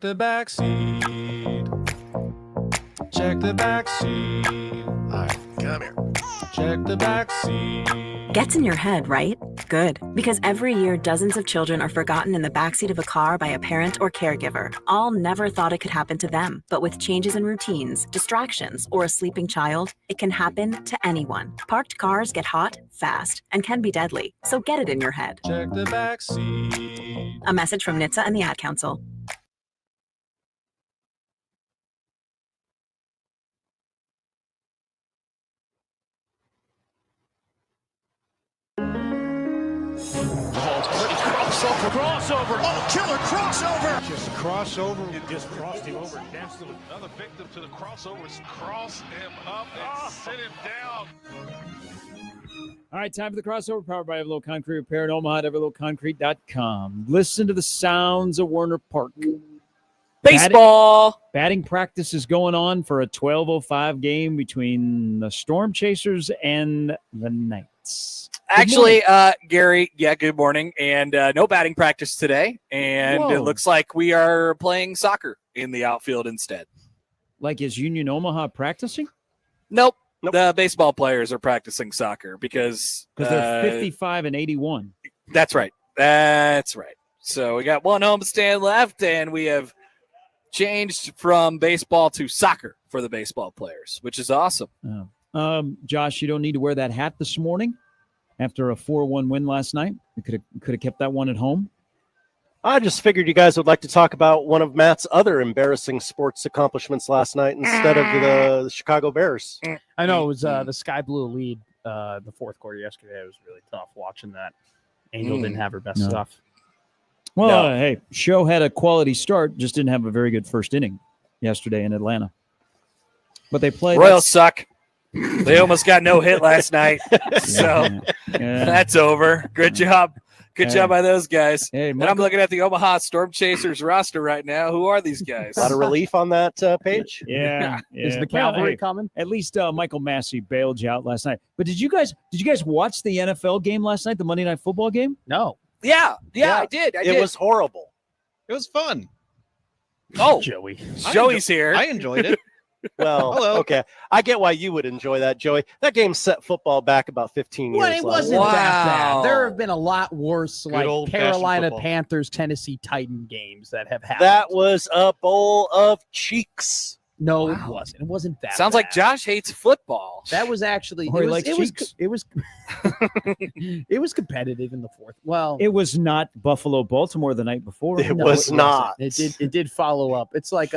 the back seat. Check the back seat. All right, come here. Check the back seat. Gets in your head, right? Good. Because every year, dozens of children are forgotten in the backseat of a car by a parent or caregiver. All never thought it could happen to them. But with changes in routines, distractions, or a sleeping child, it can happen to anyone. Parked cars get hot, fast, and can be deadly. So get it in your head. Check the back seat. A message from NHTSA and the Ad Council. Crossover. Oh, killer crossover. Just crossover. It just crossed him over. Danced to another victim to the crossovers. Cross him up and sit him down. All right, time for the crossover, powered by Everlow Concrete Repair in Omaha at everlowconcrete.com. Listen to the sounds of Werner Park. Baseball. Batting practice is going on for a 12:05 game between the Storm Chasers and the Knights. Actually, Gary, good morning. And no batting practice today. And It looks like we are playing soccer in the outfield instead. Like, is Union Omaha practicing? Nope. The baseball players are practicing soccer because they're 55 and 81. That's right. That's right. So we got one homestand left, and we have changed from baseball to soccer for the baseball players, which is awesome. Josh, you don't need to wear that hat this morning after a 4-1 win last night. You could have kept that one at home. I just figured you guys would like to talk about one of Matt's other embarrassing sports accomplishments last night instead of the Chicago Bears. I know it was the Sky Blue lead the fourth quarter yesterday. It was really tough watching that. Angel didn't have her best stuff. Well, hey, show had a quality start, just didn't have a very good first inning yesterday in Atlanta. But they played. Royals suck. They almost got no hit last night. So that's over. Good job. Good job by those guys. Hey, and I'm looking at the Omaha Storm Chasers roster right now. Who are these guys? A lot of relief on that page. Yeah. Is the cavalry coming? At least Michael Massey bailed you out last night. But did you guys watch the NFL game last night, the Monday Night Football game? No. Yeah, I did. It was horrible. It was fun. Oh, Joey. Joey's here. I enjoyed it. Well, okay. I get why you would enjoy that, Joey. That game set football back about 15 years. Well, it wasn't Wow. that bad. There have been a lot worse, Good like old-fashioned Carolina football. Panthers, Tennessee Titan games that have happened. That was a bowl of cheeks. No, it wasn't. It wasn't that. Sounds like bad. Josh hates football. That was actually Or he likes cheeks. it was it was competitive in the fourth. Well, It was not Buffalo Baltimore the night before. It was not. It did follow up. It's like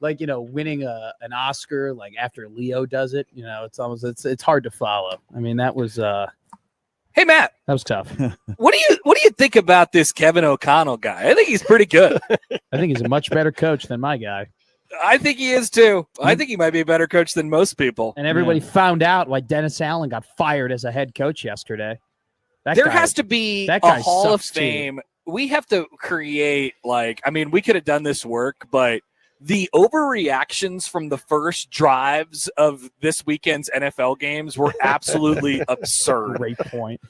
winning an Oscar like after Leo does it. It's hard to follow. I mean, that was Hey, Matt. that was tough. What do you think about this Kevin O'Connell guy? I think he's pretty good. I think he's a much better coach than my guy. I think he is too. I think he might be a better coach than most people. And everybody found out why Dennis Allen got fired as a head coach yesterday. There has to be that a guy Hall of sucks, too. Fame. We have to create we could have done this work, but the overreactions from the first drives of this weekend's NFL games were absolutely absurd. Great point.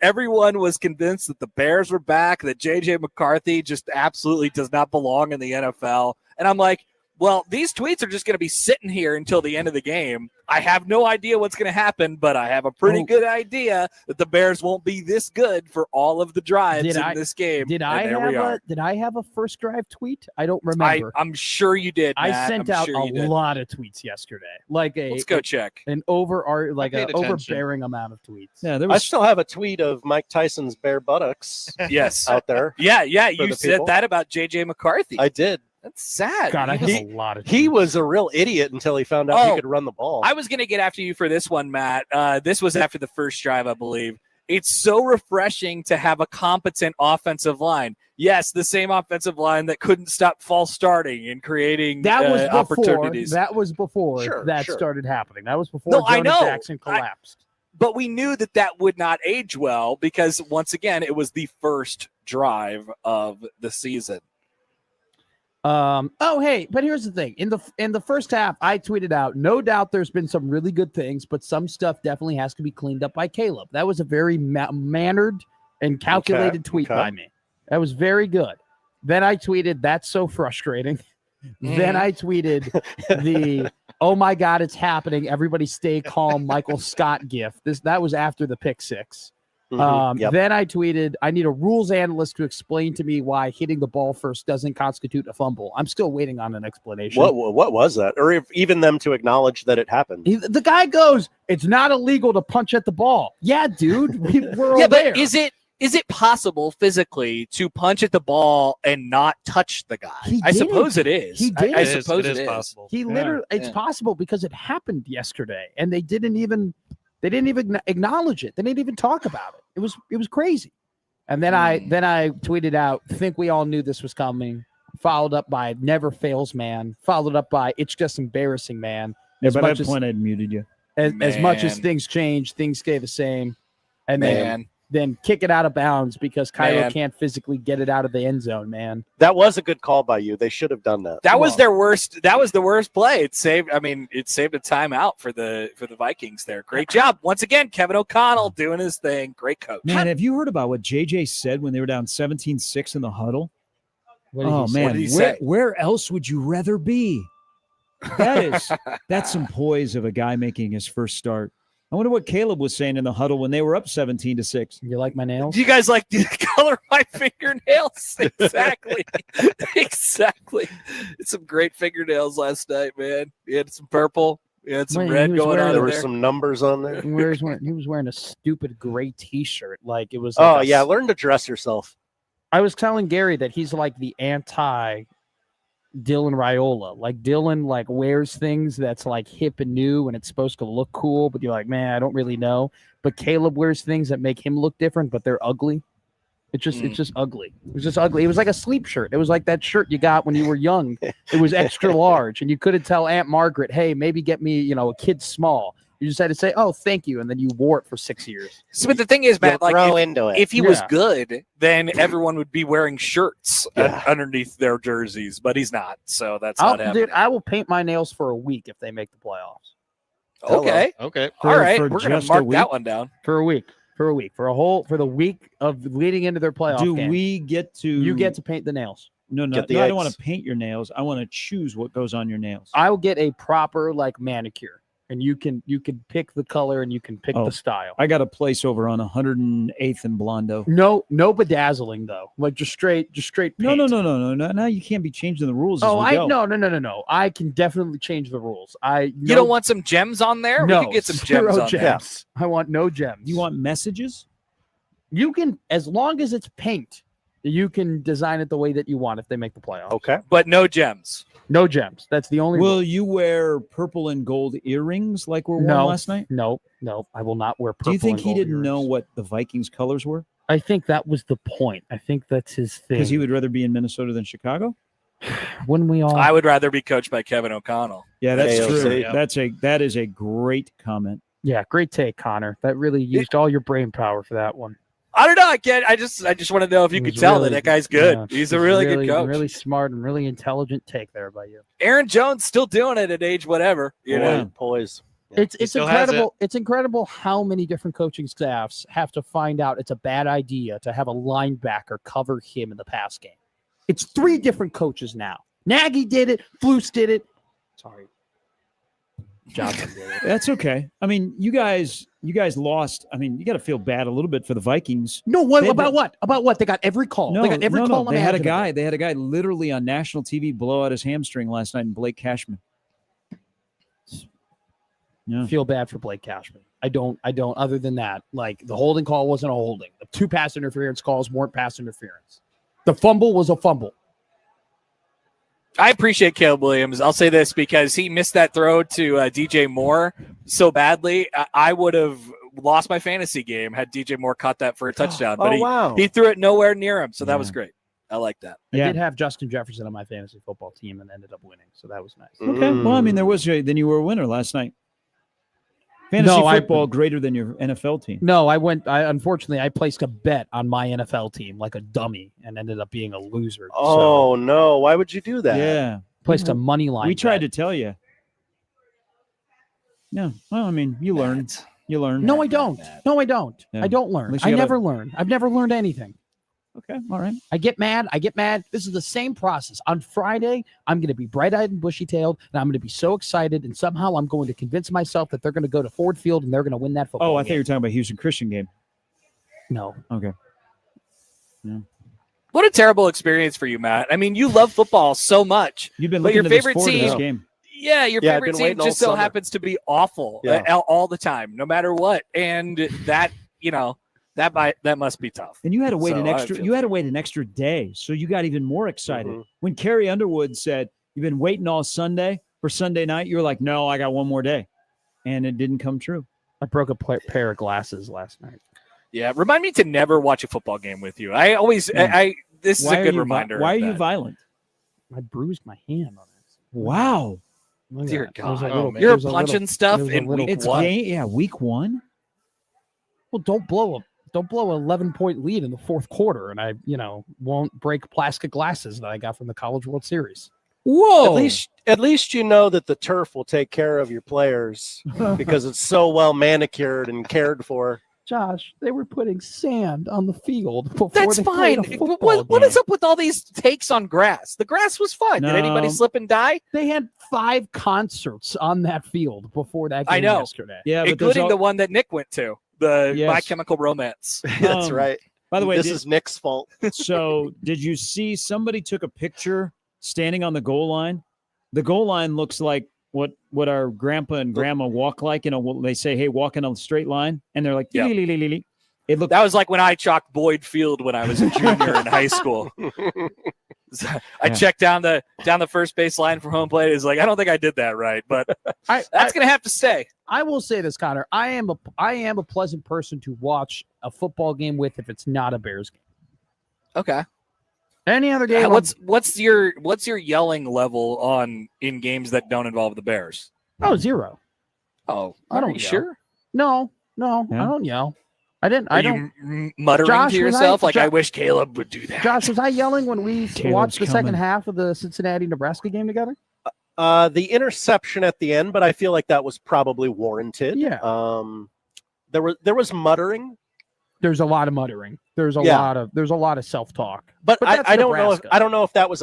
Everyone was convinced that the Bears were back, that J.J. McCarthy just absolutely does not belong in the NFL. And I'm like, well, these tweets are just going to be sitting here until the end of the game. I have no idea what's going to happen, but I have a pretty good idea that the Bears won't be this good for all of the drives in this game. Did I have a first drive tweet? I don't remember. I'm sure you did, Matt. I sent out a lot of tweets yesterday. Let's go check. An overbearing amount of tweets. Yeah, I still have a tweet of Mike Tyson's bare buttocks Yes. out there. Yeah. You the said people. that about J.J. McCarthy. I did. That's sad. God, I have a lot of tweets. He was a real idiot until he found out he could run the ball. I was going to get after you for this one, Matt. This was after the first drive, I believe. It's so refreshing to have a competent offensive line. Yes, the same offensive line that couldn't stop false starting and creating opportunities. That was before started happening. That was before I know. Jackson collapsed. But we knew that would not age well because, once again, it was the first drive of the season. But here's the thing. In the first half, I tweeted out, no doubt there's been some really good things, but some stuff definitely has to be cleaned up by Caleb. That was a very mannered and calculated tweet by me. That was very good. Then I tweeted, "That's so frustrating." Then I tweeted the "Oh my God, it's happening! Everybody stay calm." Michael Scott gif. That was after the pick six. Yep. Then I tweeted, "I need a rules analyst to explain to me why hitting the ball first doesn't constitute a fumble." I'm still waiting on an explanation. What was that? Or even them to acknowledge that it happened. The guy goes, "It's not illegal to punch at the ball." Yeah, dude, we're Yeah, aware. but is it possible physically to punch at the ball and not touch the guy? He I did suppose it. it is. He did. I It suppose it is possible. He literally, it's possible because it happened yesterday, and they didn't even acknowledge it. They didn't even talk about it. It was crazy. And then I tweeted out, "Think we all knew this was coming." Followed up by "Never fails, man." Followed up by "It's just embarrassing, man." Yeah, by that point, I'd muted you. As much as things change, things stay the same. And then kick it out of bounds because Kylo can't physically get it out of the end zone, man. That was a good call by you. They should have done that. That was their worst. That was the worst play. It saved a timeout for the Vikings there. Great job. Once again, Kevin O'Connell doing his thing. Great coach. Man, have you heard about what JJ said when they were down 17-6 in the huddle? What did he say? Where else would you rather be? That's some poise of a guy making his first start. I wonder what Caleb was saying in the huddle when they were up 17-6. You like my nails? Do you guys like the color of my fingernails? Exactly. Exactly. It's some great fingernails last night, man. He had some purple. He had some red going on. There were some numbers on there. He was wearing a stupid gray T-shirt. Like it was. Learn to dress yourself. I was telling Gary that he's like the anti Dylan Raiola. Like Dylan wears things that's like hip and new and it's supposed to look cool, but you're like, man, I don't really know. But Caleb wears things that make him look different, but they're ugly. It's just ugly. It was just ugly. It was like a sleep shirt. It was like that shirt you got when you were young. It was extra large, and you couldn't tell Aunt Margaret, "Hey, maybe get me, a kid small." You just had to say, "Oh, thank you," and then you wore it for 6 years. So, but the thing is, Matt, if he was Yeah. good, then everyone would be wearing shirts underneath their jerseys, but he's not. So that's not happening. Dude, I will paint my nails for a week if they make the playoffs. Okay. Okay. All right. for We're going to just a mark week? that one down. For a week. For the week of leading into their playoff Do game. we get to? You get to paint the nails. No, I don't want to paint your nails. I want to choose what goes on your nails. I will get a proper manicure, and you can pick the color and you can pick the style. I got a place over on 108th and Blondo. No bedazzling though. Like just straight paint. No. Now you can't be changing the rules. Oh, as we go. No. I can definitely change the rules. You don't want some gems on there? No, We could get some zero gems on there. gems. I want no gems. You want messages? You can, as long as it's paint, you can design it the way that you want if they make the playoffs. Okay. But no gems. No gems. That's the only. Will you wear purple and gold earrings like were worn last night? No. I will not wear purple. Do you think and he gold didn't earrings. know what the Vikings colors were? I think that was the point. I think that's his thing. Because he would rather be in Minnesota than Chicago? When we all. I would rather be coached by Kevin O'Connell. Yeah, that's AOC. true. Yeah. That is a great comment. Yeah, great take, Connor. That really used all your brain power for that one. I don't know. I just want to know if you It could was tell really- that guy's good. yeah, He's it a was really good coach. Really smart and really intelligent take there by you. Aaron Jones still doing it at age whatever. You know. Poise. Yeah. It's still has incredible. It's incredible how many different coaching staffs have to find out it's a bad idea to have a linebacker cover him in the pass game. It's 3 different coaches now. Nagy did it. Flus did it. Sorry. Johnson did it. That's okay. I mean, you guys lost. I mean, you got to feel bad a little bit for the Vikings. No, what They had about to- what? About what? They got every call. No, They got every call. They had a guy. They had a guy literally on national TV blow out his hamstring last night, and Blake Cashman. Yeah. Feel bad for Blake Cashman. I don't. Other than that, the holding call wasn't a holding. The 2 pass interference calls weren't pass interference. The fumble was a fumble. I appreciate Caleb Williams. I'll say this because he missed that throw to DJ Moore so badly. I would have lost my fantasy game had DJ Moore caught that for a touchdown. But he threw it nowhere near him, so that was great. I like that. I did have Justin Jefferson on my fantasy football team and ended up winning, so that was nice. Okay. Well, I mean, then you were a winner last night. Fantasy football greater than your NFL team. No, unfortunately I placed a bet on my NFL team like a dummy and ended up being a loser. Oh no! Why would you do that? Yeah, placed a money line. We tried to tell you. Yeah. Well, I mean, you learned. You learned. No, I don't. No, I don't. Yeah. I don't At learn. least you I got never learn. I've never learned anything. Okay. All right. I get mad. This is the same process. On Friday, I'm going to be bright-eyed and bushy-tailed, and I'm going to be so excited, and somehow I'm going to convince myself that they're going to go to Ford Field and they're going to win that football Oh, I game. thought you were talking about Houston Christian game. No. Okay. Yeah. What a terrible experience for you, Matt. I mean, you love football so much. You've been But looking your to this favorite forward to this team- game. Yeah, your Yeah, I've favorite been team waiting all just so summer. happens to be awful Yeah. all the time, no matter what. And that, that must be tough. And you had to wait So an I extra. feel- You had to wait an extra day, so you got even more excited. Mhm. When Carrie Underwood said, "You've been waiting all Sunday for Sunday night," you were like, "No, I got one more day," and it didn't come true. I broke a pair of glasses last night. Yeah, remind me to never watch a football game with you. I always, Yeah. this is Why a are good you reminder. Why are of you that. violent? I bruised my hand on it. Wow, Look at Dear that. There's a God. little- man. You're there's a punching little- stuff there's a in little- week it's one. week one. Well, don't blow an 11-point lead in the fourth quarter, and I, won't break plastic glasses that I got from the College World Series. Whoa! At least you know that the turf will take care of your players because it's so well manicured and cared for. Josh, they were putting sand on the field before That's they fine. played a football What game. is up with all these takes on grass? The grass was fun. No. Did anybody slip and die? They had 5 concerts on that field before that game I know. yesterday. Yeah, but Including the one that Nick went to, the Yes. My Chemical Romance. That's Um, right. By the way, This is Nick's fault. so did you see somebody took a picture standing on the goal line? The goal line looks like what our grandpa and grandma walk like. They say, "Hey, walk in a straight line," and they're like, Yeah. "Lee." It looked That was like when I chalked Boyd Field when I was a junior in high school. I checked down the first base line from home plate. It's like, I don't think I did that right, but that's going to have to stay. I will say this, Connor. I am a pleasant person to watch a football game with if it's not a Bears game. Okay. Any other game? What's your yelling level in games that don't involve the Bears? 0. Oh, I don't are you yell. sure? No, Yeah. I don't yell. I didn't. Are I don't. you muttering Josh, to was yourself I- like, I wish Caleb would do that? Josh, was I yelling when we Caleb's watched the second coming. half of the Cincinnati-Nebraska game together? The interception at the end, but I feel like that was probably warranted. Yeah. There was muttering, There's a lot of muttering. There's a Yeah. lot of self-talk. but that's I don't know. Nebraska. I don't know if that was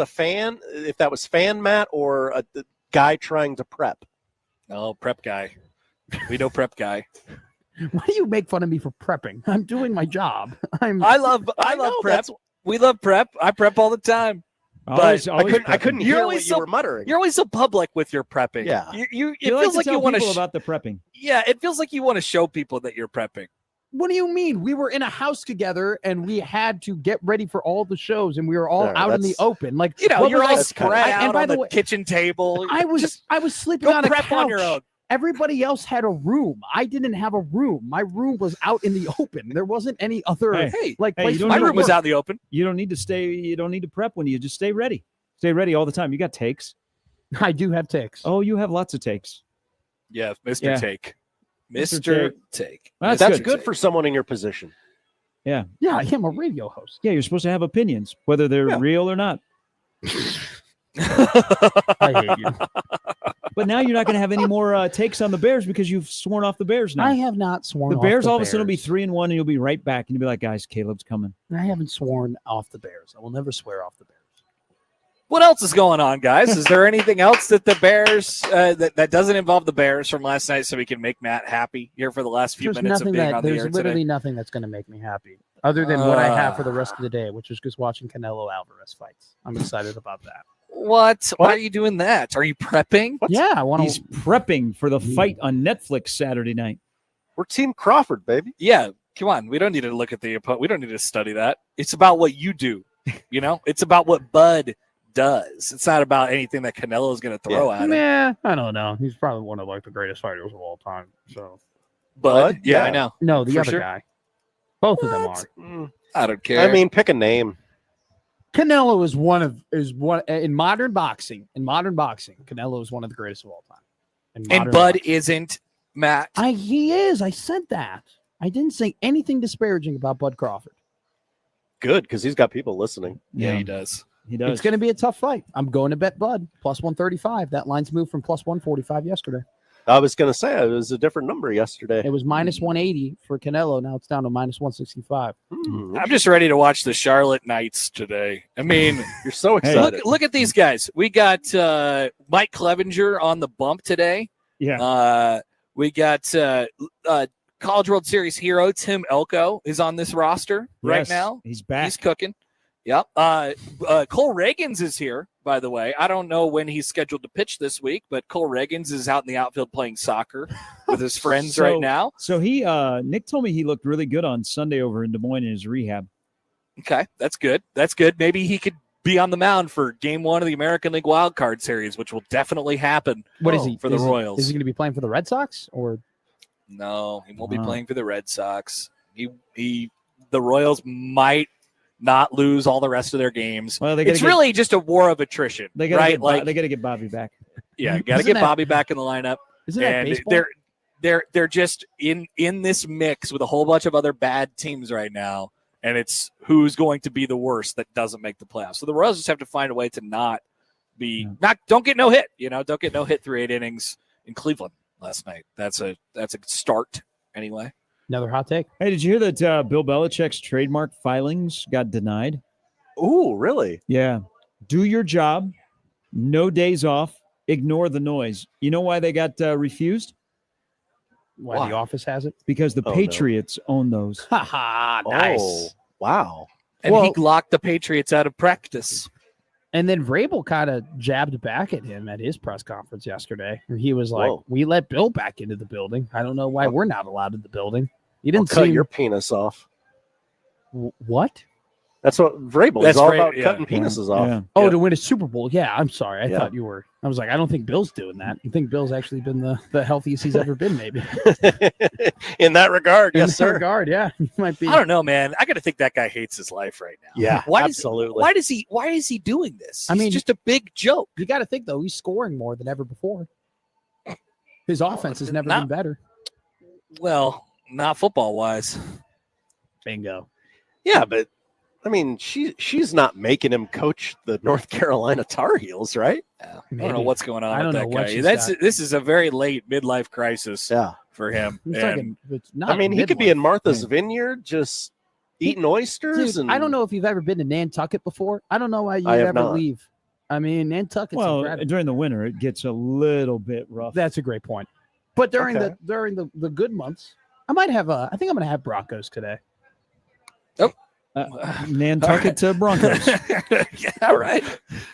fan Matt or the guy trying to prep. Oh, prep guy. We know prep guy. Why do you make fun of me for prepping? I'm doing my job. I love know, prep. We love prep. I prep all the time. always I couldn't prepping. You're hear always what so- you were muttering. You're always so public with your prepping. Yeah. It You feels like to you tell want people to. about the prepping. Yeah, it feels like you want to show people that you're prepping. What do you mean? We were in a house together and we had to get ready for all the shows and we were all Yeah, out in the that's- open. Like, You know, what you're was all I- spread and out by on the the way, kitchen table. I was sleeping go on a prep couch. on your own. Everybody else had a room. I didn't have a room. My room was out in the open. There wasn't any other Hey, like hey, place you for don't my me to room was work. out in the open. You don't need to stay. You don't need to prep when you just stay ready. Stay ready all the time. You got takes. I do have takes. Oh, you have lots of takes. Yeah, Mr. Yeah. Take. Mr. Mr. Take. Well, That's good. good for someone in your position. Yeah, Yeah, I am a radio host. yeah. You're supposed to have opinions, whether they're Yeah. real or not. I hate you. But now you're not going to have any more takes on the Bears because you've sworn off the Bears now. I have not sworn The off Bears the all of a sudden will be Bears. 3-1, and you'll be right back, and you'll be like, guys, Caleb's coming. I haven't sworn off the Bears. I will never swear off the Bears. What else is going on, guys? Is there anything else that the Bears that doesn't involve the Bears from last night, so we can make Matt happy here for the last few There's minutes of nothing being that on the there's air literally today? nothing that's going to make me happy other than what I have for the rest of the day, which is just watching Canelo Alvarez fights. I'm excited about that. What? Why are you doing that? Are you prepping? Yeah, I want He's to. prepping for the fight on Netflix Saturday night. We're Team Crawford, baby. Yeah, come on. We don't need to look at the opponent. We don't need to study that. It's about what you do. You know, it's about what Bud does. It's not about anything that Canelo is going to throw at him. Yeah, I don't know. He's probably one of like the greatest fighters of all time. So Bud? Yeah, Yeah. I know. no, the For other sure. guy. Both of them What? are. I don't care. I mean, pick a name. Canelo is one in modern boxing. In modern boxing, Canelo is one of the greatest of all time. In and modern Bud boxing. isn't, Matt. He is. I said that. I didn't say anything disparaging about Bud Crawford. Good, because he's got people listening. Yeah, he does. He does. It's going to be a tough fight. I'm going to bet Bud plus 135. That line's moved from plus 145 yesterday. I was going to say it was a different number yesterday. It was minus 180 for Canelo. Now it's down to minus 165. I'm just ready to watch the Charlotte Knights today. I mean, You're so excited. look at these guys. We got Mike Clevenger on the bump today. Yeah. We got College World Series hero Tim Elko is on this roster right Yes, now. He's back. He's cooking. Yep. Cole Reagans is here, by the way. I don't know when he's scheduled to pitch this week, but Cole Reagans is out in the outfield playing soccer with his friends right now. So he, Nick told me he looked really good on Sunday over in Des Moines in his rehab. Okay, that's good. That's good. Maybe he could be on the mound for Game 1 of the American League Wild Card Series, which will definitely happen. What is he for the Royals? Is he going to be playing for the Red Sox or? No, he won't be playing for the Red Sox. The Royals might not lose all the rest of their games. Well, it's really just a war of attrition, They got right? they got to get Bobby back. Yeah, got to get Bobby back in the lineup. Isn't that And baseball? they're just in this mix with a whole bunch of other bad teams right now, and it's who's going to be the worst that doesn't make the playoffs. So the Royals just have to find a way to don't get no hit. Don't get no hit through 8 innings in Cleveland last night. That's a start anyway. Another hot take. Hey, did you hear that Bill Belichick's trademark filings got denied? Ooh, really? Yeah. Do your job. No days off. Ignore the noise. You know why they got refused? Why the office has it? Because the Oh, no. Patriots own those. Ha ha! Nice. Oh, wow. And he locked the Patriots out of practice. And then Vrabel kind of jabbed back at him at his press conference yesterday. He was like, Whoa. "We let Bill back into the building. I don't know why we're not allowed in the building." He I'll didn't cut seem your penis off. what? That's what Vrabel That's is all right, about, yeah. cutting penises off. Yeah. Oh, Yeah. to win a Super Bowl. Yeah, I'm sorry. I Yeah. thought you were. I was like, I don't think Bill's doing that. I think Bill's actually been the healthiest he's ever been, maybe. In that regard, In yes, that sir. regard, yeah. He might be. I don't know, man. I got to think that guy hates his life right now. Yeah, absolutely. Why is he doing this? I mean, He's just a big joke. You got to think, though, he's scoring more than ever before. His offense has never been better. Well, not football wise. Bingo. Yeah, but I mean, she's not making him coach the North Carolina Tar Heels, right? I don't know what's going on I with don't that know what guy. she's This is a very late midlife crisis Yeah. for him. It's And it's not I mean, a he could be midlife. in Martha's Vineyard just eating oysters. Dude, and I don't know if you've ever been to Nantucket before. I don't know why you I have ever not. leave. I mean, Nantucket's Well, incredible. during the winter, it gets a little bit rough. That's a great point. But during Okay. the good months, I think I'm going to have Broncos today. Nantucket to Broncos. yeah, all right.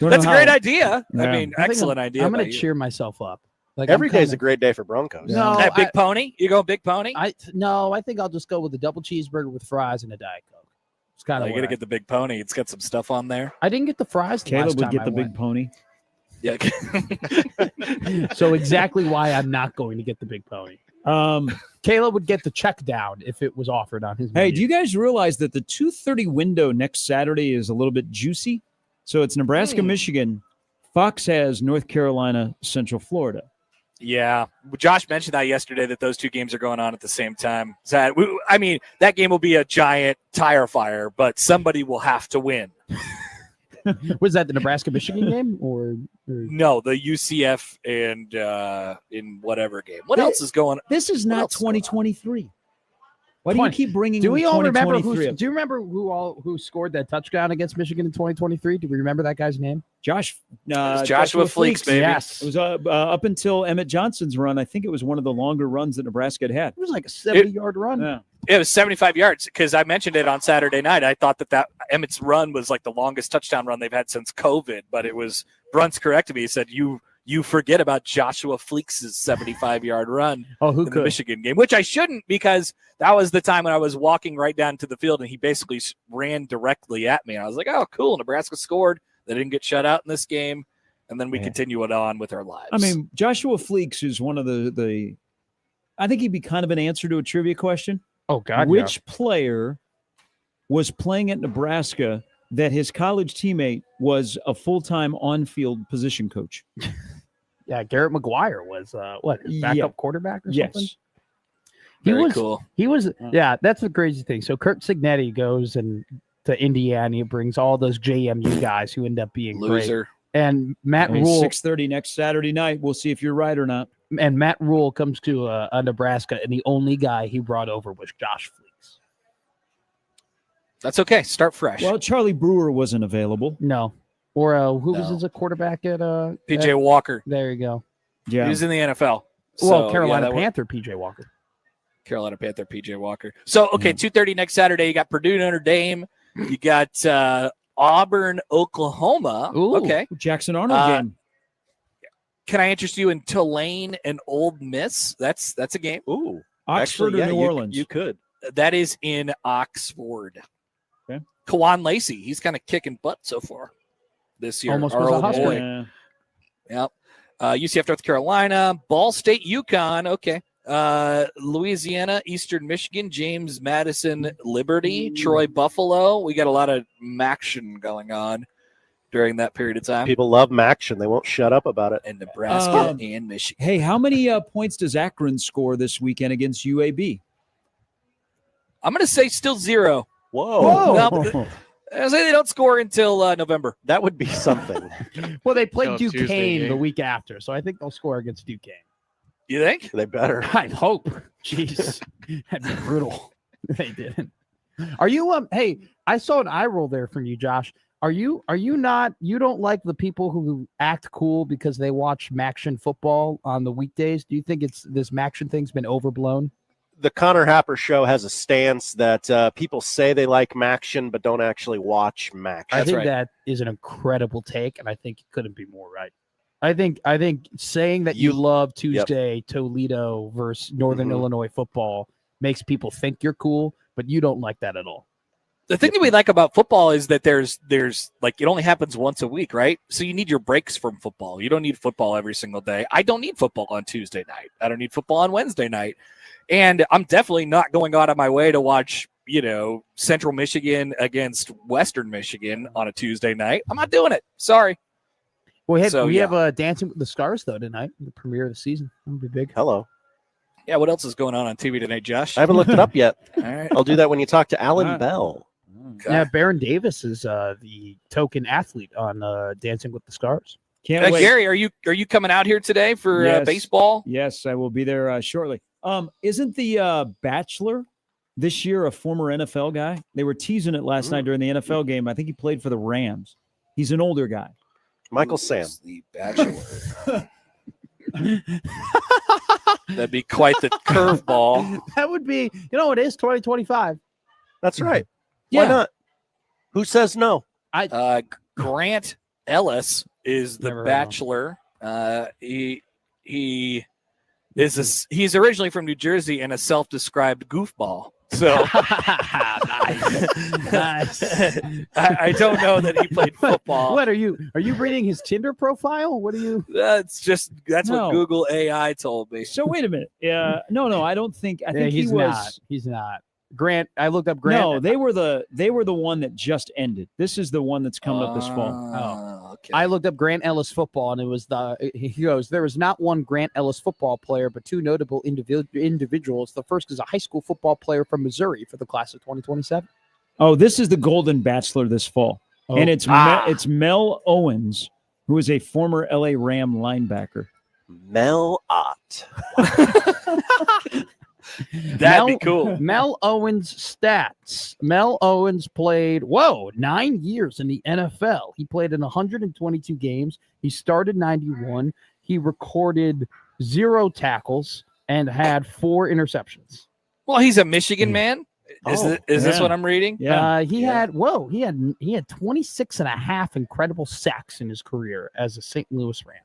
Don't That's a know great how- idea. Yeah. I mean, I think excellent idea. I'm going by to you. cheer myself up. Like Every I'm day's kinda- a great day for Broncos. No, That big pony? You go big pony? I think I'll just go with a double cheeseburger with fries and a Diet Coke. It's kind Oh, of you got to get the big pony. It's got some stuff on there. I didn't get the fries. The Caleb last would time get I the big went. pony. Yeah. So exactly why I'm not going to get the big pony. Caleb would get the check down if it was offered on his menu. Hey, do you guys realize that the 2:30 window next Saturday is a little bit juicy? So it's Nebraska, Michigan. Fox has North Carolina, Central Florida. Yeah. Josh mentioned that yesterday that those two games are going on at the same time. That game will be a giant tire fire, but somebody will have to win. Was that the Nebraska Michigan game or No, the UCF and in whatever game. What else is going on? This is What not else is going on? 2023. Why do you keep bringing? Do we all remember 2023 who? up? Do you remember who scored that touchdown against Michigan in 2023? Do we remember that guy's name? Joshua Fleeks, baby. Yes, It was up until Emmett Johnson's run. I think it was one of the longer runs that Nebraska had had. it was like a 70-yard run. Yeah. It was 75 yards because I mentioned it on Saturday night. I thought that Emmett's run was like the longest touchdown run they've had since COVID, but it was Brunt's corrected me. He said, you forget about Joshua Fleeks' 75-yard run Oh, who in the could? Michigan game, which I shouldn't because that was the time when I was walking right down to the field and he basically ran directly at me. I was like, oh, cool. Nebraska scored. They didn't get shut out in this game. And then we continue it on with our lives. I mean, Joshua Fleeks is one of the. I think he'd be kind of an answer to a trivia question. Oh God, Which player was playing at Nebraska that his college teammate was a full-time on-field position coach? yeah, Garrett McGuire was his backup Yeah. quarterback or Yes. something. Very cool. He was, yeah, that's the crazy thing. So Kurt Signetti goes to Indiana. He brings all those JMU guys who end up being Loser. great. And Matt I mean, Rhule, 6:30 next Saturday night. We'll see if you're right or not. And Matt Rhule comes to Nebraska, and the only guy he brought over was Josh Fleeks. That's okay. Start fresh. Well, Charlie Brewer wasn't available. No. Or who was his quarterback at PJ Walker. There you go. Yeah. He was in the NFL. Well, Carolina Panther, PJ Walker. Carolina Panther, PJ Walker. So, okay, 2:30 next Saturday. You got Purdue, Notre Dame. You got Auburn, Oklahoma. Ooh. Okay. Jackson Arnold game. Can I interest you in Tulane and Old Miss? That's a game. Ooh. Oxford Actually, or New Orleans? You could. That is in Oxford. Okay. Kawan Lacey, he's kind of kicking butt so far this year. Almost Our was a old Husker. boy. Yeah. Yep. UCF, North Carolina, Ball State, UConn. Okay. Louisiana, Eastern Michigan, James Madison, Liberty, Troy, Buffalo. We got a lot of action going on during that period of time. People love Maction. They won't shut up about it. And Nebraska and Michigan. Hey, how many points does Akron score this weekend against UAB? I'm going to say still 0. Whoa. No, but I say they don't score until November. That would be something. Well, they played No, Tuesday Duquesne the game. week after, so I think they'll score against Duquesne. You think? They better. I hope. Jeez, that'd be brutal. They didn't. Are you? Hey, I saw an eye roll there from you, Josh. Are you not? You don't like the people who act cool because they watch Maction football on the weekdays? Do you think this Maction thing's been overblown? The Connor Happer show has a stance that people say they like Maction, but don't actually watch Maction. I think right. that is an incredible take, and I think it couldn't be more right. I think saying that you love Tuesday Toledo versus Northern Illinois football makes people think you're cool, but you don't like that at all. The thing that we like about football is that there's like it only happens once a week, right? So you need your breaks from football. You don't need football every single day. I don't need football on Tuesday night. I don't need football on Wednesday night. And I'm definitely not going out of my way to watch, Central Michigan against Western Michigan on a Tuesday night. I'm not doing it. Sorry. We have Dancing with the Stars, though, tonight, the premiere of the season. That'll be big. Hello. Yeah, what else is going on TV tonight, Josh? I haven't looked it up yet. All right. I'll do that when you talk to Allan Bell. Okay. Yeah, Baron Davis is the token athlete on Dancing with the Stars. Can't wait. Gary, are you coming out here today for Yes. baseball? Yes, I will be there shortly. Isn't the Bachelor this year a former NFL guy? They were teasing it last night during the NFL game. I think he played for the Rams. He's an older guy. Michael Sam. The Bachelor. That'd be quite the curveball. That would be, it is 2025. That's right. Yeah. Why not? Who says no? Grant Ellis is the Never heard of him. Bachelor. He's originally from New Jersey and a self-described goofball. So Nice. I don't know that he played football. What are you reading his Tinder profile? What are you? That's No. what Google AI told me. So wait a minute. No, I don't think. I think he's he was. not. He's not. Grant. I looked up Grant. No, they were the one that just ended. This is the one that's coming up this fall. Okay. I looked up Grant Ellis football, and it was he goes, there is not one Grant Ellis football player, but two notable individuals. The first is a high school football player from Missouri for the class of 2027. Oh, this is the Golden Bachelor this fall, and it's Mel Owens, who is a former LA Ram linebacker. Mel Ott. That'd be cool. Mel Owens stats. Mel Owens played 9 years in the NFL. He played in 122 games. He started 91. He recorded 0 tackles and had 4 interceptions. Well, he's a Michigan man. Is this what I'm reading? Yeah, He had 26 and a half incredible sacks in his career as a St. Louis Ram.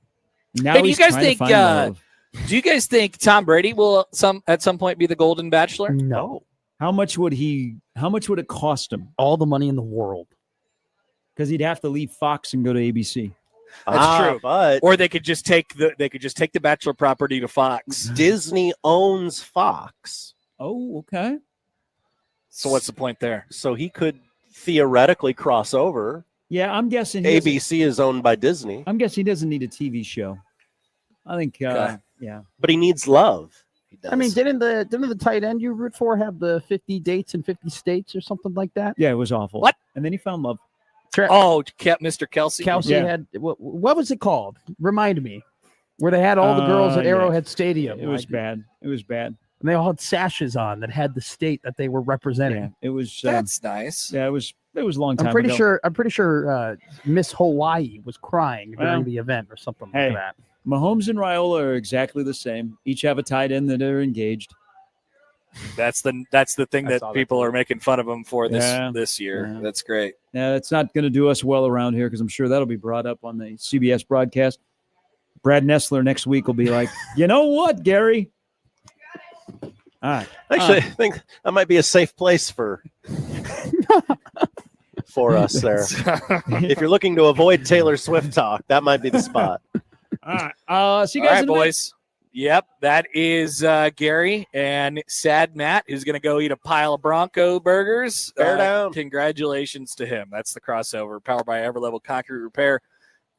Now Hey, do you he's guys trying to think, find love. Do you guys think Tom Brady will at some point be the Golden Bachelor? No. How much would it cost him? All the money in the world. Because he'd have to leave Fox and go to ABC. That's true. But Or they could just take the Bachelor property to Fox. Disney owns Fox, Oh, okay. So what's the point there? so he could theoretically cross over. Yeah, I'm guessing. ABC is owned by Disney, I'm guessing he doesn't need a TV show. I think. Okay. Yeah. but he needs love. He does. I mean, didn't the tight end you root for have the 50 dates in 50 states or something like that? Yeah, it was awful. What? And then he found love. Mr. Kelsey. Kelsey Yeah. had what was it called? Remind me. where they had all the girls at Yeah. Arrowhead Stadium. It was bad. It was bad. And they all had sashes on that had the state that they were representing. Yeah, it was. That's nice. Yeah, it was a long time I'm pretty ago. sure Miss Hawaii was crying during Well, the event or something hey. like that. Mahomes and Riola are exactly the same. Each have a tight end that are engaged. That's the thing That's that all people that's are making fun of him for Yeah. this year. Yeah. That's great. Now, it's not going to do us well around here because I'm sure that'll be brought up on the CBS broadcast. Brad Nessler next week will be like, you know what, Gary? All right. Actually, I think that might be a safe place for us there. If you're looking to avoid Taylor Swift talk, that might be the spot. All right. See you All guys right, in a bit. boys. Yep, that is Gary and Sad Matt, who's going to go eat a pile of Bronco burgers. Bear down. Congratulations to him. That's the crossover, powered by Everlevel Concrete Repair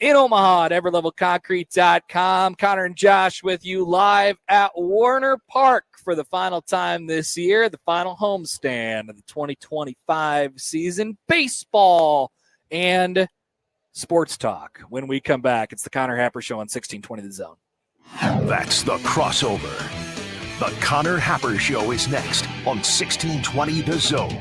in Omaha at everlevelconcrete.com. Connor and Josh with you live at Werner Park for the final time this year, the final homestand of the 2025 season. Baseball and sports talk. When we come back, it's the Connor Happer Show on 1620 The Zone. That's the crossover. The Connor Happer Show is next on 1620 The Zone.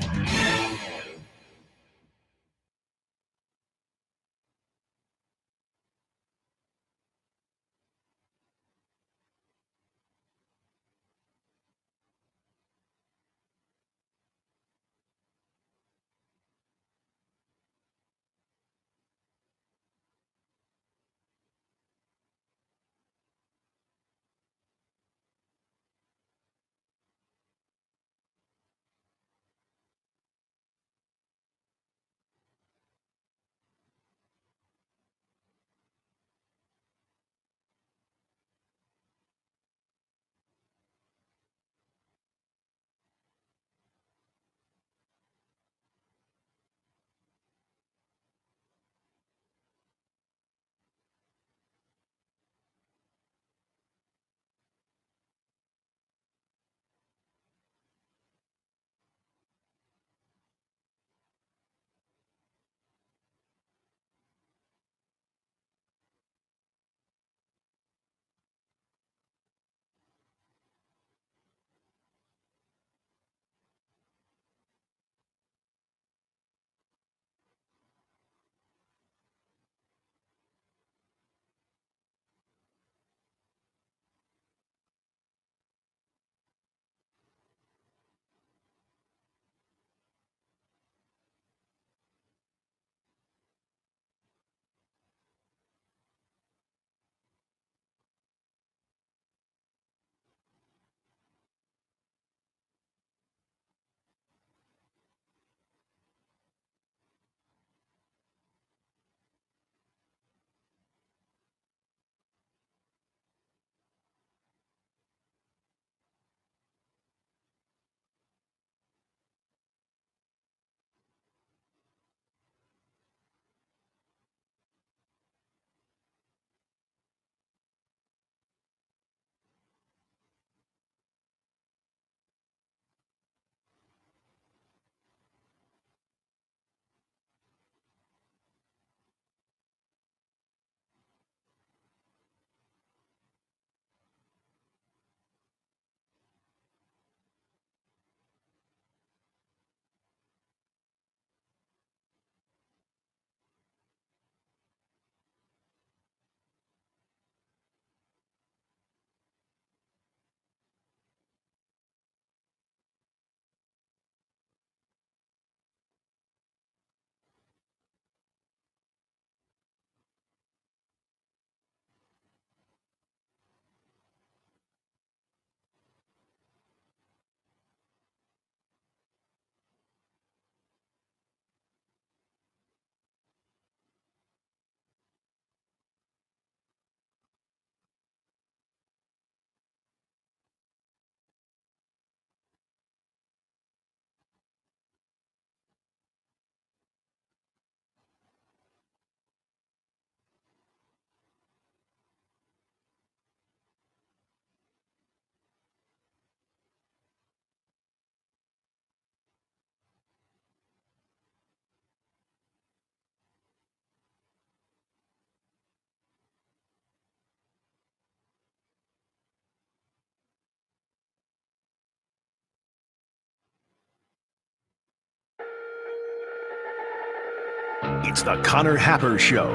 It's the Connor Happer Show.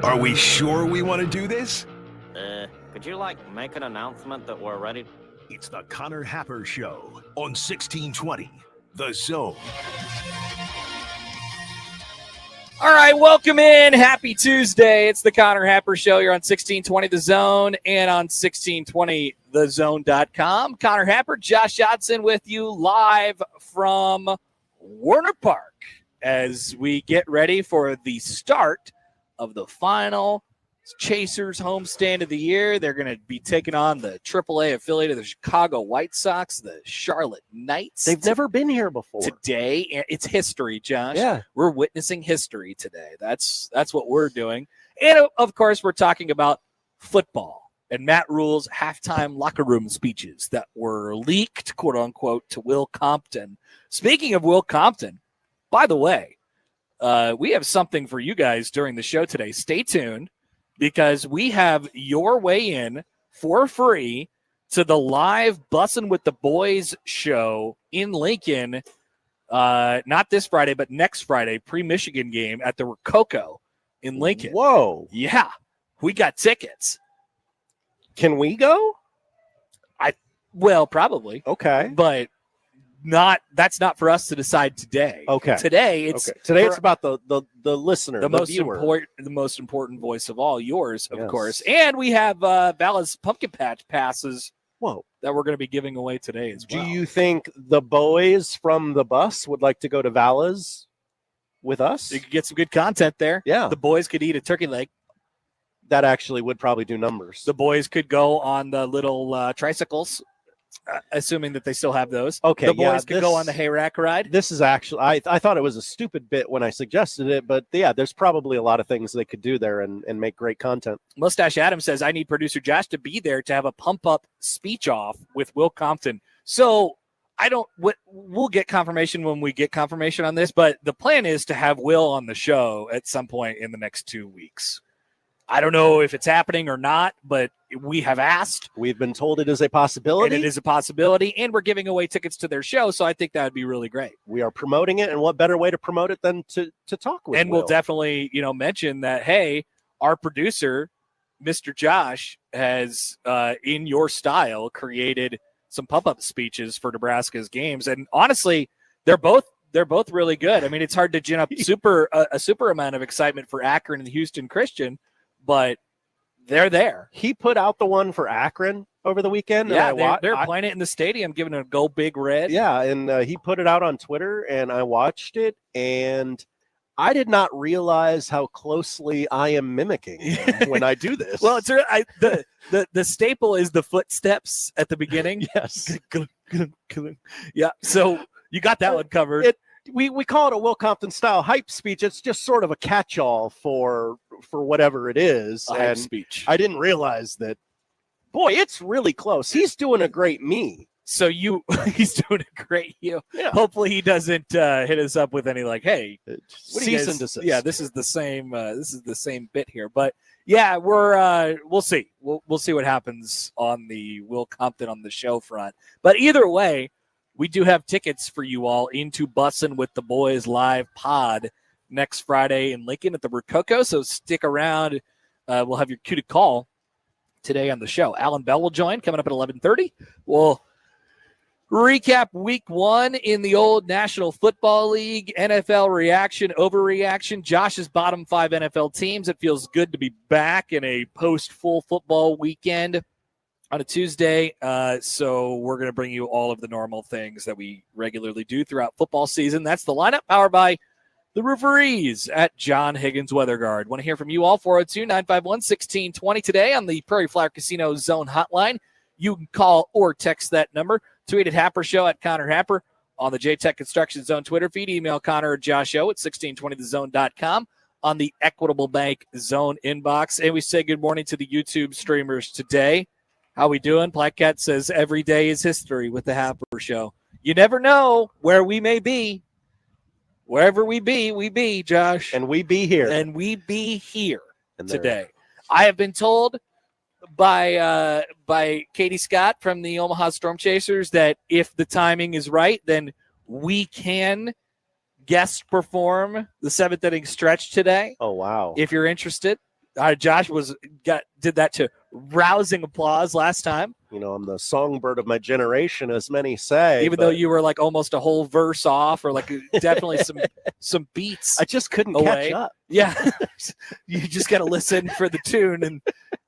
Are we sure we want to do this? Could you, make an announcement that we're ready? It's the Connor Happer Show on 1620, The Zone. All right, welcome in. Happy Tuesday. It's the Connor Happer Show. You're on 1620 The Zone and on 1620thezone.com. Connor Happer, Josh Johnson with you live from Werner Park as we get ready for the start of the final Chasers homestand of the year. They're going to be taking on the AAA affiliate of the Chicago White Sox, the Charlotte Knights. They've never been here before. Today, it's history, Josh. Yeah. We're witnessing history today. That's what we're doing. And, of course, we're talking about football and Matt Rhule's halftime locker room speeches that were leaked, quote-unquote, to Will Compton. Speaking of Will Compton, by the way, we have something for you guys during the show today. Stay tuned, because we have your way in for free to the live Bussin' with the Boys show in Lincoln, not this Friday, but next Friday, pre-Michigan game at the Rococo in Lincoln. Whoa. Yeah, we got tickets. Can we go? Well, probably. Okay. But that's not for us to decide today. Okay. Today it's about the listener, the most viewer. the most important voice of all, yours, of Yes. course. And we have Vala's Pumpkin Patch passes Whoa. that we're going to be giving away today as well. Do you think the boys from the bus would like to go to Vala's with us? You could get some good content there. Yeah. The boys could eat a turkey leg. That actually would probably do numbers. The boys could go on the little tricycles, assuming that they still have those. Okay, The boys yeah, could go on the hayrack ride. This is actually, I thought it was a stupid bit when I suggested it, but yeah, there's probably a lot of things they could do there and make great content. Mustache Adam says, I need producer Josh to be there to have a pump-up speech off with Will Compton. So we'll get confirmation when we get confirmation on this, but the plan is to have Will on the show at some point in the next 2 weeks. I don't know if it's happening or not, but we have asked. We've been told it is a possibility. And it is a possibility, and we're giving away tickets to their show, so I think that would be really great. We are promoting it, and what better way to promote it than to talk with And Will? we'll definitely, mention that, hey, our producer, Mr. Josh, has, in your style, created some pump-up speeches for Nebraska's games. And honestly, they're both really good. I mean, it's hard to gin up a super amount of excitement for Akron and Houston Christian, but they're there. He put out the one for Akron over the weekend. Yeah, they're playing it in the stadium, giving it a go big red. Yeah, and he put it out on Twitter, and I watched it, and I did not realize how closely I am mimicking him when I do this. Well, it's the staple is the footsteps at the beginning. Yes. Yeah, so you got that one covered. We call it a Will Compton style hype speech. It's just sort of a catch-all for whatever it is. A hype speech. I didn't realize that. Boy, it's really close. He's doing a great me. So he's doing a great you. Yeah. Hopefully he doesn't hit us up with any hey, what do you cease guys, and desist. Yeah, this is the same bit here. But yeah, we'll see. We'll see what happens on the Will Compton on the show front. But either way, we do have tickets for you all into Bussin' with the Boys live pod next Friday in Lincoln at the Rococo. So stick around. We'll have your cue to call today on the show. Allan Bell will join coming up at 11:30. We'll recap week 1 in the old National Football League, NFL reaction, overreaction, Josh's bottom 5 NFL teams. It feels good to be back in a post-full football weekend on a Tuesday. So we're going to bring you all of the normal things that we regularly do throughout football season. That's the lineup, powered by the Rooferees at John Higgins Weather Guard. Want to hear from you all, 402-951-1620 today on the Prairie Flower Casino Zone hotline. You can call or text that number. Tweet at Happer Show at Connor Happer on the JTech Construction Zone Twitter feed. Email Connor or Josh O at 1620thezone.com on the Equitable Bank Zone inbox. And we say good morning to the YouTube streamers today. How we doing? Black Cat says every day is history with the Happer Show. You never know where we may be. Wherever we be, Josh. And we be here. And we be here today. I have been told by Katie Scott from the Omaha Storm Chasers that if the timing is right, then we can guest perform the 7th inning stretch today. Oh, wow. If you're interested. Josh did that to rousing applause last time. I'm the songbird of my generation, as many say. Even though you were like almost a whole verse off, or like definitely some beats. I just couldn't away. catch up. Yeah, you just got to listen for the tune and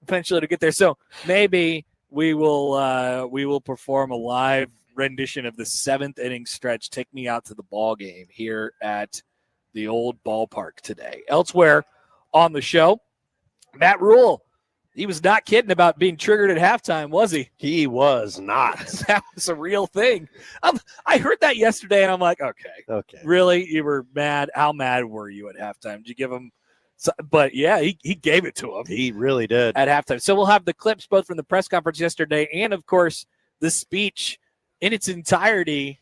eventually to get there. So maybe we will perform a live rendition of the 7th inning stretch. Take me out to the ball game here at the old ballpark today. Elsewhere on the show, Matt Rhule, he was not kidding about being triggered at halftime, was he? He was not. That was a real thing. I heard that yesterday, and I'm like, okay. Really? You were mad? How mad were you at halftime? Did you give him – but, yeah, he gave it to him. He really did. At halftime. So we'll have the clips both from the press conference yesterday and, of course, the speech in its entirety.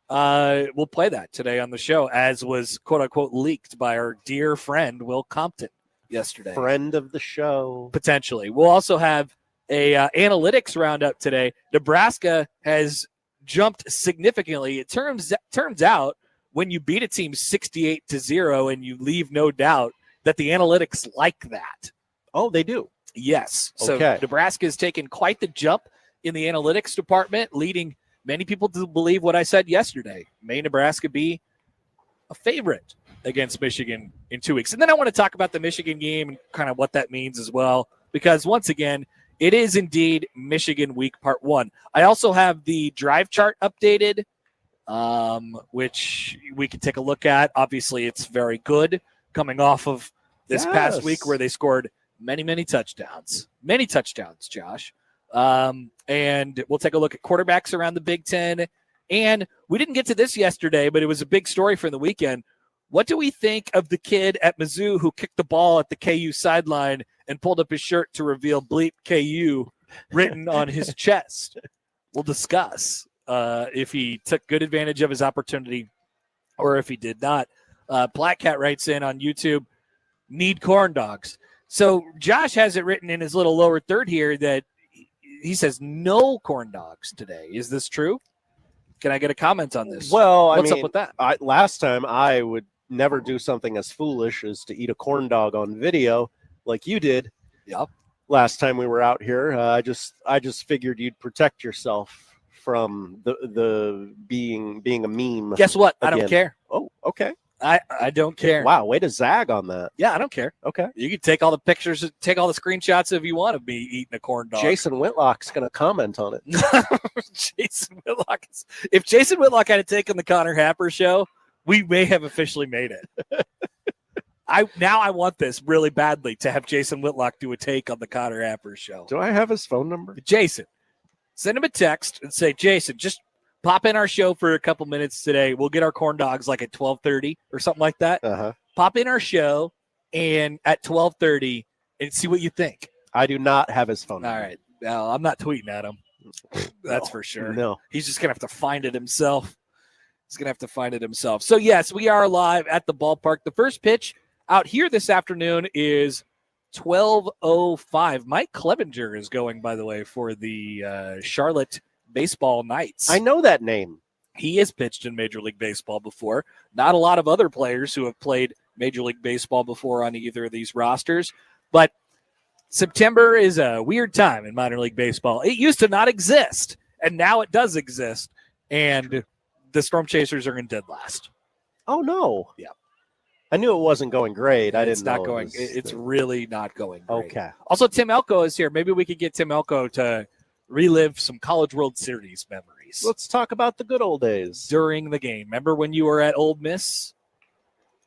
We'll play that today on the show, as was, quote-unquote, leaked by our dear friend Will Compton yesterday. Friend of the show. Potentially. We'll also have a analytics roundup today. Nebraska has jumped significantly. It turns out when you beat a team 68-0 and you leave no doubt that the analytics like that. Oh, they do? Yes. So okay. Nebraska has taken quite the jump in the analytics department, leading many people to believe what I said yesterday. May Nebraska be a favorite against Michigan in 2 weeks. And then I want to talk about the Michigan game and kind of what that means as well, because once again, it is indeed Michigan week part 1. I also have the drive chart updated, which we can take a look at. Obviously, it's very good coming off of this past week where they scored many touchdowns. Many touchdowns, Josh. And we'll take a look at quarterbacks around the Big Ten. And we didn't get to this yesterday, but it was a big story from the weekend. What do we think of the kid at Mizzou who kicked the ball at the KU sideline and pulled up his shirt to reveal bleep KU written on his chest? We'll discuss if he took good advantage of his opportunity or if he did not. Black Cat writes in on YouTube, need corn dogs. So Josh has it written in his little lower third here that he says no corn dogs today. Is this true? Can I get a comment on this? Well, what's up with that? Last time I would never do something as foolish as to eat a corn dog on video like you did. Yep. Last time we were out here, I just figured you'd protect yourself from the being a meme. Guess what? Again. I don't care. Oh, okay. I don't care. Wow, way to zag on that. Yeah, I don't care. Okay. You can take all the pictures, take all the screenshots if you want of me eating a corn dog. Jason Whitlock's going to comment on it. Jason Whitlock. If Jason Whitlock had a take on the Connor Happer show, we may have officially made it. I want this really badly to have Jason Whitlock do a take on the Connor Happer show. Do I have his phone number? Jason, send him a text and say, Jason, just pop in our show for a couple minutes today. We'll get our corn dogs like at 12:30 or something like that. Uh-huh. Pop in our show and at 12:30 and see what you think. I do not have his phone number. All right. No, I'm not tweeting at him. That's for sure. No. He's just going to have to find it himself. So, yes, we are live at the ballpark. The first pitch out here this afternoon is 12:05. Mike Clevenger is going, by the way, for the Charlotte Baseball Knights. I know that name. He has pitched in Major League Baseball before. Not a lot of other players who have played Major League Baseball before on either of these rosters. But September is a weird time in minor league baseball. It used to not exist, and now it does exist. And the Storm Chasers are in dead last. Oh, no. Yeah. I knew it wasn't going great. It's not going. It's really not going great. Okay. Also, Tim Elko is here. Maybe we could get Tim Elko to relive some College World Series memories. Let's talk about the good old days. During the game. Remember when you were at Ole Miss?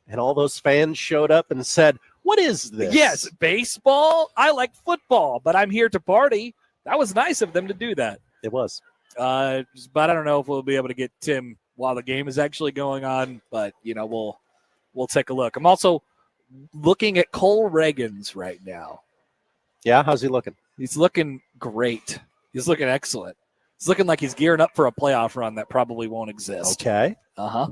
And all those fans showed up and said, what is this? Yes, baseball? I like football, but I'm here to party. That was nice of them to do that. It was. But I don't know if we'll be able to get Tim while the game is actually going on, but, we'll take a look. I'm also looking at Cole Reagans right now. Yeah, how's he looking? He's looking great. He's looking excellent. He's looking like he's gearing up for a playoff run that probably won't exist. Okay. Uh-huh.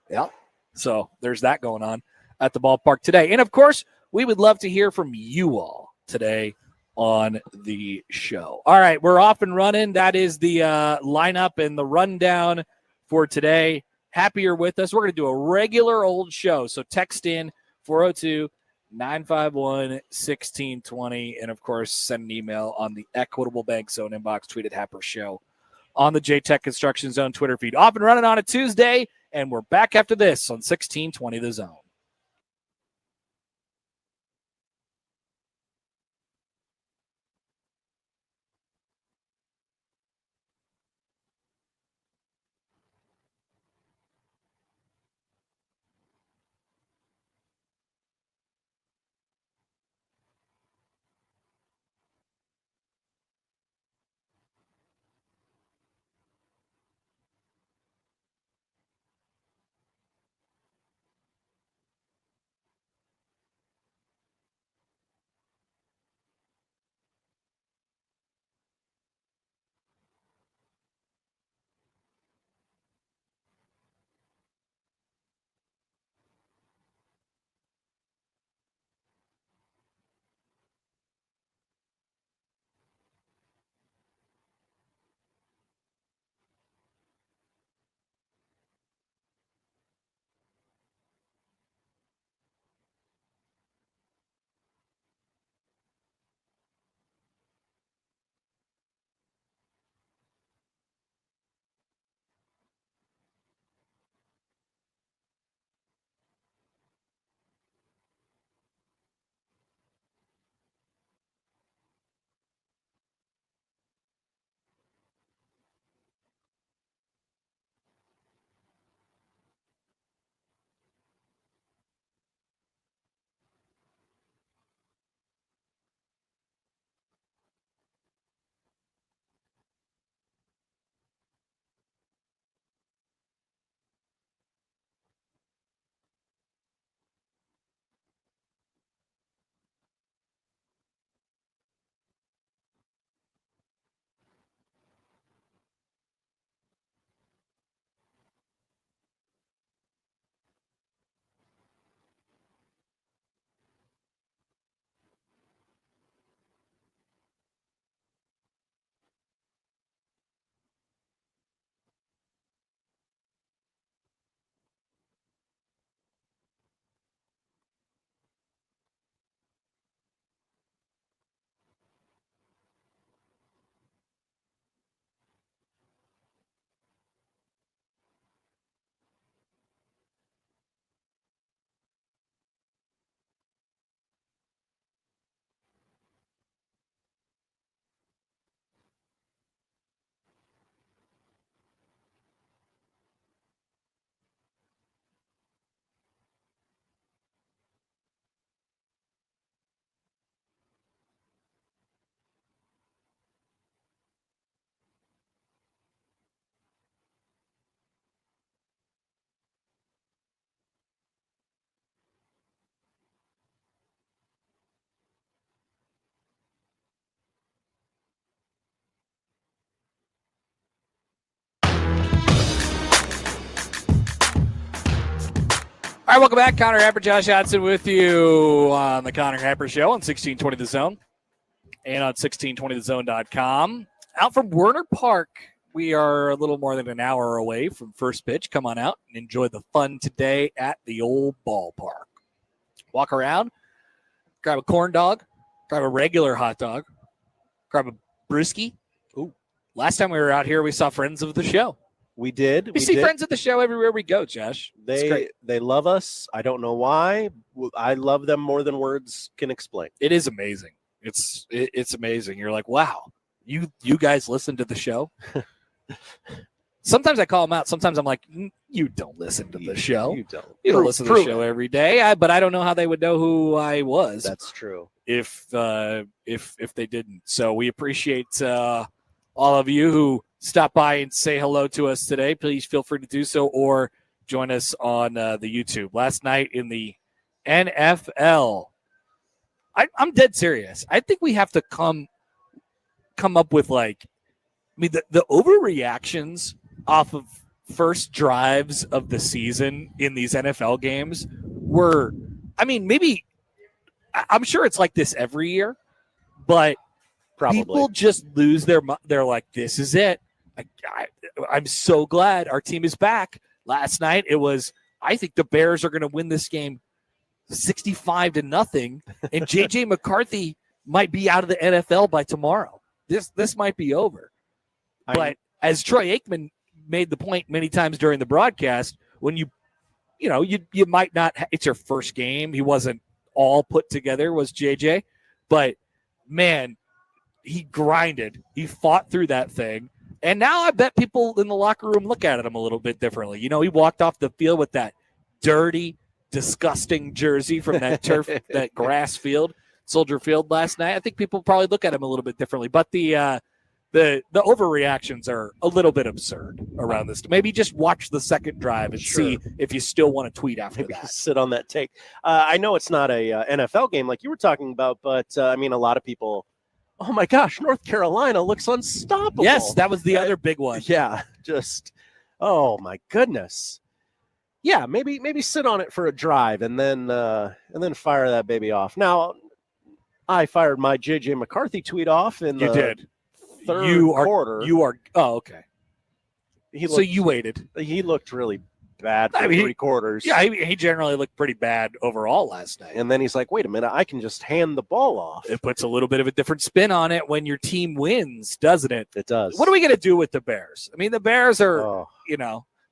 Yeah. So there's that going on at the ballpark today. And, of course, we would love to hear from you all today on the show. All right, we're off and running. That is the lineup and the rundown for today. happy you're with us. We're going to do a regular old show. So text in 402-951-1620. And, of course, send an email on the Equitable Bank Zone inbox, tweet at Happer Show on the J-Tech Construction Zone Twitter feed. Off and running on a Tuesday, and we're back after this on 1620 The Zone. All right, welcome back. Connor Happer, Josh Hodson with you on the Connor Happer Show on 1620 The Zone and on 1620thezone.com. Out from Werner Park, we are a little more than an hour away from first pitch. Come on out and enjoy the fun today at the old ballpark. Walk around, grab a corn dog, grab a regular hot dog, grab a brewski. Ooh, last time we were out here, we saw friends of the show. We did. We see friends of the show everywhere we go, Josh. They love us. I don't know why. I love them more than words can explain. It is amazing. It's amazing. You're like, wow, you guys listen to the show? Sometimes I call them out. Sometimes I'm like, you don't listen to the show. You don't listen to the show every day. But I don't know how they would know who I was. That's true. If they didn't. So we appreciate all of you who stop by and say hello to us today. Please feel free to do so or join us on the YouTube. Last night in the NFL, I'm dead serious. I think we have to come up with the overreactions off of first drives of the season in these NFL games were, maybe I'm sure it's like this every year, but probably people just lose they're like, this is it. I'm so glad our team is back Last night it was, I think the Bears are going to win this game 65-0, and J.J. McCarthy might be out of the NFL by tomorrow. This might be over. But as Troy Aikman made the point many times during the broadcast, when you might not, it's your first game. He wasn't all put together, was JJ, but man, he grinded. He fought through that thing. And now I bet people in the locker room look at him a little bit differently. He walked off the field with that dirty, disgusting jersey from that turf, that grass field, Soldier Field last night. I think people probably look at him a little bit differently, but the overreactions are a little bit absurd around this. Maybe just watch the second drive and see if you still want to tweet after that. Sit on that take. I know it's not a NFL game like you were talking about, but a lot of people, oh my gosh, North Carolina looks unstoppable. Yes, that was the other big one. Yeah, just, oh my goodness. Yeah, maybe sit on it for a drive and then fire that baby off. Now, I fired my J.J. McCarthy tweet off in the third quarter. Oh, okay. So you waited. He looked really bad for 3 quarters. Yeah, he generally looked pretty bad overall last night. And then he's like, wait a minute, I can just hand the ball off. It puts a little bit of a different spin on it when your team wins, doesn't it? It does. What are we going to do with the Bears? The Bears are,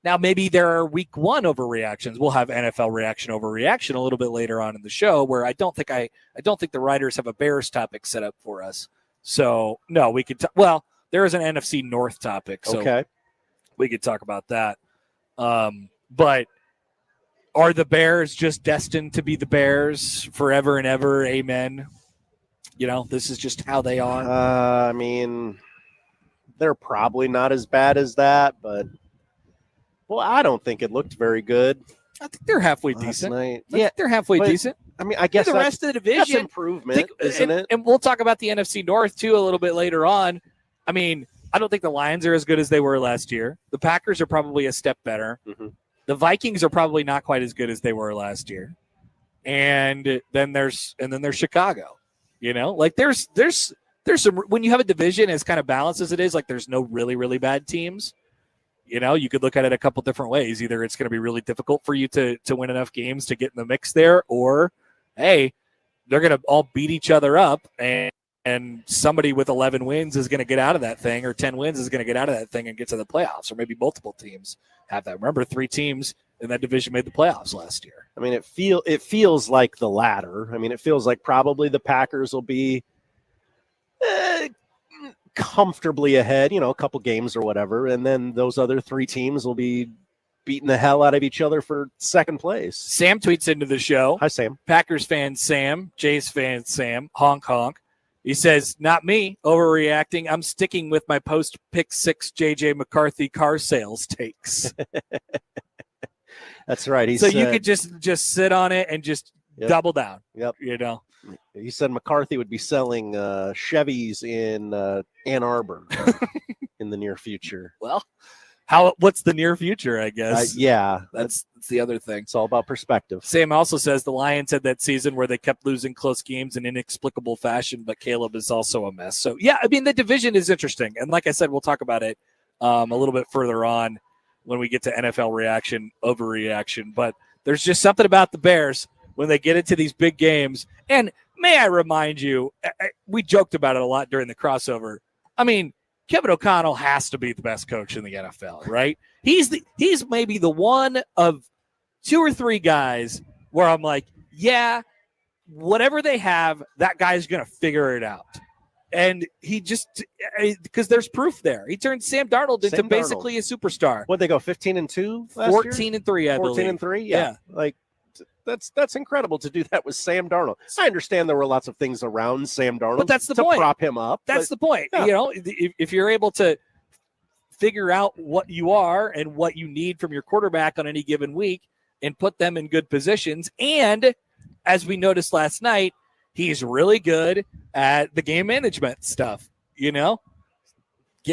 now maybe there are week 1 overreactions. We'll have NFL reaction overreaction a little bit later on in the show, where I don't think the writers have a Bears topic set up for us. So no, we could. There is an NFC North topic, so we could talk about that. But are the Bears just destined to be the Bears forever and ever? Amen. This is just how they are. They're probably not as bad as that, but I don't think it looked very good. I think they're halfway decent. Night. They're halfway decent. I guess the rest of the division, that's improvement, isn't it? And we'll talk about the NFC North too a little bit later on. I don't think the Lions are as good as they were last year. The Packers are probably a step better. Mm-hmm. The Vikings are probably not quite as good as they were last year. And then there's Chicago. There's some, when you have a division as kind of balanced as it is, there's no really, really bad teams. You could look at it a couple different ways. Either it's going to be really difficult for you to win enough games to get in the mix there, or, hey, they're going to all beat each other up, and somebody with 11 wins is going to get out of that thing, or 10 wins is going to get out of that thing and get to the playoffs, or maybe multiple teams have that. Remember, 3 teams in that division made the playoffs last year. It feels like the latter. It feels like probably the Packers will be comfortably ahead, a couple games or whatever, and then those other 3 teams will be beating the hell out of each other for second place. Sam tweets into the show. Hi, Sam. Packers fan Sam, Jays fan Sam, honk honk. He says, not me, overreacting. I'm sticking with my post-pick 6 J.J. McCarthy car sales takes. That's right. So you could just sit on it and just double down. Yep. He said McCarthy would be selling Chevys in Ann Arbor in the near future. Well, what's the near future, I guess? That's the other thing. It's all about perspective. Sam also says the Lions had that season where they kept losing close games in inexplicable fashion, but Caleb is also a mess. So, the division is interesting. And like I said, we'll talk about it a little bit further on when we get to NFL reaction, overreaction. But there's just something about the Bears when they get into these big games. And may I remind you, we joked about it a lot during the crossover. Kevin O'Connell has to be the best coach in the NFL, right? He's maybe the one of 2 or 3 guys where I'm like, whatever they have, that guy's going to figure it out. And he just, because there's proof there. He turned Sam Darnold into basically a superstar. What'd they go, 15-2 last 14-3, I believe. 14-3, yeah. That's incredible to do that with Sam Darnold. I understand there were lots of things around Sam Darnold, but that's the point. Prop him up. That's the point. Yeah. If you're able to figure out what you are and what you need from your quarterback on any given week and put them in good positions. And as we noticed last night, he's really good at the game management stuff, getting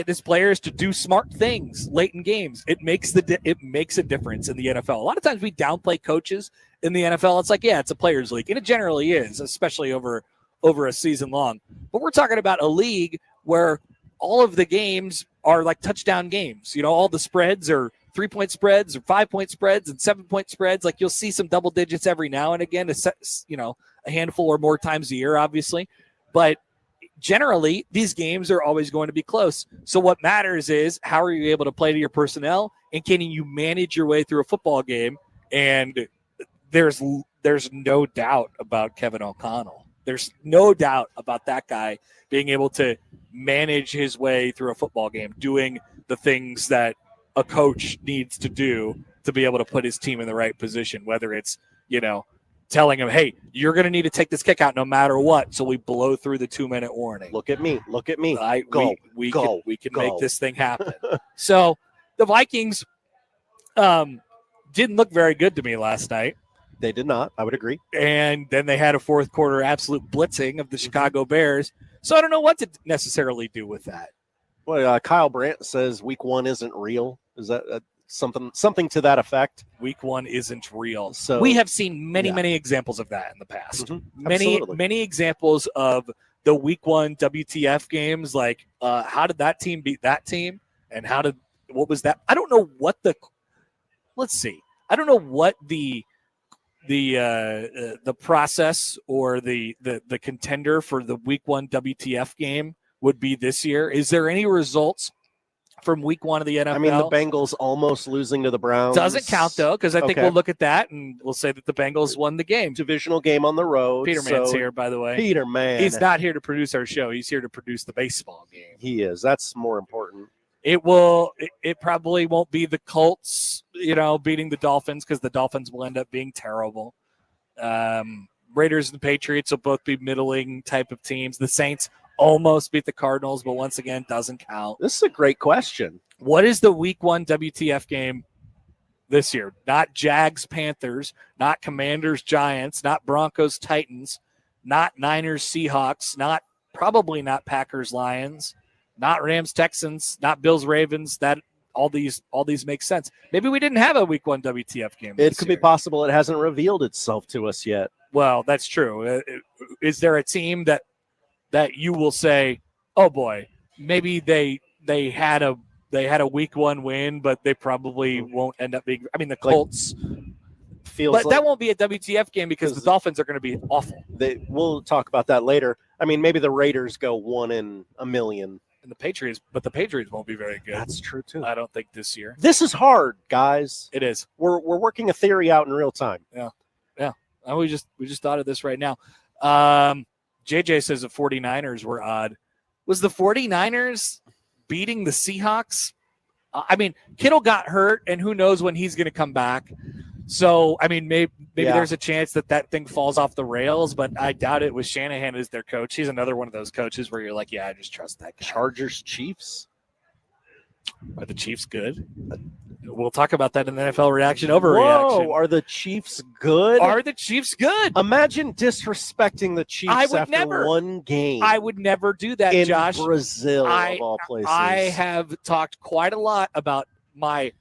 his players to do smart things late in games. It makes a difference in the NFL. A lot of times we downplay coaches in the NFL. It's like, it's a players' league, and it generally is, especially over a season long. But we're talking about a league where all of the games are like touchdown games. All the spreads are 3-point spreads or 5-point spreads and 7-point spreads. Like you'll see some double digits every now and again, a handful or more times a year, obviously. But generally, these games are always going to be close. So what matters is how are you able to play to your personnel, and can you manage your way through a football game? And there's no doubt about Kevin O'Connell. There's no doubt about that guy being able to manage his way through a football game, doing the things that a coach needs to do to be able to put his team in the right position, whether it's, telling him, hey, you're going to need to take this kick out no matter what, so we blow through the 2-minute warning. Look at me. We can make this thing happen. So the Vikings didn't look very good to me last night. They did not. I would agree. And then they had a fourth quarter absolute blitzing of the Chicago Bears. So I don't know what to necessarily do with that. Well, Kyle Brandt says week 1 isn't real. Is that something to that effect? Week 1 isn't real. So we have seen many examples of that in the past. Mm-hmm. Many examples of the week 1 WTF games. Like, how did that team beat that team? And what was that? I don't know what let's see. I don't know what the process or the contender for the week 1 WTF game would be this year. Is there any results from week 1 of the NFL? I mean, the Bengals almost losing to the Browns. Doesn't count, though, because I think we'll look at that and we'll say that the Bengals won the game. Divisional game on the road. Peterman's here, by the way. Peterman. He's not here to produce our show. He's here to produce the baseball game. He is. That's more important. It probably won't be the Colts, beating the Dolphins, because the Dolphins will end up being terrible. Raiders and the Patriots will both be middling type of teams. The Saints almost beat the Cardinals, but once again, doesn't count. This is a great question. What is the week 1 WTF game this year? Not Jags Panthers, not Commanders Giants, not Broncos Titans, not Niners Seahawks, probably not Packers Lions, not Rams Texans, not Bills Ravens. That all these make sense. Maybe we didn't have a week 1 WTF game. It could be possible it hasn't revealed itself to us yet. Well, that's true. Is there a team that you will say, oh boy, maybe they had a week 1 win, but they probably won't end up being? I mean, the Colts. But that won't be a WTF game because the Dolphins are going to be awful. We'll talk about that later. I mean, maybe the Raiders go 1 in a million. And the Patriots won't be very good. That's true too. I don't think this year. This is hard, guys. It is. We're working a theory out in real time. Yeah. We just thought of this right now. JJ says the 49ers were odd. Was the 49ers beating the Seahawks? I mean, Kittle got hurt, and who knows when he's going to come back. So, I mean, maybe there's a chance that thing falls off the rails, but I doubt it with Shanahan as their coach. He's another one of those coaches where you're like, yeah, I just trust that guy. Chargers, Chiefs? Are the Chiefs good? We'll talk about that in the NFL reaction overreaction. Whoa, are the Chiefs good? Are the Chiefs good? Imagine disrespecting the Chiefs after one game. I would never do that, in Josh. Brazil, of all places. I have talked quite a lot about my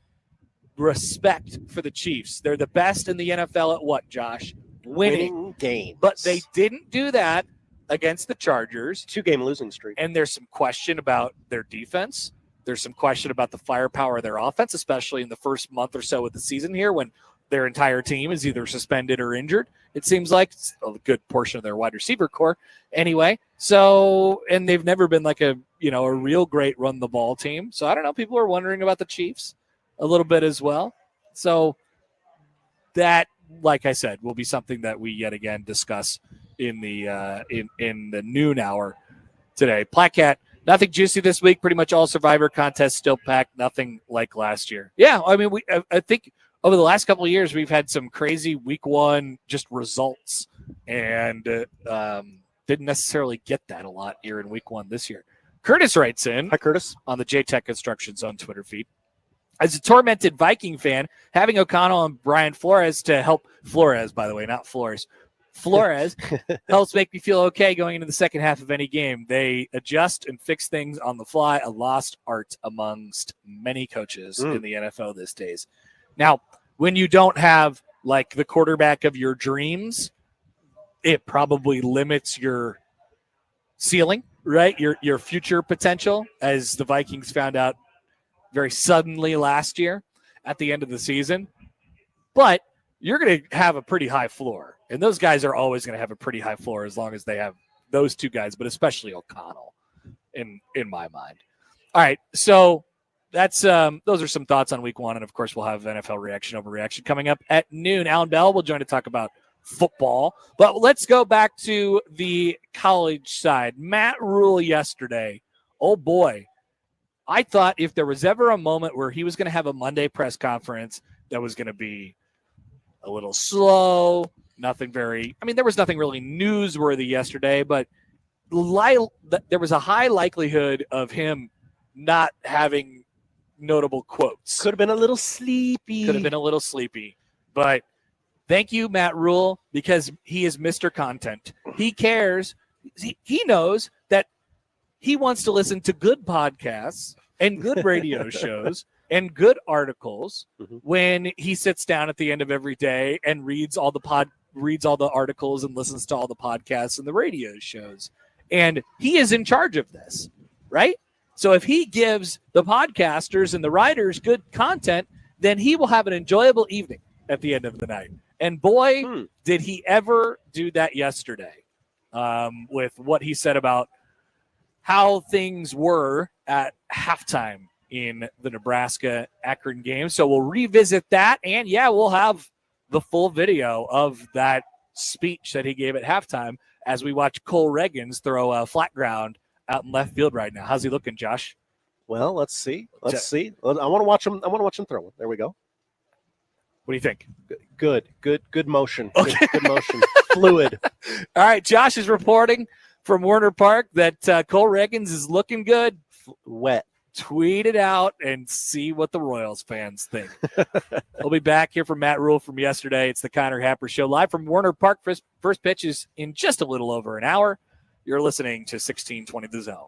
respect for the Chiefs. They're the best in the NFL at what, Josh? Winning games. But they didn't do that against the Chargers. 2-game losing streak. And there's some question about their defense. There's some question about the firepower of their offense, especially in the first month or so of the season here when their entire team is either suspended or injured. It seems like it's a good portion of their wide receiver core anyway. So, and they've never been like a real great run the ball team. So I don't know. People are wondering about the Chiefs a little bit as well. So that, like I said, will be something that we yet again discuss in the in the noon hour today. Plaquette, nothing juicy this week. Pretty much all Survivor contests still packed. Nothing like last year. Yeah, I mean, I think over the last couple of years we've had some crazy week 1 just results, and didn't necessarily get that a lot here in week 1 this year. Curtis writes in. Hi, Curtis. On the JTech Construction Zone Twitter feed. As a tormented Viking fan, having O'Connell and Brian Flores to help Flores, by the way, not Flores. Flores helps make me feel okay going into the second half of any game. They adjust and fix things on the fly, a lost art amongst many coaches in the NFL these days. Now, when you don't have like the quarterback of your dreams, it probably limits your ceiling, right? Your future potential, as the Vikings found out very suddenly last year. at the end of the season, but you're going to have a pretty high floor. And those guys are always going to have a pretty high floor as long as they have those two guys, but especially O'Connell in my mind. All right, so that's those are some thoughts on week one, and of course we'll have NFL reaction overreaction coming up at noon. Allan Bell will join to talk about football, but let's go back to the college side. Matt Rhule yesterday, oh boy, I thought if there was ever a moment where he was going to have a Monday press conference that was going to be a little slow, there was nothing really newsworthy yesterday, but there was a high likelihood of him not having notable quotes. Could have been a little sleepy. But thank you, Matt Rhule, because he is Mr. Content. He cares. He knows that he wants to listen to good podcasts and good radio shows and good articles when he sits down at the end of every day and reads all the articles and listens to all the podcasts and the radio shows. And he is in charge of this, right? So if he gives the podcasters and the writers good content, then he will have an enjoyable evening at the end of the night. And boy, did he ever do that yesterday with what he said about how things were at halftime in the Nebraska-Akron game. So we'll revisit that. And, yeah, we'll have the full video of that speech that he gave at halftime as we watch Cole Reagans throw a flat ground out in left field right now. How's he looking, Josh? Well, let's see. I want to watch him. I want to watch him throw it. There we go. What do you think? Good motion. Okay. Good motion. Fluid. All right, Josh is reporting from Werner Park that Cole Reagans is looking good. Wet. Tweet it out and see what the Royals fans think. We'll be back here from Matt Rhule from yesterday. It's the Connor Happer Show live from Werner Park. First pitch is in just a little over an hour. You're listening to 1620 The Zone.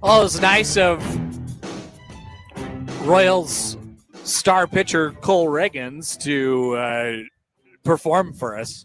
Oh, it was nice of Royals star pitcher Cole Reagans to perform for us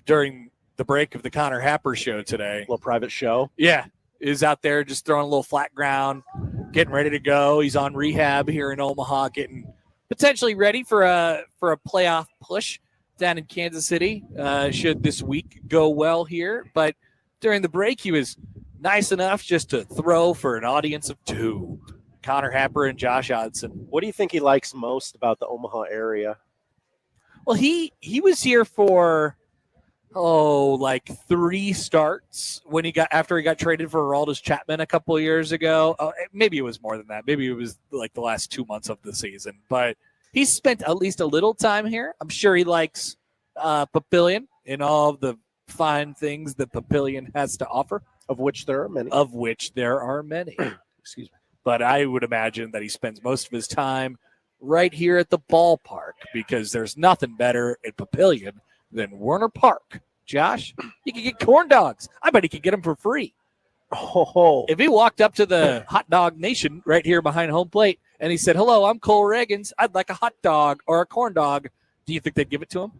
during the break of the Connor Happer show today. Little private show. Yeah, is out there just throwing a little flat ground, getting ready to go. He's on rehab here in Omaha, getting potentially ready for a playoff push down in Kansas City. Should this week go well here, but during the break he was nice enough just to throw for an audience of 2. Connor Happer and Josh Hodson. What do you think he likes most about the Omaha area? Well, he was here for like 3 starts when after he got traded for Aroldis Chapman a couple of years ago. Maybe it was more than that. Maybe it was like the last 2 months of the season. But he's spent at least a little time here. I'm sure he likes Papillion and all of the fine things that Papillion has to offer. Of which there are many. Excuse me. But I would imagine that he spends most of his time right here at the ballpark because there's nothing better at Papillion than Werner Park. Josh, you can get corn dogs. I bet he could get them for free. Oh. If he walked up to the Hot Dog Nation right here behind home plate and he said, "Hello, I'm Cole Reagans. I'd like a hot dog or a corn dog," do you think they'd give it to him?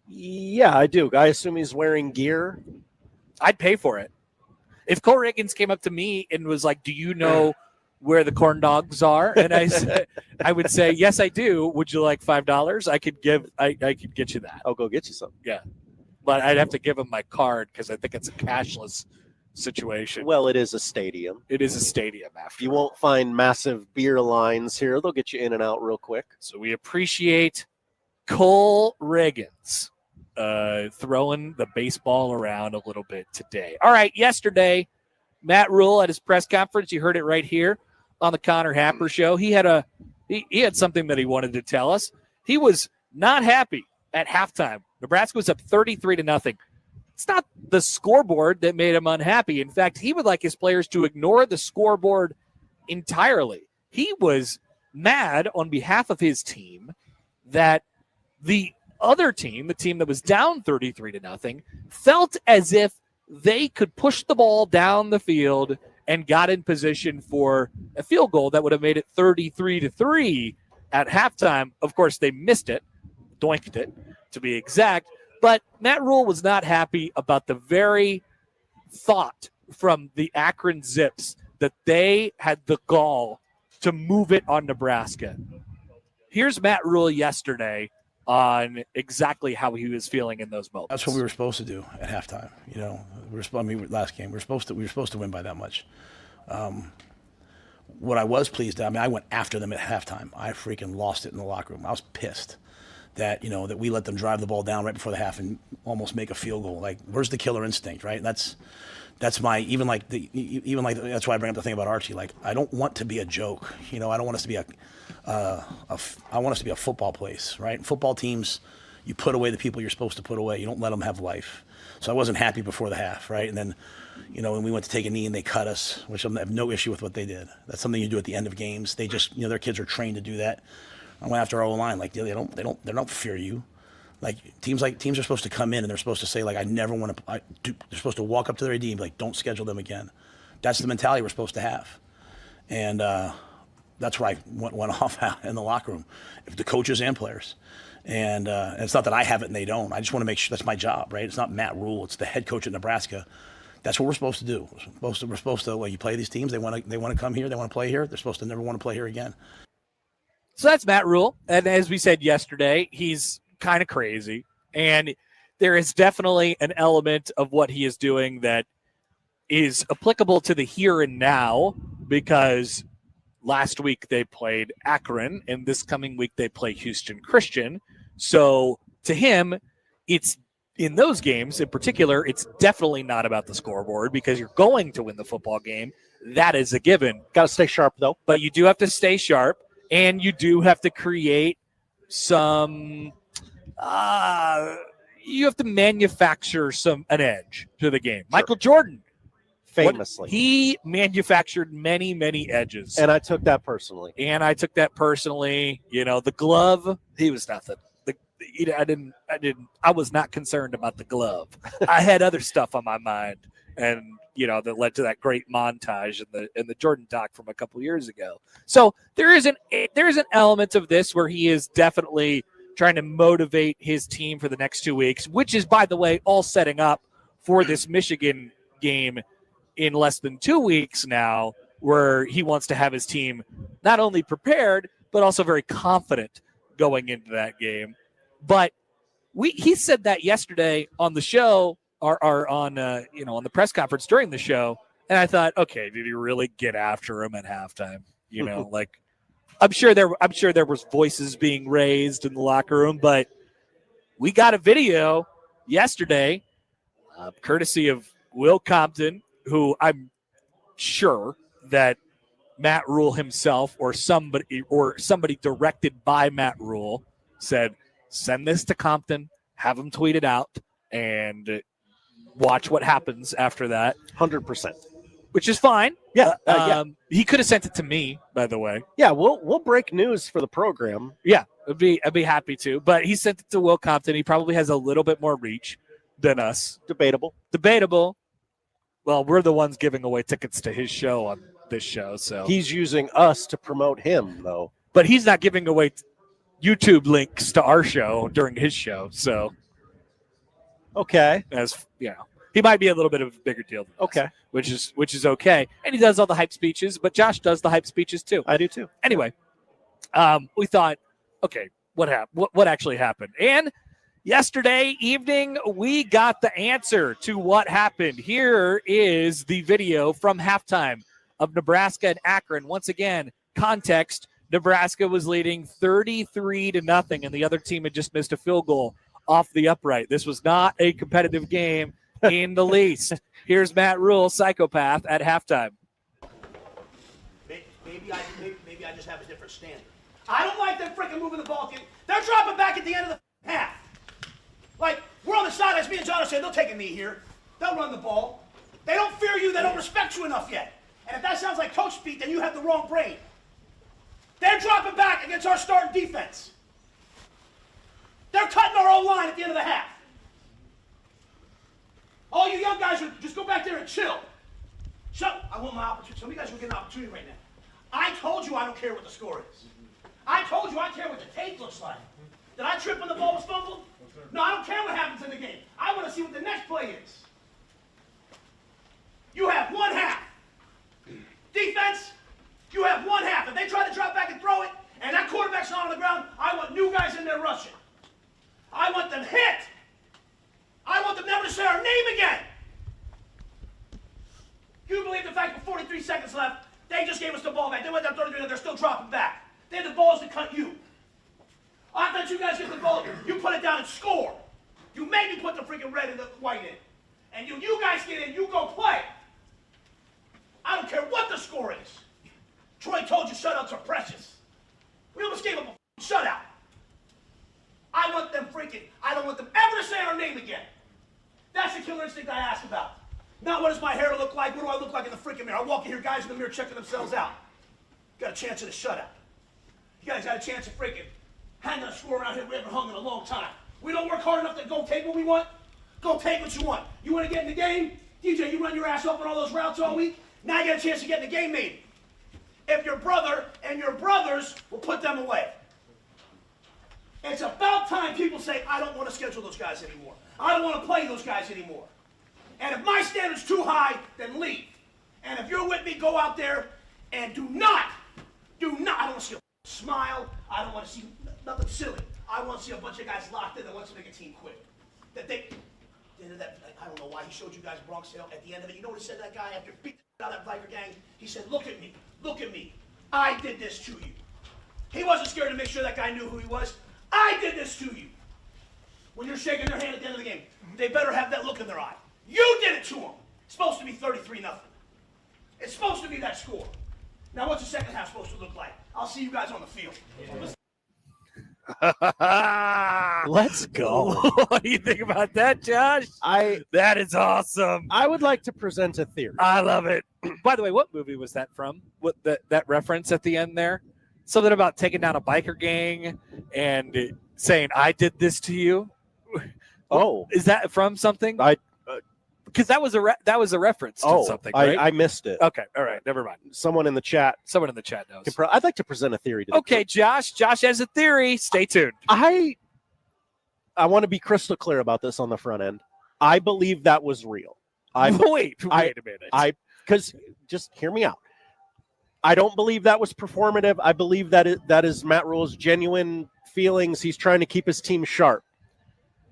Yeah, I do. I assume he's wearing gear. I'd pay for it. If Cole Reagans came up to me and was like, "Do you know where the corn dogs are?" and I would say, "Yes, I do. Would you like $5? I could get you that." I'll go get you some. Yeah, but I'd have to give him my card because I think it's a cashless situation. Well, it is a stadium. It is a stadium. After you won't find massive beer lines here. They'll get you in and out real quick. So we appreciate Cole Reagans throwing the baseball around a little bit today. All right, yesterday, Matt Rhule at his press conference, you heard it right here on the Connor Happer show. He had he had something that he wanted to tell us. He was not happy at halftime. Nebraska was up 33-0. It's not the scoreboard that made him unhappy. In fact, he would like his players to ignore the scoreboard entirely. He was mad on behalf of his team that the other team, the team that was down 33-0, felt as if they could push the ball down the field and got in position for a field goal that would have made it 33-3 at halftime. Of course, they missed it, doinked it to be exact. But Matt Rhule was not happy about the very thought from the Akron Zips that they had the gall to move it on Nebraska. Here's Matt Rhule yesterday on exactly how he was feeling in those moments. That's what we were supposed to do at halftime. You know, last game we were supposed to win by that much. What I was pleased at, I went after them at halftime. I freaking lost it in the locker room. I was pissed that we let them drive the ball down right before the half and almost make a field goal. Like, where's the killer instinct, right? That's my that's why I bring up the thing about Archie. Like, I don't want to be a joke. I don't want us to be I want us to be a football place, right? Football teams, you put away the people you're supposed to put away. You don't let them have life. So I wasn't happy before the half, right? And then, when we went to take a knee and they cut us, which I have no issue with what they did. That's something you do at the end of games. They just, their kids are trained to do that. I went after our O-line. Like, they don't fear you. Like, teams are supposed to come in and they're supposed to say, like, I never want to. They're supposed to walk up to their AD and be like, don't schedule them again. That's the mentality we're supposed to have. And that's where I went off in the locker room, the coaches and players. And it's not that I have it and they don't. I just want to make sure that's my job, right? It's not Matt Rhule. It's the head coach at Nebraska. That's what we're supposed to do. We're supposed to. You play these teams. They want to come here. They want to play here. They're supposed to never want to play here again. So that's Matt Rhule. And as we said yesterday, he's kind of crazy. And there is definitely an element of what he is doing that is applicable to the here and now, because last week they played Akron, and this coming week they play Houston Christian. So to him, it's in those games in particular, it's definitely not about the scoreboard because you're going to win the football game. That is a given. Got to stay sharp, though. But you do have to stay sharp, and you do have to create some you have to manufacture an edge to the game. Sure. Michael Jordan, famously, he manufactured many, many edges. And I took that personally. The glove, he was nothing. I was not concerned about the glove. I had other stuff on my mind. And, that led to that great montage in the Jordan doc from a couple years ago. So there is an element of this where he is definitely trying to motivate his team for the next 2 weeks, which is, by the way, all setting up for this Michigan game in less than 2 weeks now, where he wants to have his team not only prepared, but also very confident going into that game. But he said that yesterday on the show, or on on the press conference during the show, and I thought, okay, did he really get after him at halftime? Like I'm sure there was voices being raised in the locker room, but we got a video yesterday, courtesy of Will Compton, who I'm sure that Matt Rhule himself or somebody directed by Matt Rhule said, send this to Compton, have him tweet it out, and watch what happens after that. 100%. Which is fine. Yeah. He could have sent it to me, by the way. Yeah, we'll break news for the program. Yeah, I'd be happy to. But he sent it to Will Compton. He probably has a little bit more reach than us. Debatable. Well, we're the ones giving away tickets to his show on this show, so he's using us to promote him, though. But he's not giving away YouTube links to our show during his show, so okay, he might be a little bit of a bigger deal than us, which is okay. And he does all the hype speeches, but Josh does the hype speeches too. I do too. Anyway, we thought, okay, what happened? What actually happened? And yesterday evening, we got the answer to what happened. Here is the video from halftime of Nebraska and Akron. Once again, context: Nebraska was leading 33-0, and the other team had just missed a field goal off the upright. This was not a competitive game in the least. Here's Matt Rhule, psychopath, at halftime. Maybe I just have a different standard. I don't like them freaking moving the ball. They're dropping back at the end of the half. Like, we're on the sidelines. Me and John are saying, they'll take a knee here. They'll run the ball. They don't fear you. They don't respect you enough yet. And if that sounds like coach speak, then you have the wrong brain. They're dropping back against our starting defense. They're cutting our own line at the end of the half. All you young guys, just go back there and chill. I want my opportunity. Some of you guys will get an opportunity right now. I told you I don't care what the score is. I told you I care what the tape looks like. Did I trip when the ball was fumbled? No, I don't care what happens in the game. I want to see what the next play is. You have one half. Defense, you have one half. If they try to drop back and throw it, and that quarterback's not on the ground, I want new guys in there rushing. I want them hit. I want them never to say our name again. You believe the fact with 43 seconds left, they just gave us the ball back. They went down 33, and they're still dropping back. They had the balls to cut you. I thought you guys get the ball, you put it down and score. You made me put the freaking red and the white in. And you guys get in, you go play. I don't care what the score is. Troy told you shutouts are precious. We almost gave them a shutout. I want them I don't want them ever to say our name again. That's the killer instinct I asked about. Not what does my hair look like, what do I look like in the freaking mirror. I walk in here, guys in the mirror checking themselves out. Got a chance at a shutout. You guys got a chance at freaking hanging a score around here we haven't hung in a long time. We don't work hard enough to go take what we want? Go take what you want. You want to get in the game? DJ, you run your ass off on all those routes all week? Now you got a chance to get in the game, maybe. If your brother and your brothers will put them away. It's about time people say, I don't want to schedule those guys anymore. I don't want to play those guys anymore. And if my standard's too high, then leave. And if you're with me, go out there and do not, I don't want to see a smile. I don't want to see nothing silly. I want to see a bunch of guys locked in that wants to make a team quit. I don't know why he showed you guys Bronx Hill at the end of it. You know what he said to that guy after beating out that biker gang? He said, look at me. I did this to you. He wasn't scared to make sure that guy knew who he was. I did this to you. When you're shaking their hand at the end of the game, they better have that look in their eye. You did it to them. It's supposed to be 33-0. It's supposed to be that score. Now, what's the second half supposed to look like? I'll see you guys on the field. Let's go. What do you think about that, Josh? That is awesome. I would like to present a theory. I love it. By the way, what movie was that from? What that reference at the end there? Something about taking down a biker gang and saying, I did this to you. Oh. Is that from something? because that was a reference to something, right? I missed it. Okay, all right, never mind. Someone in the chat knows. I'd like to present a theory to the Okay, group. Josh has a theory. Stay tuned. I want to be crystal clear about this on the front end. I believe that was real. Wait a minute. Because just hear me out. I don't believe that was performative. I believe that is Matt Rhule's genuine feelings. He's trying to keep his team sharp.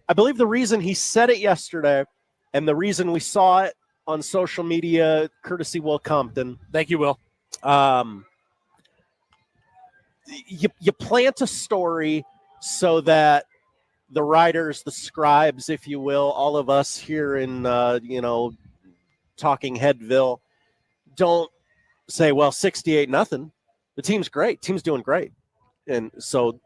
I believe the reason he said it yesterday and the reason we saw it on social media, courtesy Will Compton. Thank you, Will. You plant a story so that the writers, the scribes, if you will, all of us here in, Talking Headville, don't say, well, 68-0. The team's great. Team's doing great. And so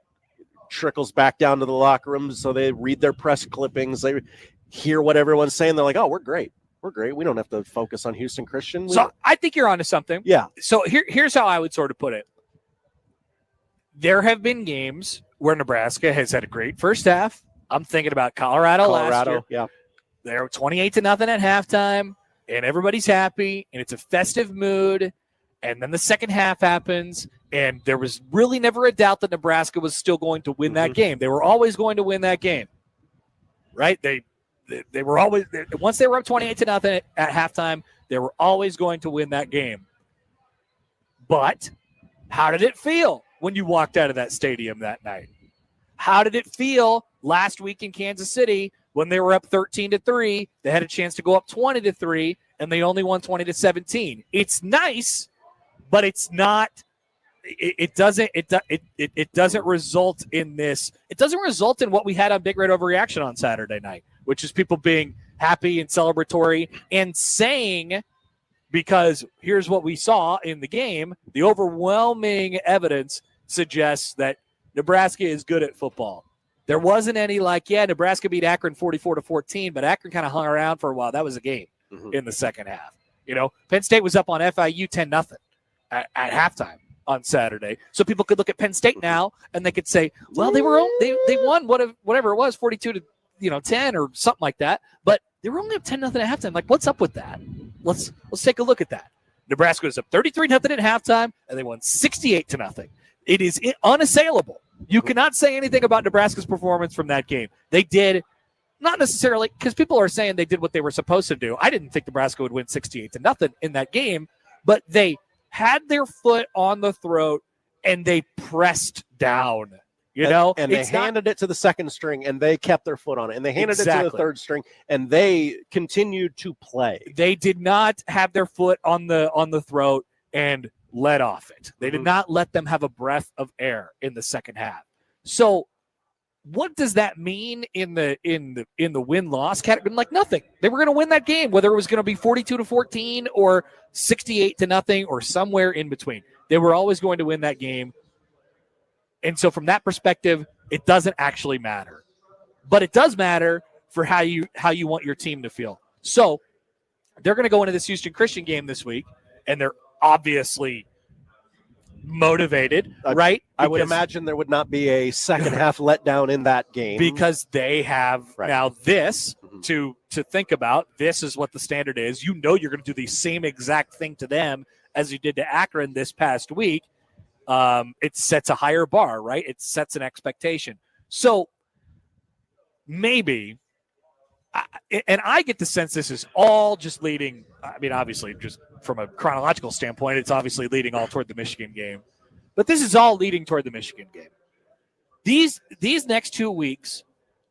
trickles back down to the locker rooms. So they read their press clippings. They hear what everyone's saying. They're like, oh, we're great. We're great. We don't have to focus on Houston Christian. I think you're onto something. Yeah. So here's how I would sort of put it. There have been games where Nebraska has had a great first half. I'm thinking about Colorado last year. Yeah. They're 28-0 at halftime, and everybody's happy, and it's a festive mood. And then the second half happens, and there was really never a doubt that Nebraska was still going to win that game. They were always going to win that game, right? They were always, once they were up 28-0 at halftime, they were always going to win that game. But how did it feel when you walked out of that stadium that night? How did it feel last week in Kansas City when they were up 13-3? They had a chance to go up 20-3, and they only won 20-17. It's nice, but it's not. It doesn't result in this. It doesn't result in what we had on Big Red Overreaction on Saturday night, which is people being happy and celebratory and saying, because here's what we saw in the game, the overwhelming evidence suggests that Nebraska is good at football. There wasn't any Nebraska beat Akron 44-14, but Akron kind of hung around for a while. That was a game in the second half. Penn State was up on FIU 10-0 at halftime on Saturday. So people could look at Penn State now and they could say, well, they won whatever it was, 42-10 or something like that. But they were only up 10-0 at halftime. Like, what's up with that? Let's take a look at that. Nebraska was up 33-0 at halftime, and they won 68-0. It is unassailable. You cannot say anything about Nebraska's performance from that game. They did, not necessarily, because people are saying they did what they were supposed to do. I didn't think Nebraska would win 68-0 in that game, but they had their foot on the throat and they pressed down. And they handed it to the second string, and they kept their foot on it. And they handed it to the third string, and they continued to play. They did not have their foot on the throat and let off it. They did not let them have a breath of air in the second half. So what does that mean in the win-loss category? Like, nothing. They were going to win that game, whether it was going to be 42-14 or 68-0 or somewhere in between. They were always going to win that game. And so from that perspective, it doesn't actually matter. But it does matter for how you want your team to feel. So they're going to go into this Houston Christian game this week, and they're obviously motivated, right? I would imagine there would not be a second half letdown in that game. Because they have now this to think about. This is what the standard is. You're going to do the same exact thing to them as you did to Akron this past week. It sets a higher bar, right? It sets an expectation. So maybe, and I get the sense this is all just leading, I mean, obviously, just from a chronological standpoint, it's obviously leading all toward the Michigan game. But this is all leading toward the Michigan game. These next 2 weeks,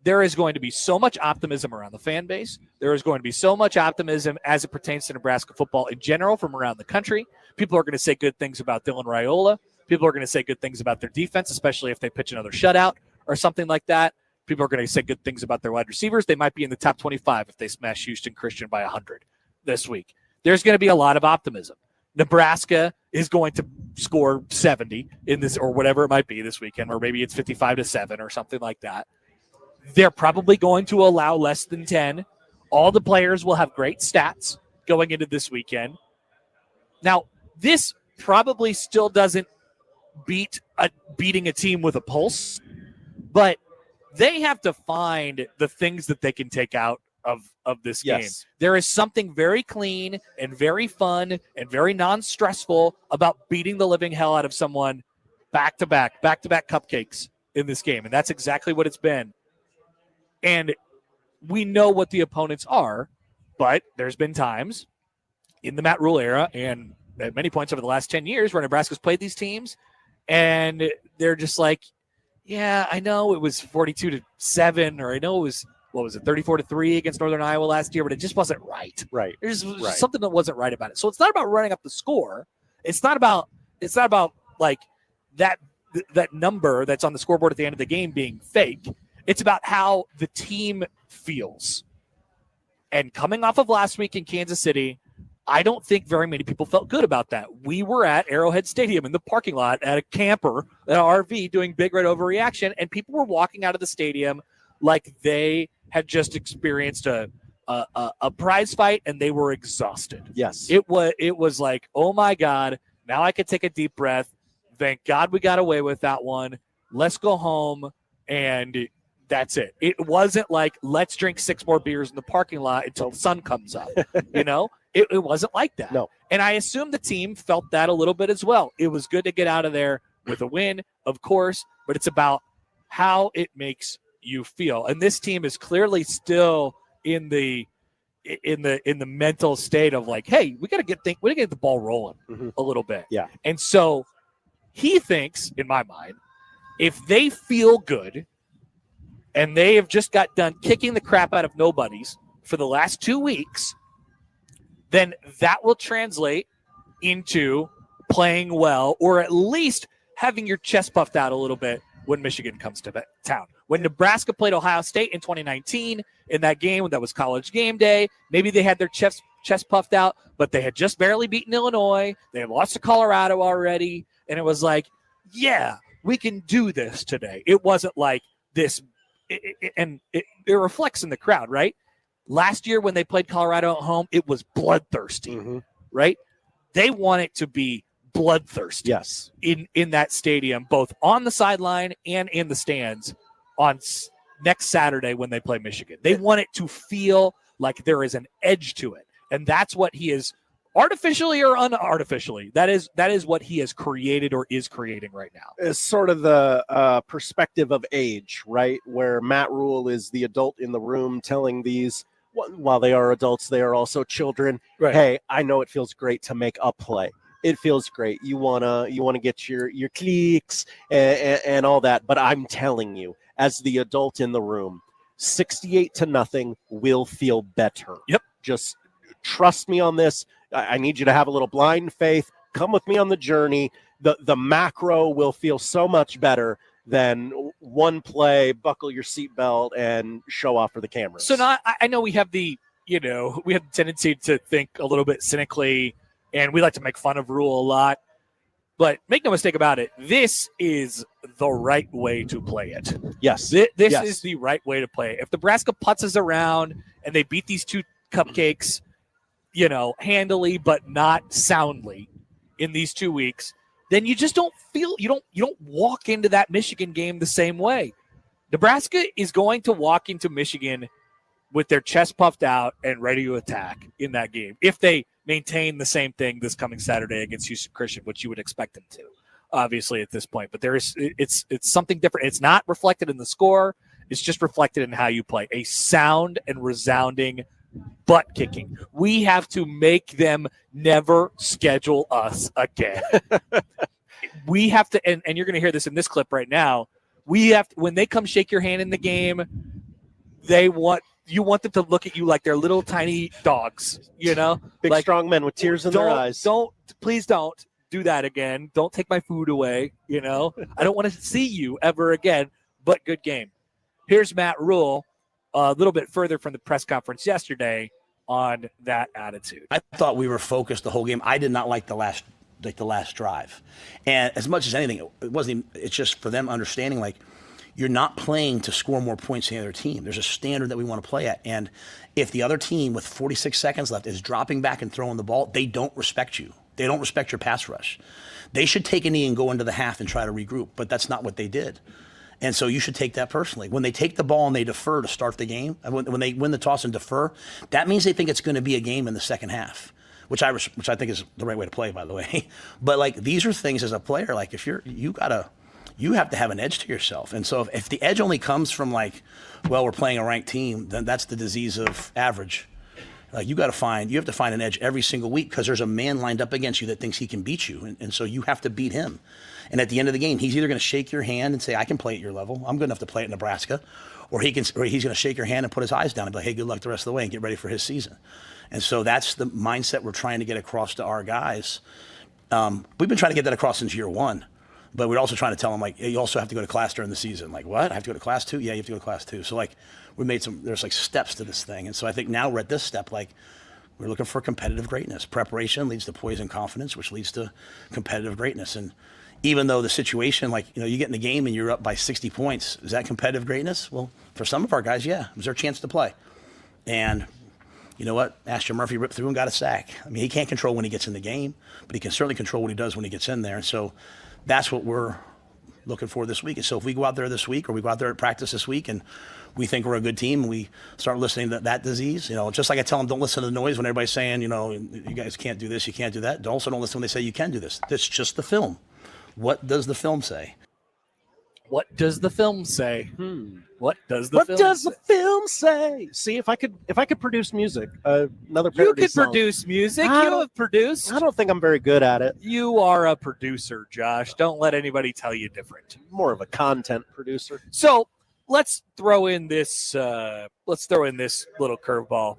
there is going to be so much optimism around the fan base. There is going to be so much optimism as it pertains to Nebraska football in general from around the country. People are going to say good things about Dylan Raiola. People are going to say good things about their defense, especially if they pitch another shutout or something like that. People are going to say good things about their wide receivers. They might be in the top 25 if they smash Houston Christian by 100 this week. There's going to be a lot of optimism. Nebraska is going to score 70 in this, or whatever it might be this weekend, or maybe it's 55-7 or something like that. They're probably going to allow less than 10. All the players will have great stats going into this weekend. Now, this probably still doesn't beating a team with a pulse, but they have to find the things that they can take out of this Yes. game. There is something very clean and very fun and very non-stressful about beating the living hell out of someone back-to-back cupcakes in this game. And that's exactly what it's been. And we know what the opponents are, but there's been times in the Matt Rhule era and at many points over the last 10 years where Nebraska's played these teams and they're just like, yeah, I know it was 42-7, or I know it was, 34-3 against Northern Iowa last year, but it just wasn't right. Right. There's something that wasn't right about it. So it's not about running up the score. It's not about like that number that's on the scoreboard at the end of the game being fake. It's about how the team feels. And coming off of last week in Kansas City, I don't think very many people felt good about that. We were at Arrowhead Stadium in the parking lot at a camper, at an RV, doing Big Red Overreaction, and people were walking out of the stadium like they had just experienced a prize fight and they were exhausted. Yes. It was like, oh my God, now I can take a deep breath. Thank God we got away with that one. Let's go home, and that's it. It wasn't like, let's drink 6 more beers in the parking lot until the sun comes up. It wasn't like that. No. And I assume the team felt that a little bit as well. It was good to get out of there with a win, of course, but it's about how it makes you feel. And this team is clearly still in the mental state of like, hey, we got to get the ball rolling a little bit. Yeah. And so he thinks, in my mind, if they feel good and they have just got done kicking the crap out of nobodies for the last 2 weeks, then that will translate into playing well, or at least having your chest puffed out a little bit when Michigan comes to town. When Nebraska played Ohio State in 2019 in that game that was College Game Day, maybe they had their chest puffed out, but they had just barely beaten Illinois. They had lost to Colorado already, and it was like, yeah, we can do this today. It wasn't like this, and it reflects in the crowd, right? Last year when they played Colorado at home, it was bloodthirsty, right? They want it to be bloodthirsty. Yes. In that stadium, both on the sideline and in the stands on next Saturday when they play Michigan. They want it to feel like there is an edge to it. And that's what he is, artificially or unartificially, that is what he has created or is creating right now. It's sort of the perspective of age, right? Where Matt Rhule is the adult in the room telling these, while they are adults, they are also children. Right. Hey, I know it feels great to make a play. It feels great. You wanna get your clicks and all that. But I'm telling you, as the adult in the room, 68-0 will feel better. Yep. Just trust me on this. I need you to have a little blind faith. Come with me on the journey. The macro will feel so much better than one play, buckle your seatbelt, and show off for the cameras. So now I know we have the tendency to think a little bit cynically, and we like to make fun of Rhule a lot. But make no mistake about it, this is the right way to play it. Yes. This Yes. is the right way to play it. If Nebraska putzes around and they beat these 2 cupcakes, handily but not soundly in these 2 weeks, then you just don't feel, you don't walk into that Michigan game the same way. Nebraska is going to walk into Michigan with their chest puffed out and ready to attack in that game if they maintain the same thing this coming Saturday against Houston Christian, which you would expect them to, obviously, at this point. But it's something different. It's not reflected in the score. It's just reflected in how you play. A sound and resounding butt kicking. We have to make them never schedule us again. We have to, and you're going to hear this in this clip right now. We have to, when they come shake your hand in the game, you want them to look at you like they're little tiny dogs, Big, like, strong men with tears in their eyes. Please don't do that again. Don't take my food away. I don't want to see you ever again, but good game. Here's Matt Rhule a little bit further from the press conference yesterday on that attitude. I thought we were focused the whole game. I did not like the last drive. And as much as anything, it's just for them understanding, like, you're not playing to score more points than the other team. There's a standard that we want to play at. And if the other team with 46 seconds left is dropping back and throwing the ball, they don't respect you. They don't respect your pass rush. They should take a knee and go into the half and try to regroup, but that's not what they did. And so you should take that personally. When they take the ball and they defer to start the game, and when they win the toss and defer, that means they think it's going to be a game in the second half, which I think is the right way to play, by the way. But like, these are things as a player, like if you have to have an edge to yourself. And so if the edge only comes from like, well, we're playing a ranked team, then that's the disease of average. Like you have to find an edge every single week because there's a man lined up against you that thinks he can beat you. And so you have to beat him. And at the end of the game, he's either going to shake your hand and say, I can play at your level. I'm good enough to play at Nebraska. Or he's going to shake your hand and put his eyes down and be like, hey, good luck the rest of the way and get ready for his season. And so that's the mindset we're trying to get across to our guys. We've been trying to get that across since year one. But we're also trying to tell them, like, hey, you also have to go to class during the season. Like, what? I have to go to class too? Yeah, you have to go to class too. So, like, there's like steps to this thing. And so I think now we're at this step, like, we're looking for competitive greatness. Preparation leads to poise and confidence, which leads to competitive greatness. And even though the situation, like, you get in the game and you're up by 60 points, is that competitive greatness? Well, for some of our guys, yeah. It was their chance to play. And you know what? Ashton Murphy ripped through and got a sack. I mean, he can't control when he gets in the game, but he can certainly control what he does when he gets in there. And so that's what we're looking for this week. And so if we go out there this week, or we go out there at practice this week and we think we're a good team and we start listening to that disease, just like I tell them, don't listen to the noise when everybody's saying, you guys can't do this, you can't do that. Also don't listen when they say you can do this. That's just the film. What does the film say? What does the film say? What does the film say? See, if I could produce music, another parody You could song. produce music. I You don't- have produced. I don't think I'm very good at it. You are a producer, Josh. Don't let anybody tell you different. More of a content producer. So let's throw in this. Let's throw in this little curveball.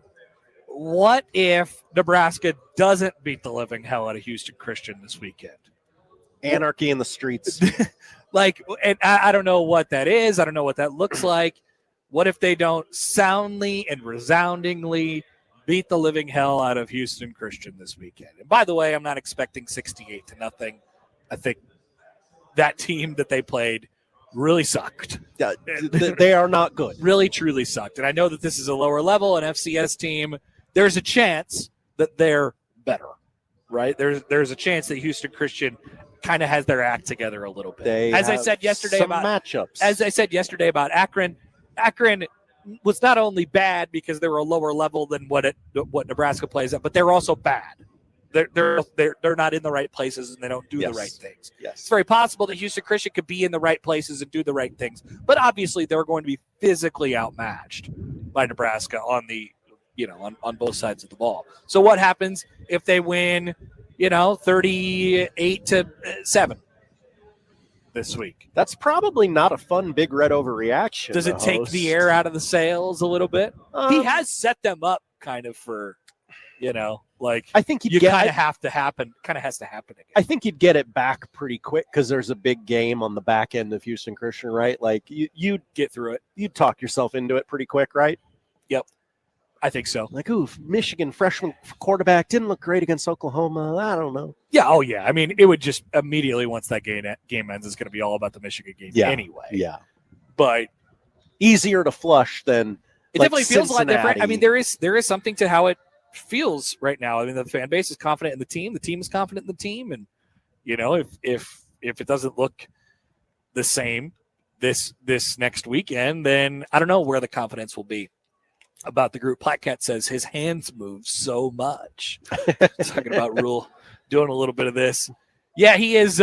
What if Nebraska doesn't beat the living hell out of Houston Christian this weekend? Anarchy in the streets. And I don't know what that is. I don't know what that looks like. What if they don't soundly and resoundingly beat the living hell out of Houston Christian this weekend? And by the way, I'm not expecting 68-0. I think that team that they played really sucked. Yeah, they are not good. Really, truly sucked. And I know that this is a lower level, an FCS team. There's a chance that they're better, right? There's a chance that Houston Christian kind of has their act together a little bit. As I said yesterday about matchups. As I said yesterday about Akron was not only bad because they were a lower level than what Nebraska plays at, but they're also bad. They're not in the right places and they don't do the right things. Yes. It's very possible that Houston Christian could be in the right places and do the right things, but obviously they're going to be physically outmatched by Nebraska on on both sides of the ball. So what happens if they win 38-7 this week? That's probably not a fun big red overreaction. Does it take the air out of the sails a little bit? He has set them up kind of for, I think you kind of has to happen again. I think you'd get it back pretty quick because there's a big game on the back end of Houston Christian, right? Like you'd get through it. You'd talk yourself into it pretty quick, right? Yep. I think so. Like, Michigan freshman quarterback didn't look great against Oklahoma. I don't know. Yeah. Oh, yeah. I mean, it would just immediately once that game ends, it's going to be all about the Michigan game anyway. Yeah. But easier to flush than it definitely feels a lot different. I mean, there is something to how it feels right now. I mean, the fan base is confident in the team. The team is confident in the team, and if it doesn't look the same this next weekend, then I don't know where the confidence will be about the group. Platcat says his hands move so much. Talking about Rhule doing a little bit of this. Yeah, he is.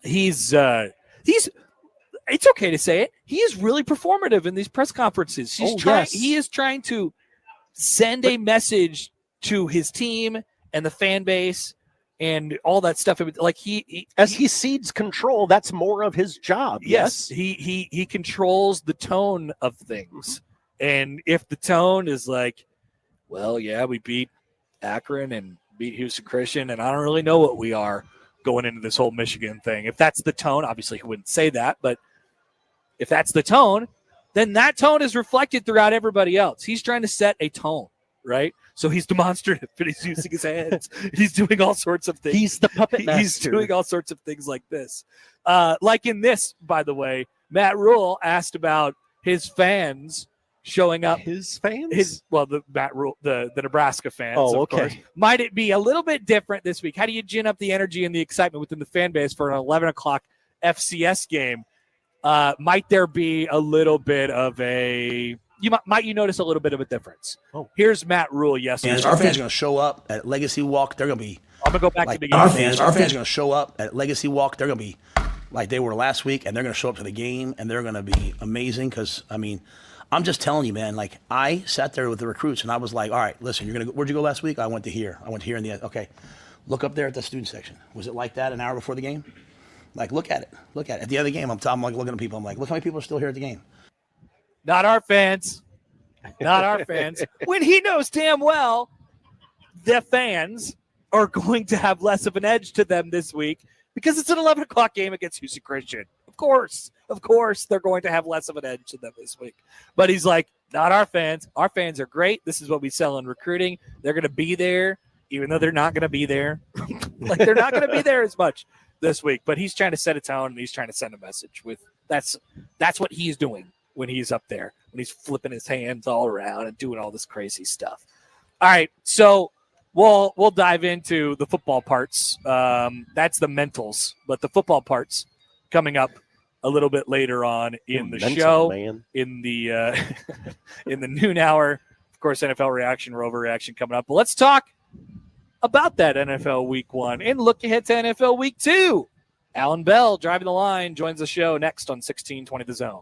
He's. It's okay to say it. He is really performative in these press conferences. He is trying to send a message to his team and the fan base and all that stuff. Like he cedes control, that's more of his job. Yes. He controls the tone of things. And if the tone is like, well, yeah, we beat Akron and beat Houston Christian, and I don't really know what we are going into this whole Michigan thing. If that's the tone, obviously he wouldn't say that, but if that's the tone, then that tone is reflected throughout everybody else. He's trying to set a tone, right? So he's demonstrative, but he's using his hands. He's doing all sorts of things. He's the puppet master. He's doing all sorts of things like this. Like in this, by the way, Matt Rhule asked about his fans showing up. His fans? The Matt Rhule, the Nebraska fans. Oh, of course. Might it be a little bit different this week? How do you gin up the energy and the excitement within the fan base for an 11 o'clock FCS game? might there be a little bit of a might you notice a little bit of a difference? Oh. Here's Matt Rhule yesterday. Our fans are going to show up at Legacy Walk. They're going to be. I'm gonna go back like to the game. Our fans are going to show up at Legacy Walk. They're going to be like they were last week, and they're going to show up to the game, and they're going to be amazing. Because I mean, I'm just telling you, man. Like I sat there with the recruits, and I was like, all right, listen, you're gonna. Where'd you go last week? I went to here. I went here in the. Okay, look up there at the student section. Was it like that an hour before the game? Like, look at it. Look at it. At the other game, I'm like looking at people. I'm like, look how many people are still here at the game. Not our fans. Not our fans. When he knows damn well the fans are going to have less of an edge to them this week because it's an 11 o'clock game against Houston Christian. Of course, they're going to have less of an edge to them this week. But he's like, not our fans. Our fans are great. This is what we sell in recruiting. They're going to be there, even though they're not going to be there. Like, they're not going to be there as much this week. But he's trying to set a tone, and he's trying to send a message. That's what he's doing when he's up there, when he's flipping his hands all around and doing all this crazy stuff. All right, so we'll dive into the football parts. That's the mentals, but the football parts coming up a little bit later on in the show, man. In the in the noon hour. Of course, NFL reaction, Rover reaction coming up. But let's talk about that NFL Week 1 and look ahead to NFL Week 2. Allan Bell driving the line joins the show next on 1620 The Zone.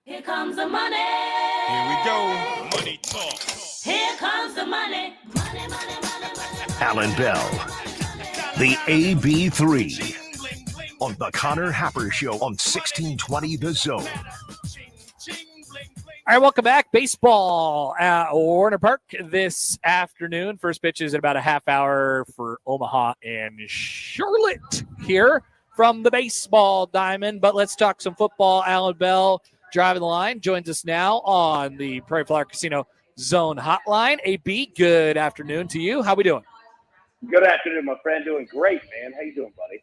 Here comes the money. Here we go. Money talk. Here comes the money. Money, money, money, money. Allan Bell, the AB3 on the Connor Happer Show on 1620 The Zone. All right, welcome back. Baseball at Werner Park this afternoon. First pitch is in about a half hour for Omaha and Charlotte here from the baseball diamond. But let's talk some football. Allan Bell driving the line joins us now on the Prairie Flower Casino Zone Hotline. AB, good afternoon to you. How we doing? Good afternoon, my friend. Doing great, man. How you doing, buddy?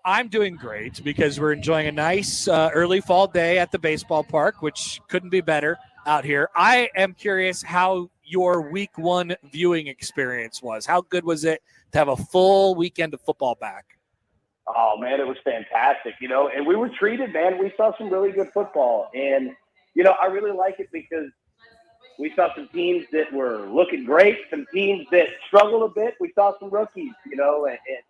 I'm doing great because we're enjoying a nice early fall day at the baseball park, which couldn't be better out here. I am curious how your week one viewing experience was. How good was it to have a full weekend of football back? Oh, man, it was fantastic, and we were treated, man. We saw some really good football, and, I really like it because we saw some teams that were looking great, some teams that struggled a bit. We saw some rookies, and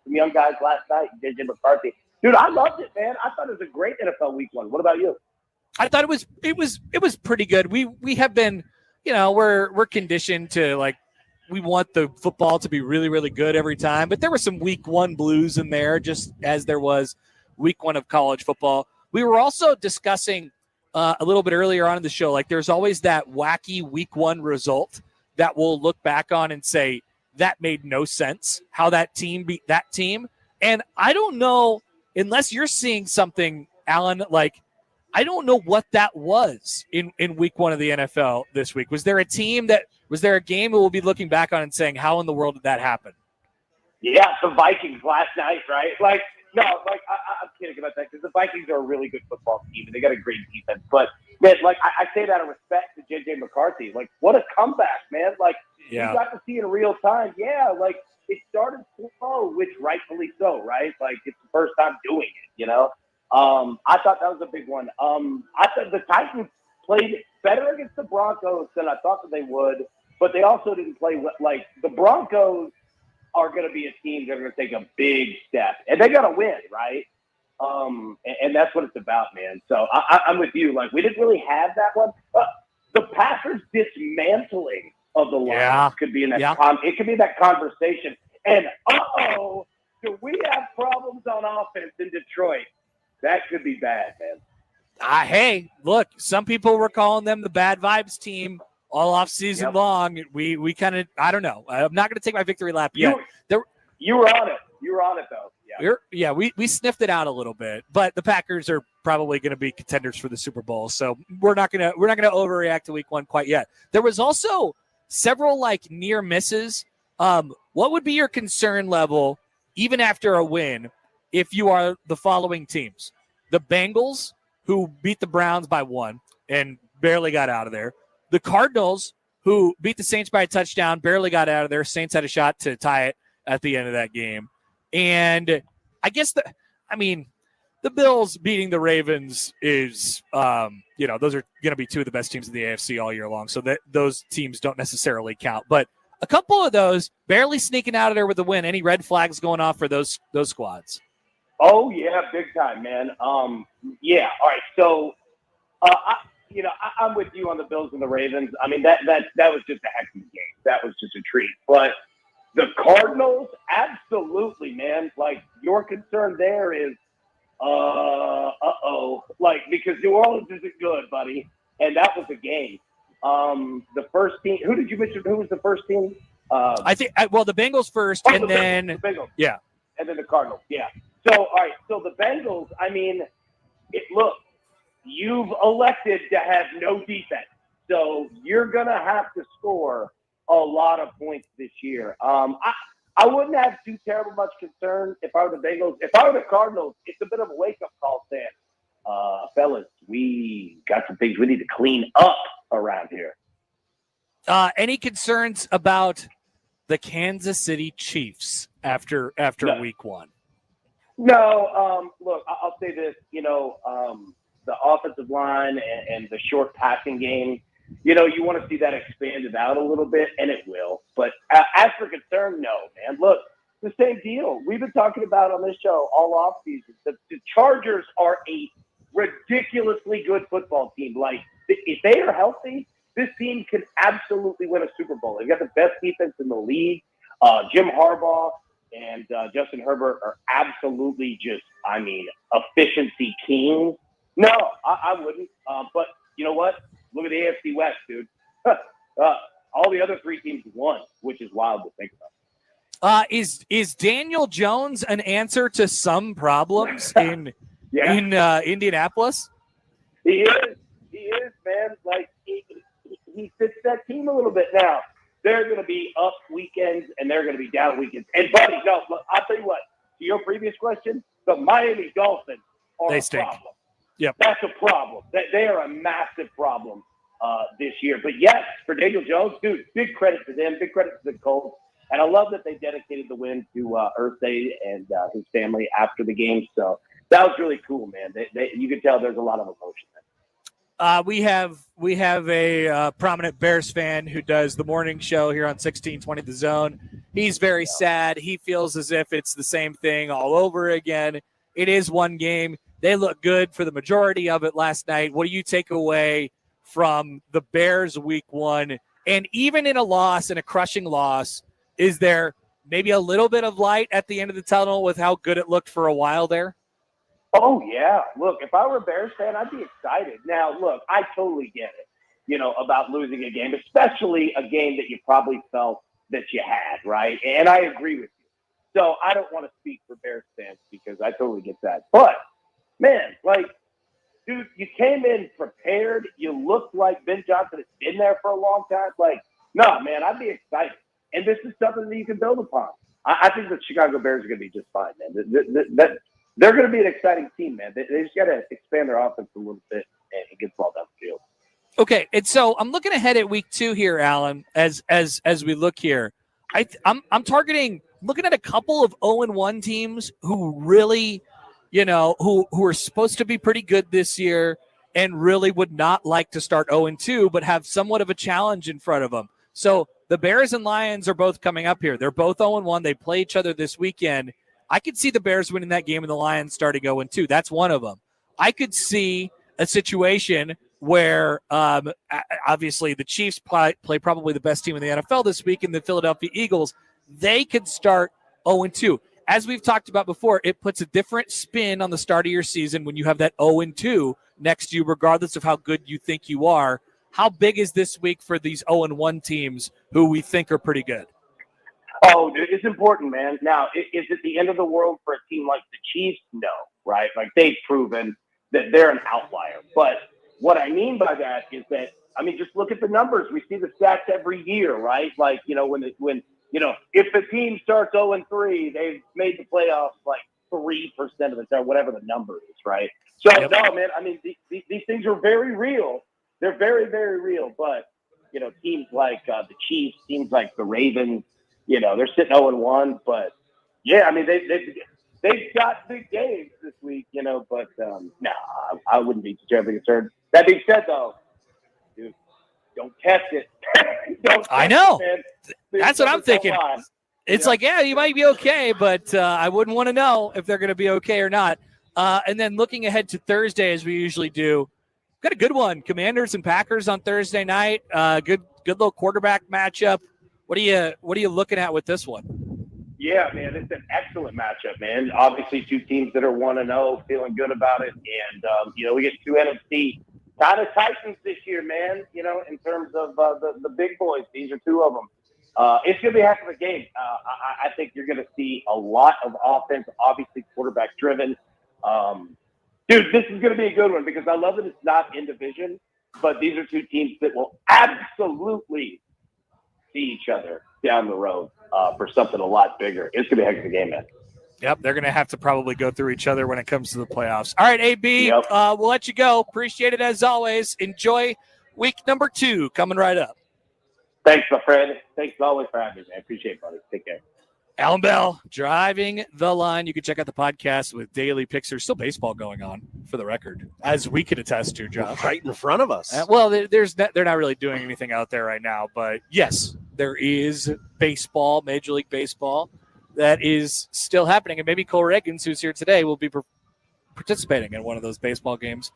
some young guys last night, JJ McCarthy. Dude, I loved it, man. I thought it was a great NFL week one. What about you? I thought it was pretty good. We have been, we're conditioned to we want the football to be really, really good every time. But there were some week one blues in there, just as there was week one of college football. We were also discussing a little bit earlier on in the show, there's always that wacky week one result that we'll look back on and say, that made no sense, how that team beat that team. And I don't know, unless you're seeing something, Allan, I don't know what that was in week one of the NFL this week. Was there a game that we'll be looking back on and saying, how in the world did that happen? Yeah, the Vikings last night, right? No, I'm kidding about that because the Vikings are a really good football team and they got a great defense. But, man, I say that in respect to JJ McCarthy. What a comeback, man. You got to see it in real time. Yeah, it started slow, which rightfully so, right? It's the first time doing it, I thought that was a big one. I thought the Titans played better against the Broncos than I thought that they would, but they also didn't play the Broncos are going to be a team that are going to take a big step, and they got to win, right? And that's what it's about, man. So I'm with you. We didn't really have that one. The Packers dismantling of the Lions could be in that. It could be that conversation. And do we have problems on offense in Detroit? That could be bad, man. Hey, look, some people were calling them the bad vibes team all off season long. We kind of, I don't know. I'm not going to take my victory lap yet. You were on it. You were on it though. Yeah. We sniffed it out a little bit, but the Packers are probably going to be contenders for the Super Bowl. So we're not going to overreact to week one quite yet. There was also several near misses. What would be your concern level even after a win if you are the following teams? The Bengals, who beat the Browns by 1 and barely got out of there. The Cardinals, who beat the Saints by a touchdown, barely got out of there. Saints had a shot to tie it at the end of that game. And I guess the Bills beating the Ravens is, those are going to be two of the best teams in the AFC all year long. So that those teams don't necessarily count. But a couple of those barely sneaking out of there with a win. Any red flags going off for those squads? Oh, yeah, big time, man. Yeah, all right. So, I'm with you on the Bills and the Ravens. That was just a heck of a game. That was just a treat. But the Cardinals, absolutely, man. Your concern there is, because New Orleans isn't good, buddy. And that was a game. The first team, who did you mention? Who was the first team? I think, the Bengals first, and then the Bengals. Yeah. And then the Cardinals, yeah. So, all right, so the Bengals, look, you've elected to have no defense. So you're going to have to score a lot of points this year. I wouldn't have too terrible much concern if I were the Bengals. If I were the Cardinals, it's a bit of a wake-up call saying, fellas, we got some things we need to clean up around here. Any concerns about the Kansas City Chiefs after week one? No, look, I'll say this, the offensive line and the short passing game, you want to see that expanded out a little bit, and it will. But as for concern, no, man. Look, the same deal. We've been talking about on this show all offseason. The Chargers are a ridiculously good football team. Like, if they are healthy, this team can absolutely win a Super Bowl. They've got the best defense in the league. Jim Harbaugh and Justin Herbert are absolutely just, efficiency kings. No, I wouldn't. But you know what? Look at the AFC West, dude. All the other three teams won, which is wild to think about. Is Daniel Jones an answer to some problems in Indianapolis? He is, man. Like, he fits that team a little bit now. They're going to be up weekends and they're going to be down weekends. And buddy, no, look, I'll tell you what. To your previous question, the Miami Dolphins are a problem. Yep, that's a problem. They are a massive problem this year. But yes, for Daniel Jones, dude, big credit to them. Big credit to the Colts. And I love that they dedicated the win to Earth Day and his family after the game. So that was really cool, man. You could tell there's a lot of emotion there. We have a prominent Bears fan who does the morning show here on 1620 The Zone. He's very sad. He feels as if it's the same thing all over again. It is one game. They look good for the majority of it last night. What do you take away from the Bears week one? And even in a loss, in a crushing loss, is there maybe a little bit of light at the end of the tunnel with how good it looked for a while there? Oh, yeah. Look, if I were a Bears fan, I'd be excited. Now, look, I totally get it, about losing a game, especially a game that you probably felt that you had, right? And I agree with you. So I don't want to speak for Bears fans because I totally get that. But, man, dude, you came in prepared. You looked like Ben Johnson has been there for a long time. Man, I'd be excited. And this is something that you can build upon. I think the Chicago Bears are going to be just fine, man. They're going to be an exciting team, man. They just got to expand their offense a little bit and get the ball down the field. Okay, and so I'm looking ahead at week 2 here, Allan. As we look here, I'm looking at a couple of 0-1 teams who really, who are supposed to be pretty good this year and really would not like to start 0-2, but have somewhat of a challenge in front of them. So the Bears and Lions are both coming up here. They're both 0-1. They play each other this weekend. I could see the Bears winning that game and the Lions starting 0-2. That's one of them. I could see a situation where obviously the Chiefs play probably the best team in the NFL this week, and the Philadelphia Eagles, they could start 0-2. As we've talked about before, it puts a different spin on the start of your season when you have that 0-2 next to you, regardless of how good you think you are. How big is this week for these 0-1 teams who we think are pretty good? Oh, dude, it's important, man. Now, is it the end of the world for a team like the Chiefs? No, right? They've proven that they're an outlier. But what I mean by that is that, just look at the numbers. We see the stats every year, right? If the team starts 0-3, they've made the playoffs 3% of the time, whatever the number is, right? So, no, man, these things are very real. They're very, very real. But, teams like the Chiefs, teams like the Ravens, they're sitting 0-1, but yeah, they've got big games this week, but I wouldn't be terribly concerned. That being said, though, dude, don't test it. I know. That's what I'm thinking. It's you might be okay, but I wouldn't want to know if they're going to be okay or not. And then looking ahead to Thursday, as we usually do, got a good one. Commanders and Packers on Thursday night. Good little quarterback matchup. What are you looking at with this one? Yeah, man, it's an excellent matchup, man. Obviously, two teams that are 1-0, feeling good about it, and we get two NFC kind of Titans this year, man. In terms of the big boys, these are two of them. It's gonna be a heck of a game. I think you're gonna see a lot of offense, obviously quarterback driven. Dude, this is gonna be a good one because I love that it's not in division, but these are two teams that will absolutely see each other down the road for something a lot bigger. It's going to be a heck of a game, man. Yep, they're going to have to probably go through each other when it comes to the playoffs. All right, AB, we'll let you go. Appreciate it as always. Enjoy week number 2 coming right up. Thanks, my friend. Thanks always for having me, man. Appreciate it, buddy. Take care. Allan Bell, Driving the Line. You can check out the podcast with daily picks. There's still baseball going on, for the record, as we could attest to, Josh. Right in front of us. They're not really doing anything out there right now, but yes, there is baseball, Major League Baseball, that is still happening. And maybe Cole Reagans, who's here today, will be participating in one of those baseball games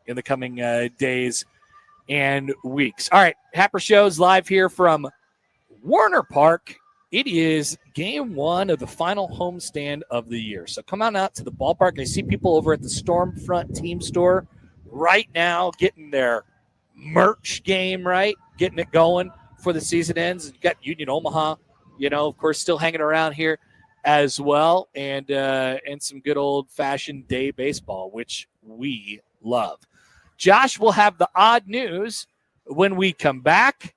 in the coming days and weeks. All right, Happer Show's live here from Werner Park. It is game one of the final homestand of the year. So come on out to the ballpark. I see people over at the Stormfront team store right now getting their merch game right, getting it going for the season ends. You got Union Omaha, of course, still hanging around here as well, and some good old-fashioned day baseball, which we love. Josh will have the odd news when we come back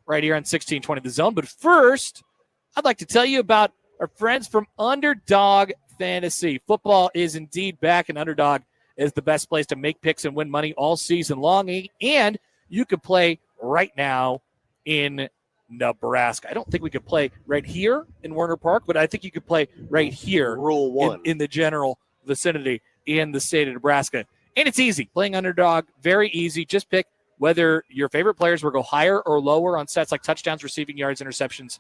right here on 1620 The Zone. But first, I'd like to tell you about our friends from Underdog Fantasy. Football is indeed back, and Underdog is the best place to make picks and win money all season long. And you can play right now in Nebraska. I don't think we could play right here in Werner Park, but I think you could play right here Rule 1. in the general vicinity in the state of Nebraska. And it's easy. Playing Underdog, very easy. Just pick whether your favorite players will go higher or lower on stats like touchdowns, receiving yards, interceptions,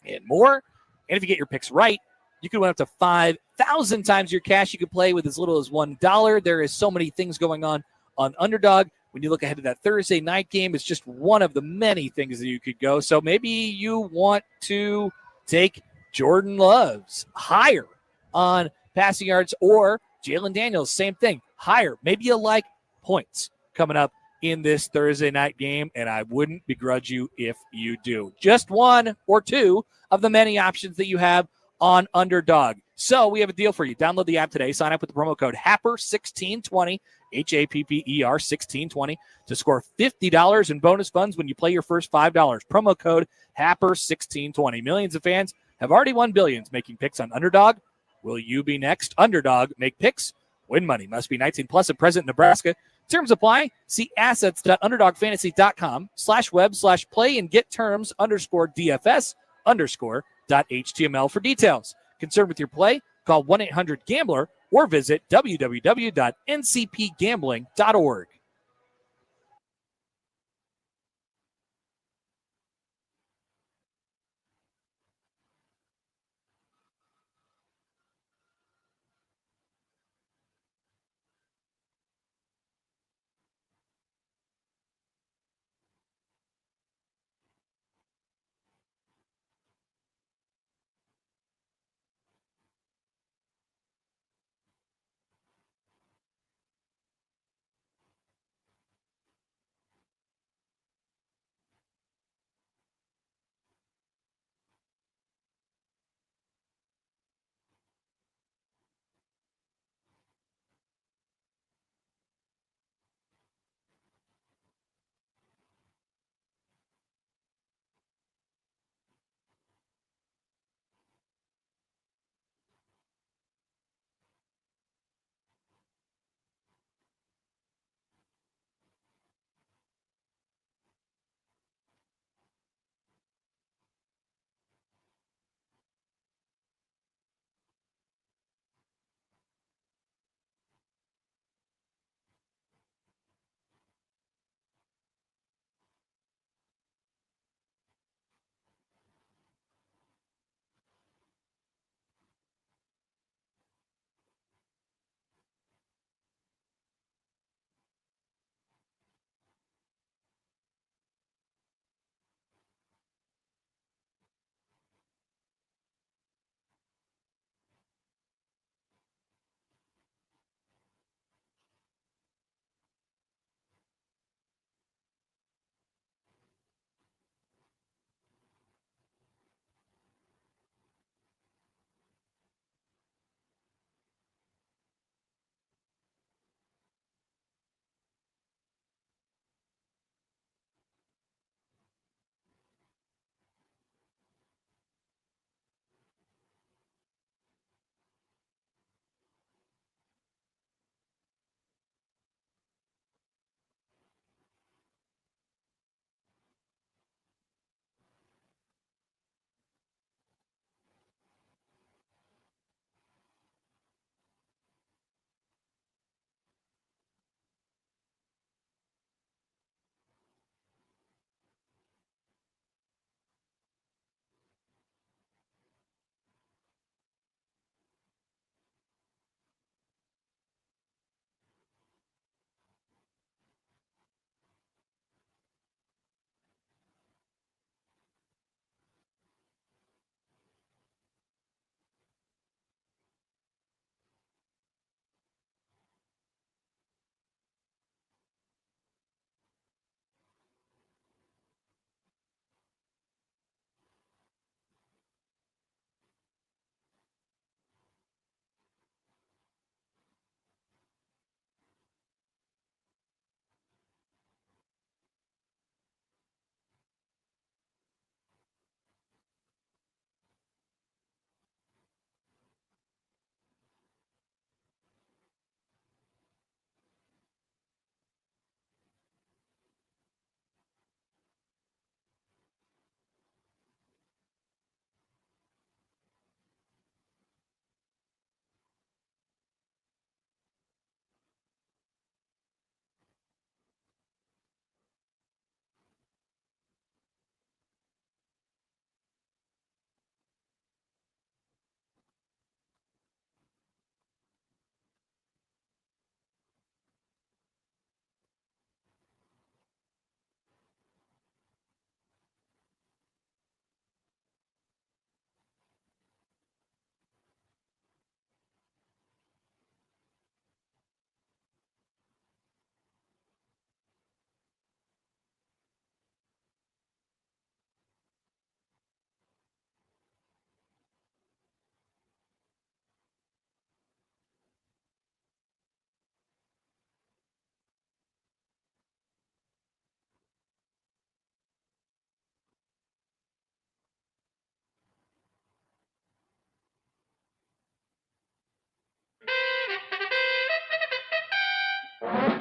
and more. And if you get your picks right, you can win up to 5,000 times your cash. You can play with as little as $1. There is so many things going on Underdog. When you look ahead to that Thursday night game, it's just one of the many things that you could go. So maybe you want to take Jordan Love's higher on passing yards, or Jalen Daniels, same thing, higher. Maybe you like points coming up in this Thursday night game, and I wouldn't begrudge you if you do. Just one or two of the many options that you have on Underdog. So we have a deal for you. Download the app today. Sign up with the promo code HAPPER1620, HAPPER 1620, to score $50 in bonus funds when you play your first $5. Promo code HAPPER1620. Millions of fans have already won billions making picks on Underdog. Will you be next? Underdog, make picks, win money. Must be 19 plus and present in Nebraska. Terms apply. See assets.underdogfantasy.com/web/play and get terms _DFS_.html for details. Concerned with your play? Call 1-800-GAMBLER or visit www.ncpgambling.org.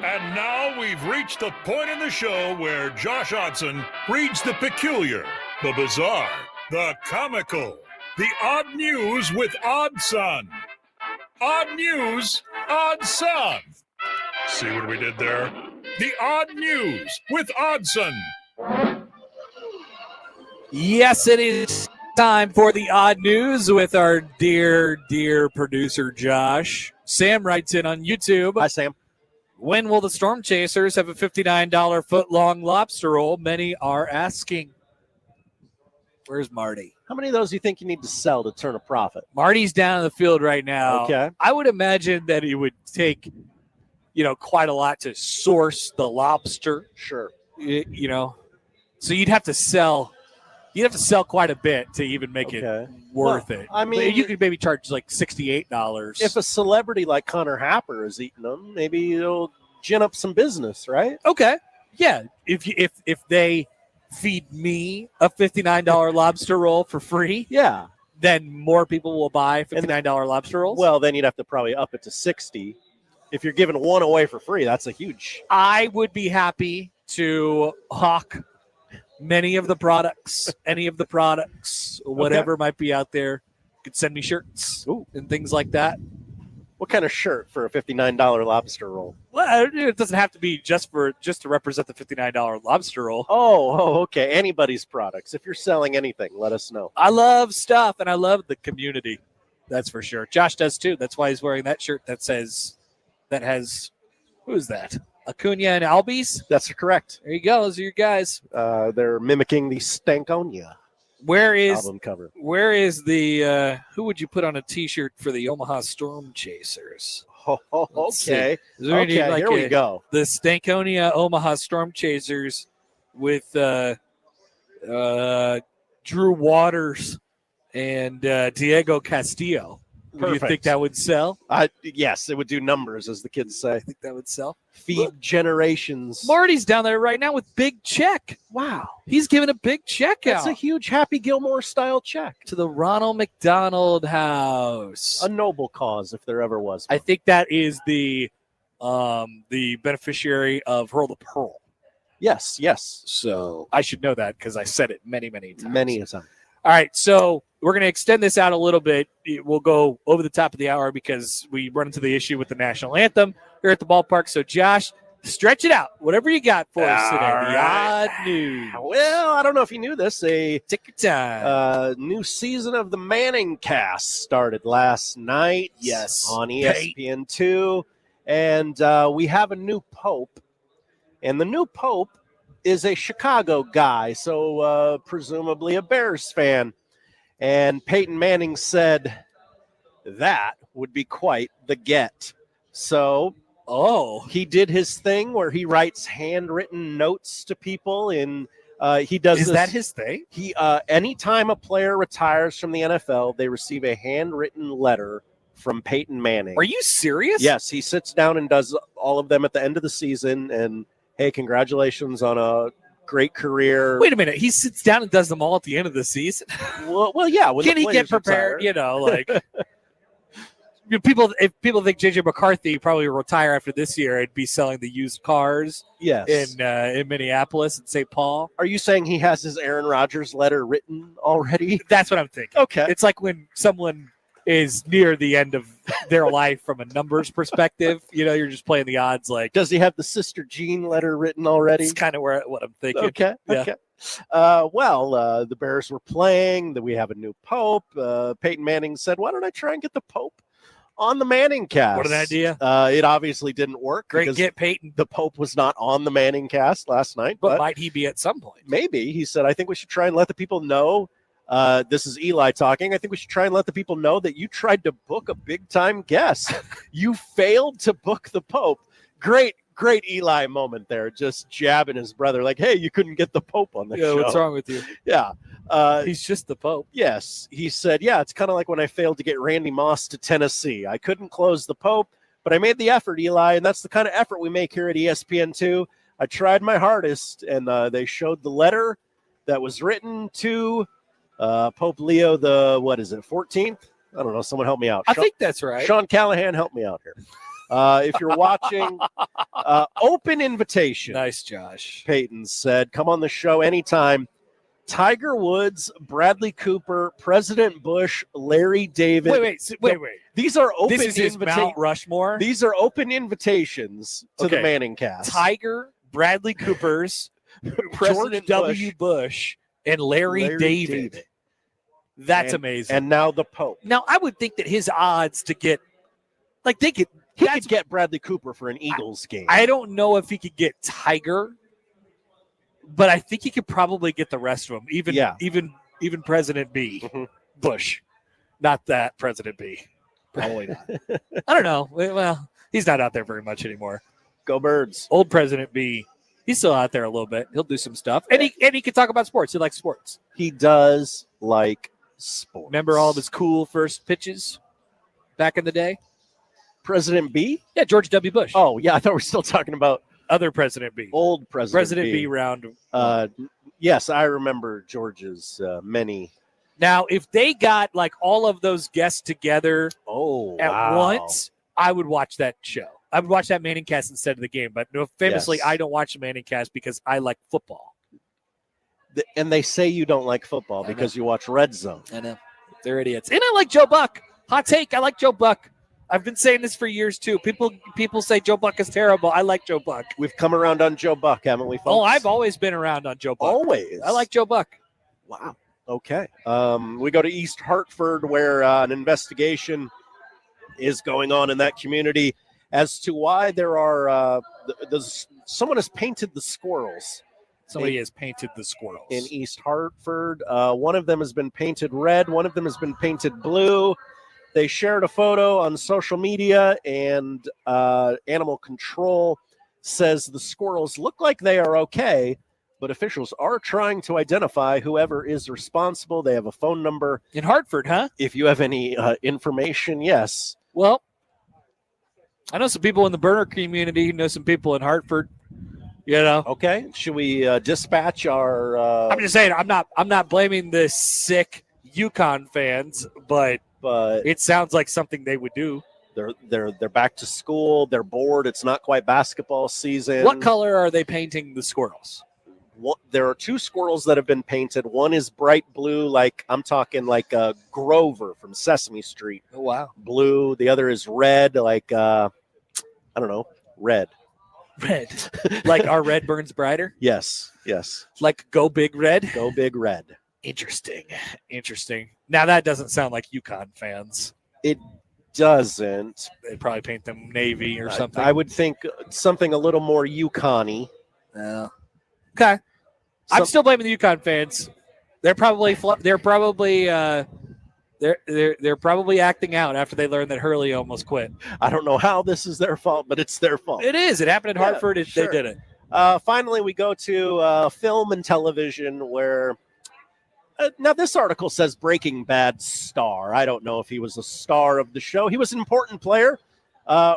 And now we've reached the point in the show where Josh Odson reads the peculiar, the bizarre, the comical, the odd news with Odd Son. Odd news, Odd Son. See what we did there? The odd news with Oddson. Yes, it is time for the odd news with our dear producer, Josh. Sam writes in on YouTube. Hi, Sam. When will the Storm Chasers have a $59 foot-long lobster roll? Many are asking. Where's Marty? How many of those do you think you need to sell to turn a profit? Marty's down in the field right now. Okay. I would imagine that it would take, quite a lot to source the lobster. Sure. So you'd have to sell. You'd have to sell quite a bit to even make it worth it. I mean, you could maybe charge like $68. If a celebrity like Connor Happer is eating them, maybe it'll gin up some business, right? Okay. Yeah. If they feed me a $59 lobster roll for free, yeah, then more people will buy $59 lobster rolls. Well, then you'd have to probably up it to 60. If you're giving one away for free, that's a huge. I would be happy to hawk many of the products, any of the products, whatever might be out there. You could send me shirts and things like that. What kind of shirt for a $59 lobster roll? Well, it doesn't have to be just to represent the $59 lobster roll. Oh, okay. Anybody's products. If you're selling anything, let us know. I love stuff, and I love the community. That's for sure. Josh does too. That's why he's wearing that shirt that has, who is that? Acuna and Albies? That's correct. There you go. Those are your guys. They're mimicking the Stankonia album cover. Where is the who would you put on a T-shirt for the Omaha Storm Chasers? Okay. Here we go. The Stankonia Omaha Storm Chasers with Drew Waters and Diego Castillo. Do you think that would sell? Yes, it would do numbers, as the kids say. I think that would sell. Feed generations. Marty's down there right now with big check. Wow. He's giving a big check out. That's a huge Happy Gilmore style check. To the Ronald McDonald House. A noble cause, if there ever was one. I think that is the beneficiary of Hurl the Pearl. Yes. So I should know that because I said it many, many times. Many a time. All right, so we're going to extend this out a little bit. We'll go over the top of the hour because we run into the issue with the national anthem here at the ballpark. So, Josh, stretch it out. Whatever you got for us today. Right. The odd news. Well, I don't know if you knew this. Take your time. New season of the Manning Cast started last night. Yes. On ESPN2. And we have a new pope. And the new pope is a Chicago guy, so presumably a Bears fan. And Peyton Manning said that would be quite the get. So he did his thing where he writes handwritten notes to people, and he does. Is that his thing? He anytime a player retires from the NFL, they receive a handwritten letter from Peyton Manning. Are you serious? Yes, he sits down and does all of them at the end of the season, and hey, congratulations on a great carear. Wait a minute. He sits down and does them all at the end of the season? Well, yeah. Can he get prepared? Retire. If people think JJ McCarthy probably will retire after this year and be selling the used cars yes. in Minneapolis and St. Paul. Are you saying he has his Aaron Rodgers letter written already? That's what I'm thinking. Okay. It's like when someone is near the end of their life from a numbers perspective. You're just playing the odds. Like, does he have the Sister Jean letter written already? It's kind of what I'm thinking. Okay. Yeah. Okay. The Bears were playing. That we have a new pope. Peyton Manning said, "Why don't I try and get the Pope on the Manning Cast?" What an idea! It obviously didn't work. Great get, Peyton. The Pope was not on the Manning Cast last night, but might he be at some point? Maybe. He said, "I think we should try and let the people know." This is Eli talking. I think we should try and let the people know that you tried to book a big-time guest. You failed to book the Pope. Great Eli moment there, just jabbing his brother like, hey, you couldn't get the Pope on the show. What's wrong with you? Yeah. He's just the Pope. Yes. He said, yeah, it's kind of like when I failed to get Randy Moss to Tennessee. I couldn't close the Pope, but I made the effort, Eli, and that's the kind of effort we make here at ESPN2. I tried my hardest, and they showed the letter that was written to Pope Leo the 14th? I don't know. Someone help me out. I think that's right. Sean Callahan, help me out here. If you're watching, open invitation. Nice, Josh. Peyton said, come on the show anytime. Tiger Woods, Bradley Cooper, President Bush, Larry David. Wait. These are open This is his Mount Rushmore. These are open invitations to the Manning cast. Tiger, Bradley Coopers, President George W. Bush, and Larry David. That's amazing. And now the Pope. Now, I would think that his odds to get, like, he could get Bradley Cooper for an Eagles game. I don't know if he could get Tiger, but I think he could probably get the rest of them. Even President B. Bush. Not that President B. Probably not. I don't know. Well, he's not out there very much anymore. Go Birds. Old President B. He's still out there a little bit. He'll do some stuff. And he can talk about sports. He likes sports. He does like sports. Remember all of his cool first pitches back in the day? President B? Yeah, George W. Bush. Oh, yeah. I thought we were still talking about other President B. Old President B round. Yes, I remember George's many. Now, if they got like all of those guests together at once, I would watch that show. I would watch that Manning cast instead of the game. But famously, I don't watch the Manning cast because I like football. And they say you don't like football because you watch Red Zone. I know. They're idiots. And I like Joe Buck. Hot take. I like Joe Buck. I've been saying this for years, too. People say Joe Buck is terrible. I like Joe Buck. We've come around on Joe Buck, haven't we, folks? Oh, I've always been around on Joe Buck. Always? I like Joe Buck. Wow. Okay. We go to East Hartford, where an investigation is going on in that community as to why there are someone has painted the squirrels. Somebody has painted the squirrels. In East Hartford. One of them has been painted red. One of them has been painted blue. They shared a photo on social media, and Animal Control says the squirrels look like they are okay, but officials are trying to identify whoever is responsible. They have a phone number. In Hartford, huh? If you have any information, yes. Well, I know some people in the burner community, know some people in Hartford. You know. Okay. Should we dispatch our? I'm just saying. I'm not blaming the sick UConn fans, but it sounds like something they would do. They're back to school. They're bored. It's not quite basketball season. What color are they painting the squirrels? There are two squirrels that have been painted. One is bright blue, like I'm talking like Grover from Sesame Street. Oh wow, blue. The other is red, like I don't know, red. Red, like our red burns brighter. Yes. Like Go Big Red. Go Big Red. Interesting. Now that doesn't sound like UConn fans. It doesn't. They'd probably paint them navy or something. I would think something a little more UConn-y. Yeah. Okay. I'm still blaming the UConn fans. They're probably acting out after they learned that Hurley almost quit. I don't know how this is their fault, but it's their fault. It is. It happened in Hartford. Sure. They did it. Finally, we go to film and television where now this article says Breaking Bad star. I don't know if he was a star of the show. He was an important player.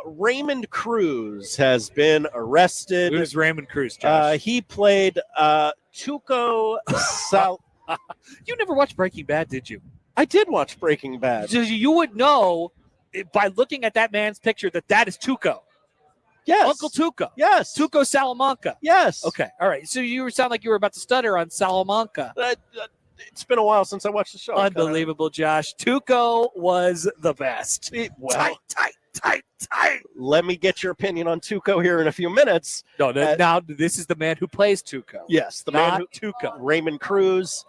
Raymond Cruz has been arrested. Who's Raymond Cruz, Josh? He played Tuco Sal. You never watched Breaking Bad, did you? I did watch Breaking Bad. So you would know by looking at that man's picture that is Tuco. Yes. Uncle Tuco. Yes. Tuco Salamanca. Yes. Okay. All right. So you sound like you were about to stutter on Salamanca. It's been a while since I watched the show. Unbelievable, Josh. Tuco was the best. Tight. Let me get your opinion on Tuco here in a few minutes. No, now this is the man who plays Tuco. Yes, the man who Tuco. Raymond Cruz.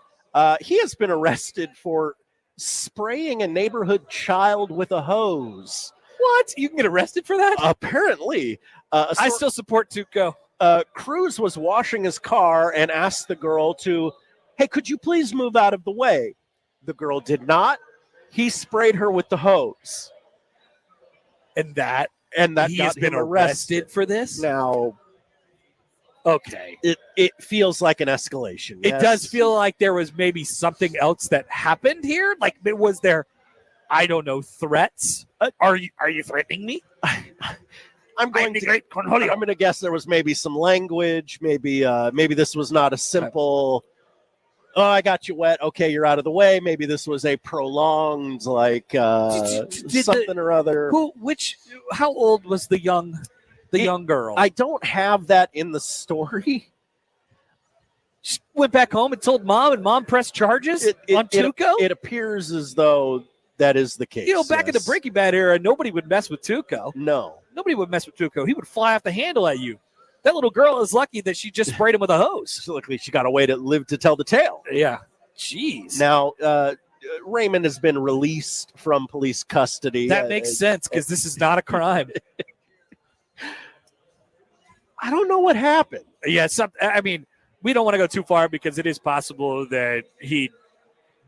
He has been arrested for spraying a neighborhood child with a hose. What? You can get arrested for that? Apparently. I still support Tuco. Cruz was washing his car and asked the girl to, hey, could you please move out of the way? The girl did not. He sprayed her with the hose. And that he has been arrested for this? Now, okay. It feels like an escalation. It does feel like there was maybe something else that happened here. Like, was there, I don't know, threats? Are you threatening me? I'm going to guess there was maybe some language. Maybe this was not a simple oh, I got you wet. Okay, you're out of the way. Maybe this was a prolonged, like something or other. How old was the young girl? I don't have that in the story. She went back home and told mom, and mom pressed charges on Tuco? It appears as though that is the case. You know, back in the Breaking Bad era, nobody would mess with Tuco. No. Nobody would mess with Tuco. He would fly off the handle at you. That little girl is lucky that she just sprayed him with a hose. Luckily, she got a way to live to tell the tale. Yeah. Jeez. Now, Raymond has been released from police custody. That makes sense because this is not a crime. I don't know what happened. Yeah, I mean, we don't want to go too far because it is possible that he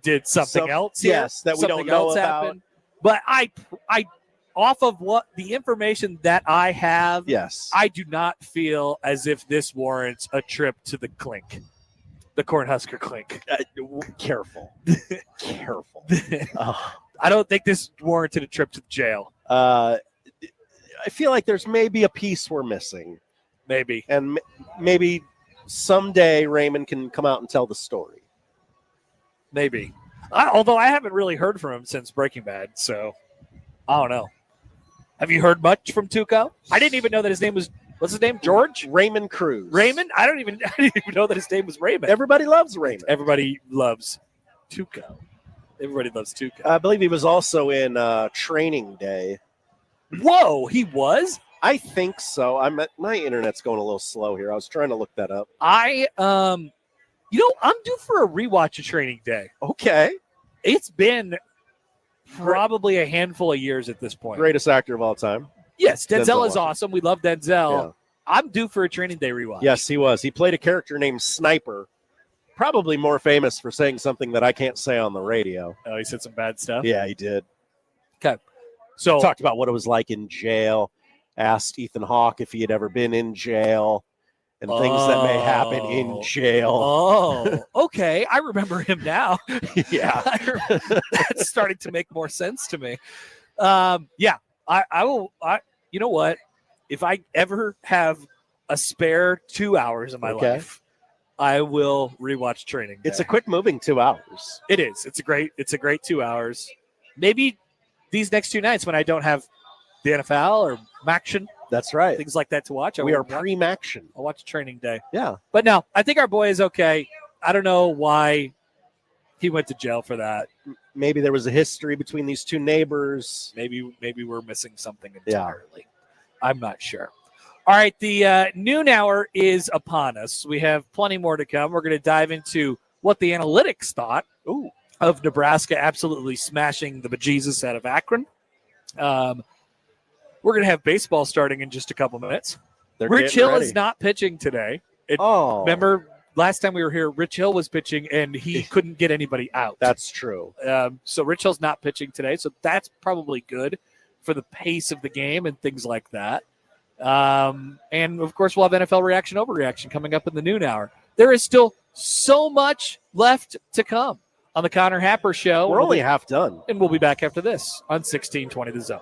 did something else. Yes, that we don't know about. Happened. But I, off of what the information that I have, yes, I do not feel as if this warrants a trip to the clink, the Cornhusker clink. Careful, careful. I don't think this warranted a trip to the jail. I feel like there's maybe a piece we're missing. Maybe, and maybe someday Raymond can come out and tell the story. Maybe. Although I haven't really heard from him since Breaking Bad, so I don't know. Have you heard much from Tuco? I didn't even know that his name was, what's his name? George? Raymond Cruz. Raymond? I didn't even know that his name was Raymond. Everybody loves Raymond. Everybody loves Tuco. Everybody loves Tuco. I believe he was also in Training Day. Whoa, he was? I think so. My internet's going a little slow here. I was trying to look that up. I'm due for a rewatch of Training Day. Okay. It's been probably a handful of years at this point. Greatest actor of all time. Yes, Denzel is awesome. We love Denzel. Yeah. I'm due for a Training Day rewatch. Yes, he was. He played a character named Sniper, probably more famous for saying something that I can't say on the radio. Oh, he said some bad stuff? Yeah, he did. Okay. So talked about what it was like in jail, asked Ethan Hawke if he had ever been in jail, and things that may happen in jail. Oh, okay. I remember him now. Yeah. That's starting to make more sense to me. Yeah, I will. You know what? If I ever have a spare 2 hours of my life, I will rewatch Training Day. It's a quick moving 2 hours. It is. It's a great 2 hours. Maybe these next two nights when I don't have the NFL or Maction. That's right. Things like that to watch. We are pre-Maction. I'll watch Training Day. Yeah. But no, I think our boy is okay. I don't know why he went to jail for that. Maybe there was a history between these two neighbors. Maybe we're missing something entirely. Yeah. I'm not sure. All right, the noon hour is upon us. We have plenty more to come. We're going to dive into what the analytics thought of Nebraska absolutely smashing the bejesus out of Akron. We're going to have baseball starting in just a couple minutes. Rich Hill is not pitching today. Remember last time we were here, Rich Hill was pitching, and he couldn't get anybody out. That's true. So Rich Hill's not pitching today, so that's probably good for the pace of the game and things like that. And, of course, we'll have NFL reaction, overreaction coming up in the noon hour. There is still so much left to come on the Connor Happer Show. We're only half done. And we'll be back after this on 1620 The Zone.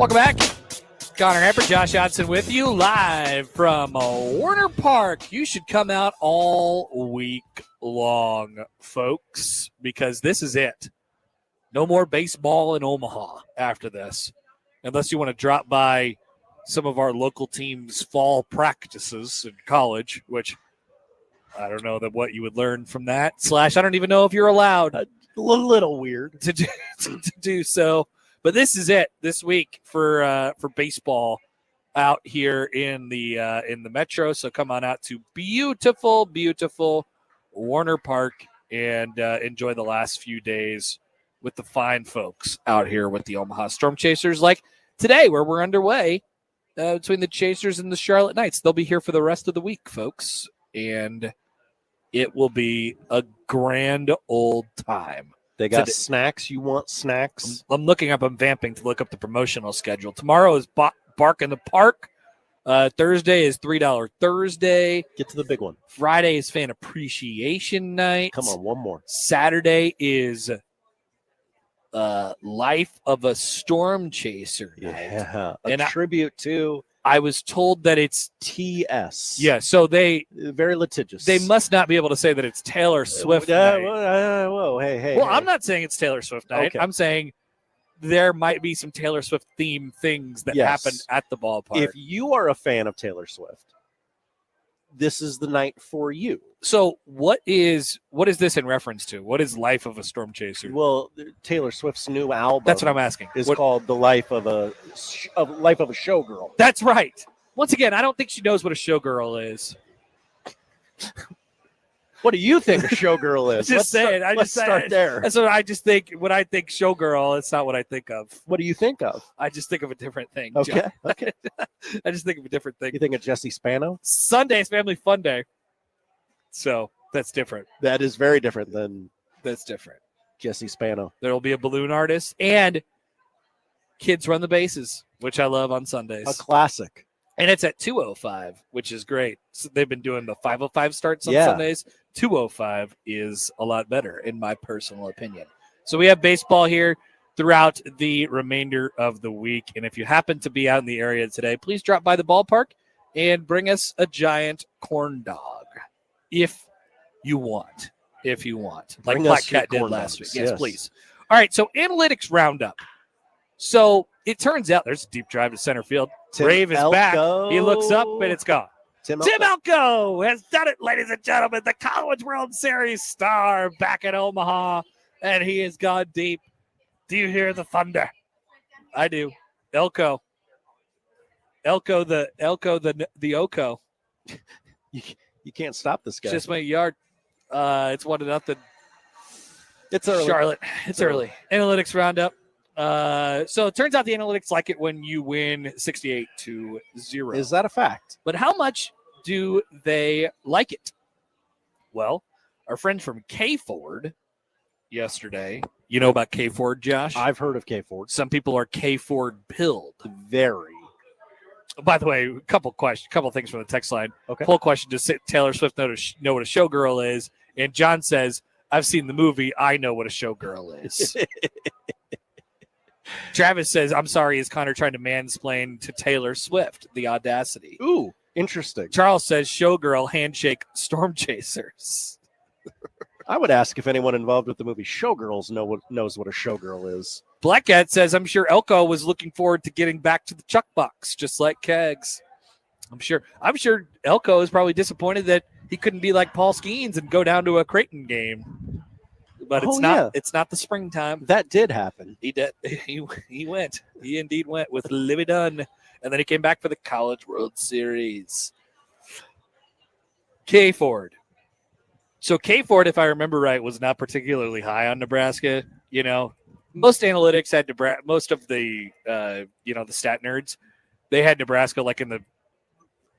Welcome back. Connor Happer, Josh Hodson with you live from Werner Park. You should come out all week long, folks, because this is it. No more baseball in Omaha after this, unless you want to drop by some of our local teams' fall practices in college, which I don't know that what you would learn from that. / I don't even know if you're allowed A little weird. to do so. But this is it this week for baseball out here in the metro. So come on out to beautiful, beautiful Werner Park and enjoy the last few days with the fine folks out here with the Omaha Storm Chasers, like today, where we're underway between the Chasers and the Charlotte Knights. They'll be here for the rest of the week, folks, and it will be a grand old time. They got snacks. You want snacks? I'm vamping to look up the promotional schedule. Tomorrow is Bark in the Park. Thursday is $3 Thursday. Get to the big one. Friday is Fan Appreciation Night. Come on, one more. Saturday is Life of a Storm Chaser night. Yeah, and tribute to. I was told that it's TS. Yeah, so they very litigious. They must not be able to say that it's Taylor Swift night. Whoa, hey. Well, I'm not saying it's Taylor Swift night. Okay. I'm saying there might be some Taylor Swift themed things that happen at the ballpark. If you are a fan of Taylor Swift, this is the night for you. So what is this in reference to? What is Life of a Storm Chaser? Well, Taylor Swift's new album. That's what I'm asking. Is called The Life of a Showgirl. That's right. Once again, I don't think she knows what a showgirl is. What do you think a showgirl is? Let's start there. That's what I just think. When I think showgirl, it's not what I think of. What do you think of? I just think of a different thing. Okay. I just think of a different thing. You think of Jesse Spano? Sunday is Family Fun Day. So that's different. That is very different than That's different. Jesse Spano. There'll be a balloon artist and Kids Run the Bases, which I love on Sundays. A classic. And it's at 2:05, which is great. So they've been doing the 5:05 starts on Sundays. 2:05 is a lot better, in my personal opinion. So we have baseball here throughout the remainder of the week. And if you happen to be out in the area today, please drop by the ballpark and bring us a giant corn dog, if you want. Like Bring Black us your Cat did corn last dogs. week. Yes, Yes. please. All right, so analytics roundup. So it turns out there's a deep drive to center field. Tim Brave is back. Elko. He looks up and it's gone. Tim Elko has done it, ladies and gentlemen. The College World Series star back in Omaha, and he has gone deep. Do you hear the thunder? I do. Elko the Oko. You can't stop this guy. It's just my yard. It's 1-0. It's early. Charlotte. It's early. Analytics roundup. So it turns out the analytics like it when you win 68-0. Is that a fact? But how much do they like it? Well, our friends from K Ford yesterday. You know about K Ford, Josh? I've heard of K Ford. Some people are K Ford pilled. Very. By the way, a couple things from the text line. Okay. Whole question: does Taylor Swift know what a showgirl is? And John says, "I've seen the movie. I know what a showgirl is." Travis says, "I'm sorry, is Connor trying to mansplain to Taylor Swift? The audacity." Ooh, interesting. Charles says, "Showgirl, handshake, storm chasers." I would ask if anyone involved with the movie Showgirls knows what a showgirl is. Black Cat says, "I'm sure Elko was looking forward to getting back to the Chuck box, just like Kegs." I'm sure Elko is probably disappointed that he couldn't be like Paul Skeens and go down to a Creighton game. But it's not. Yeah. It's not the springtime. That did happen. He did. He went. He indeed went with Livy Dunn, and then he came back for the College World Series. K Ford. So K Ford, if I remember right, was not particularly high on Nebraska. You know, most analytics had most of the the stat nerds, they had Nebraska like in the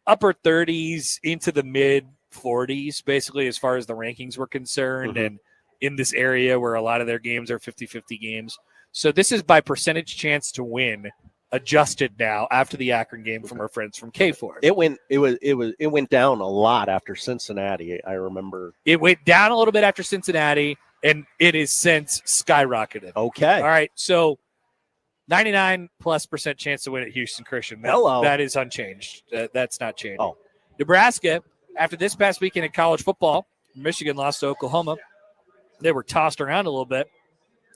upper 30s into the mid 40s, basically, as far as the rankings were concerned. Mm-hmm. And in this area where a lot of their games are 50-50 games. So this is by percentage chance to win, adjusted now after the Akron game from our friends from K Ford. It went down a lot after Cincinnati. I remember it went down a little bit after Cincinnati, and it has since skyrocketed. Okay. All right. So 99+% chance to win at Houston Christian. Hello. That is unchanged. That's not changing. Oh. Nebraska, after this past weekend in college football, Michigan lost to Oklahoma. They were tossed around a little bit.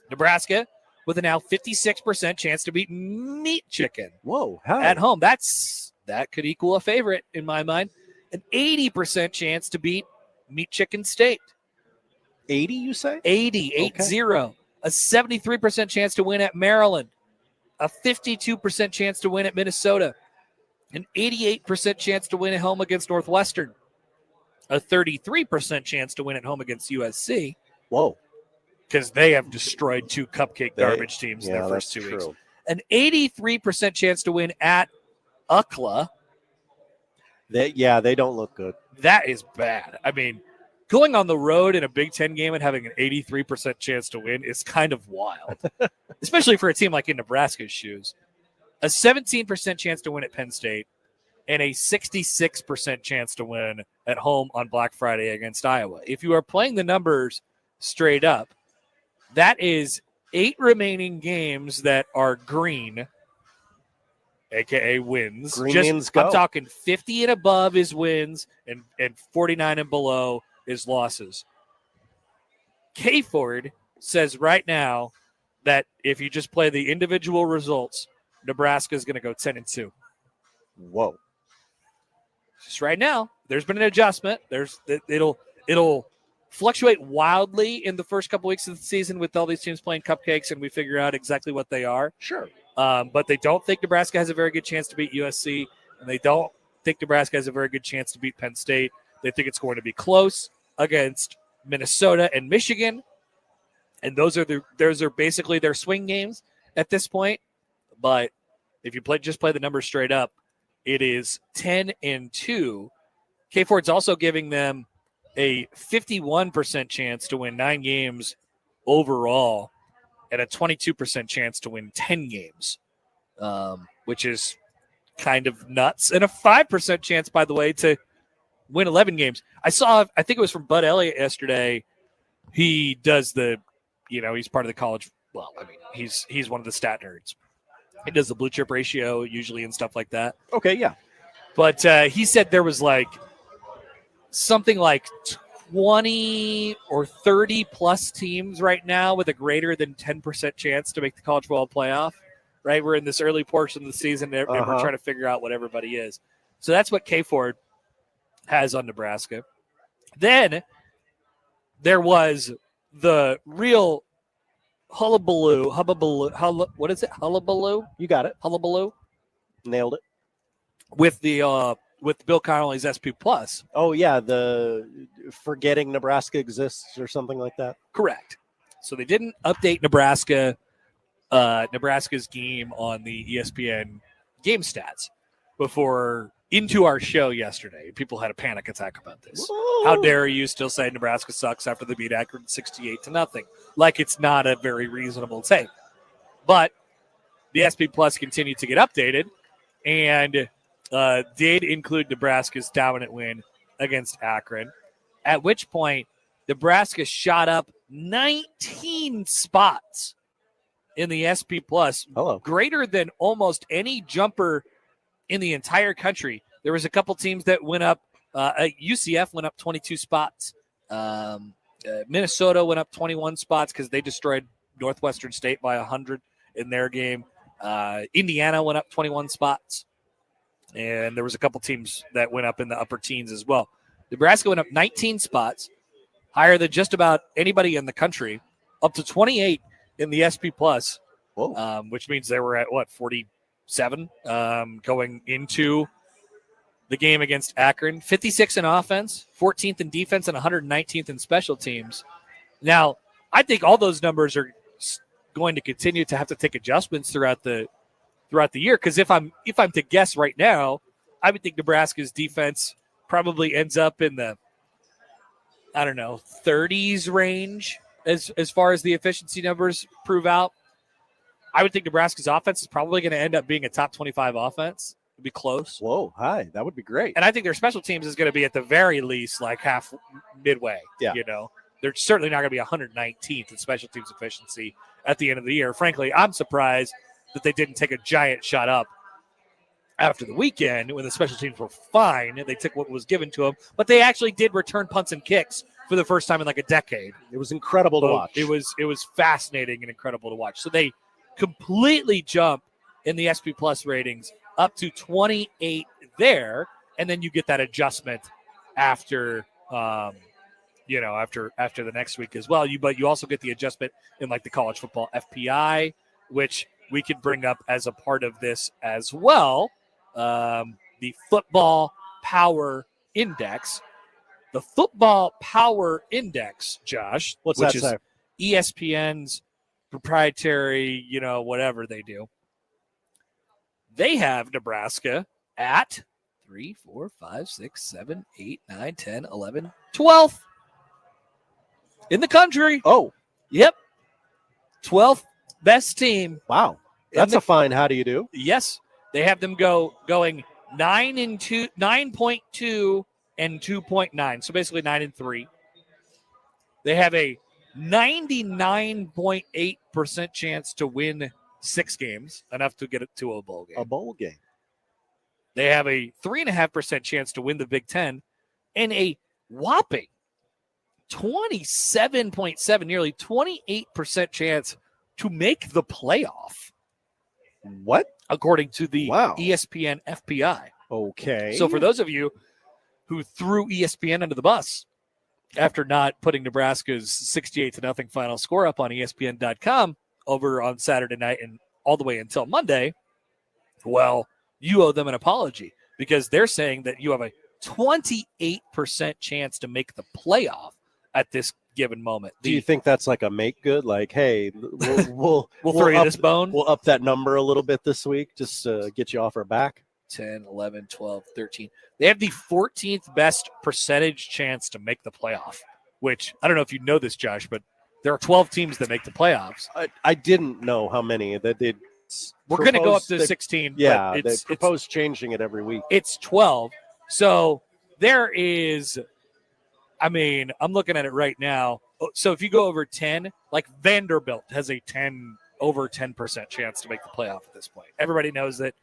Nebraska with a now 56% chance to beat Meat Chicken. Whoa. How? At home. That could equal a favorite in my mind. An 80% chance to beat Meat Chicken State. 80, you say? 80. A 73% chance to win at Maryland. A 52% chance to win at Minnesota. An 88% chance to win at home against Northwestern. A 33% chance to win at home against USC. Whoa. Because they have destroyed 2 cupcake garbage teams in their first 2 weeks. An 83% chance to win at UCLA. They don't look good. That is bad. I mean, going on the road in a Big Ten game and having an 83% chance to win is kind of wild, especially for a team like in Nebraska's shoes. A 17% chance to win at Penn State and a 66% chance to win at home on Black Friday against Iowa. If you are playing the numbers straight up, that is 8 remaining games that are green, a.k.a. wins. Green means go. I'm talking 50 and above is wins, and 49 and below is losses. K Ford says right now that if you just play the individual results, Nebraska is going to go 10-2. Whoa. Just right now, there's been an adjustment. It'll fluctuate wildly in the first couple weeks of the season with all these teams playing cupcakes, and we figure out exactly what they are. Sure. But they don't think Nebraska has a very good chance to beat USC, and they don't think Nebraska has a very good chance to beat Penn State. They think it's going to be close against Minnesota and Michigan, and those are basically their swing games at this point. But if you just play the numbers straight up, it is 10-2. K Ford's also giving them a 51% chance to win 9 games overall and a 22% chance to win 10 games, which is kind of nuts. And a 5% chance, by the way, to win 11 games. I think it was from Bud Elliott yesterday. He does he's part of the college. Well, I mean, he's one of the stat nerds. He does the blue chip ratio usually and stuff like that. Okay, yeah. But he said there was something like 20 or 30 plus teams right now with a greater than 10% chance to make the college football playoff, right? We're in this early portion of the season and we're trying to figure out what everybody is. So that's what K Ford has on Nebraska. Then there was the real hullabaloo. What is it? Hullabaloo? You got it. Hullabaloo? Nailed it. With Bill Connolly's SP Plus. Oh, yeah, the forgetting Nebraska exists or something like that. Correct. So they didn't update Nebraska's game on the ESPN game stats before into our show yesterday. People had a panic attack about this. Whoa. How dare you still say Nebraska sucks after they beat Akron 68-0? Like it's not a very reasonable take. But the SP Plus continued to get updated and did include Nebraska's dominant win against Akron, at which point Nebraska shot up 19 spots in the SP Plus, greater than almost any jumper in the entire country. There was a couple teams that went up. UCF went up 22 spots. Minnesota went up 21 spots because they destroyed Northwestern State by 100 in their game. Indiana went up 21 spots. And there was a couple teams that went up in the upper teens as well. Nebraska went up 19 spots, higher than just about anybody in the country, up to 28 in the SP Plus, which means they were at, 47 going into the game against Akron. 56 in offense, 14th in defense, and 119th in special teams. Now, I think all those numbers are going to continue to have to take adjustments throughout the year, because if I'm to guess right now, I would think Nebraska's defense probably ends up in the 30s range as far as the efficiency numbers prove out. I would think Nebraska's offense is probably going to end up being a top 25 offense. It'd be close. Whoa, hi, that would be great. And I think their special teams is going to be at the very least like midway. Yeah, they're certainly not going to be 119th in special teams efficiency at the end of the year. Frankly, I'm surprised that they didn't take a giant shot up after the weekend when the special teams were fine. They took what was given to them, but they actually did return punts and kicks for the first time in like a decade. It was incredible to watch. It was fascinating and incredible to watch. So they completely jump in the SP Plus ratings up to 28 there, and then you get that adjustment after after the next week as well. But you also get the adjustment in like the college football FPI, which we could bring up as a part of this as well. The Football Power Index. The Football Power Index, Josh, What's which that is say? ESPN's proprietary, whatever they do. They have Nebraska at 3, 4, 5, 6, 7, 8, 9, 10, 11, 12th in the country. Oh, yep. 12th best team. Wow. That's a fine how do you do? Yes. They have them going 9.2 and 2.9. So basically 9 and 3. They have a 99.8% chance to win 6 games, enough to get it to a bowl game. A bowl game. They have a 3.5% chance to win the Big Ten, and a whopping 27.7, nearly 28% chance to make the playoff. What? According to the ESPN FPI. Okay. So for those of you who threw ESPN under the bus after not putting Nebraska's 68-0 final score up on ESPN.com over on Saturday night and all the way until Monday, well, you owe them an apology because they're saying that you have a 28% chance to make the playoff at this given moment. Do you think that's like a make good? Like, hey, we'll throw you this bone? We'll up that number a little bit this week just to get you off our back? 10, 11, 12, 13. They have the 14th best percentage chance to make the playoff, which I don't know if you know this, Josh, but there are 12 teams that make the playoffs. I didn't know how many that they'd. We're going to go up to 16. Yeah, but they propose changing it every week. It's 12. So there is, I'm looking at it right now. So if you go over 10, like Vanderbilt has a over 10% chance to make the playoff at this point. Everybody knows that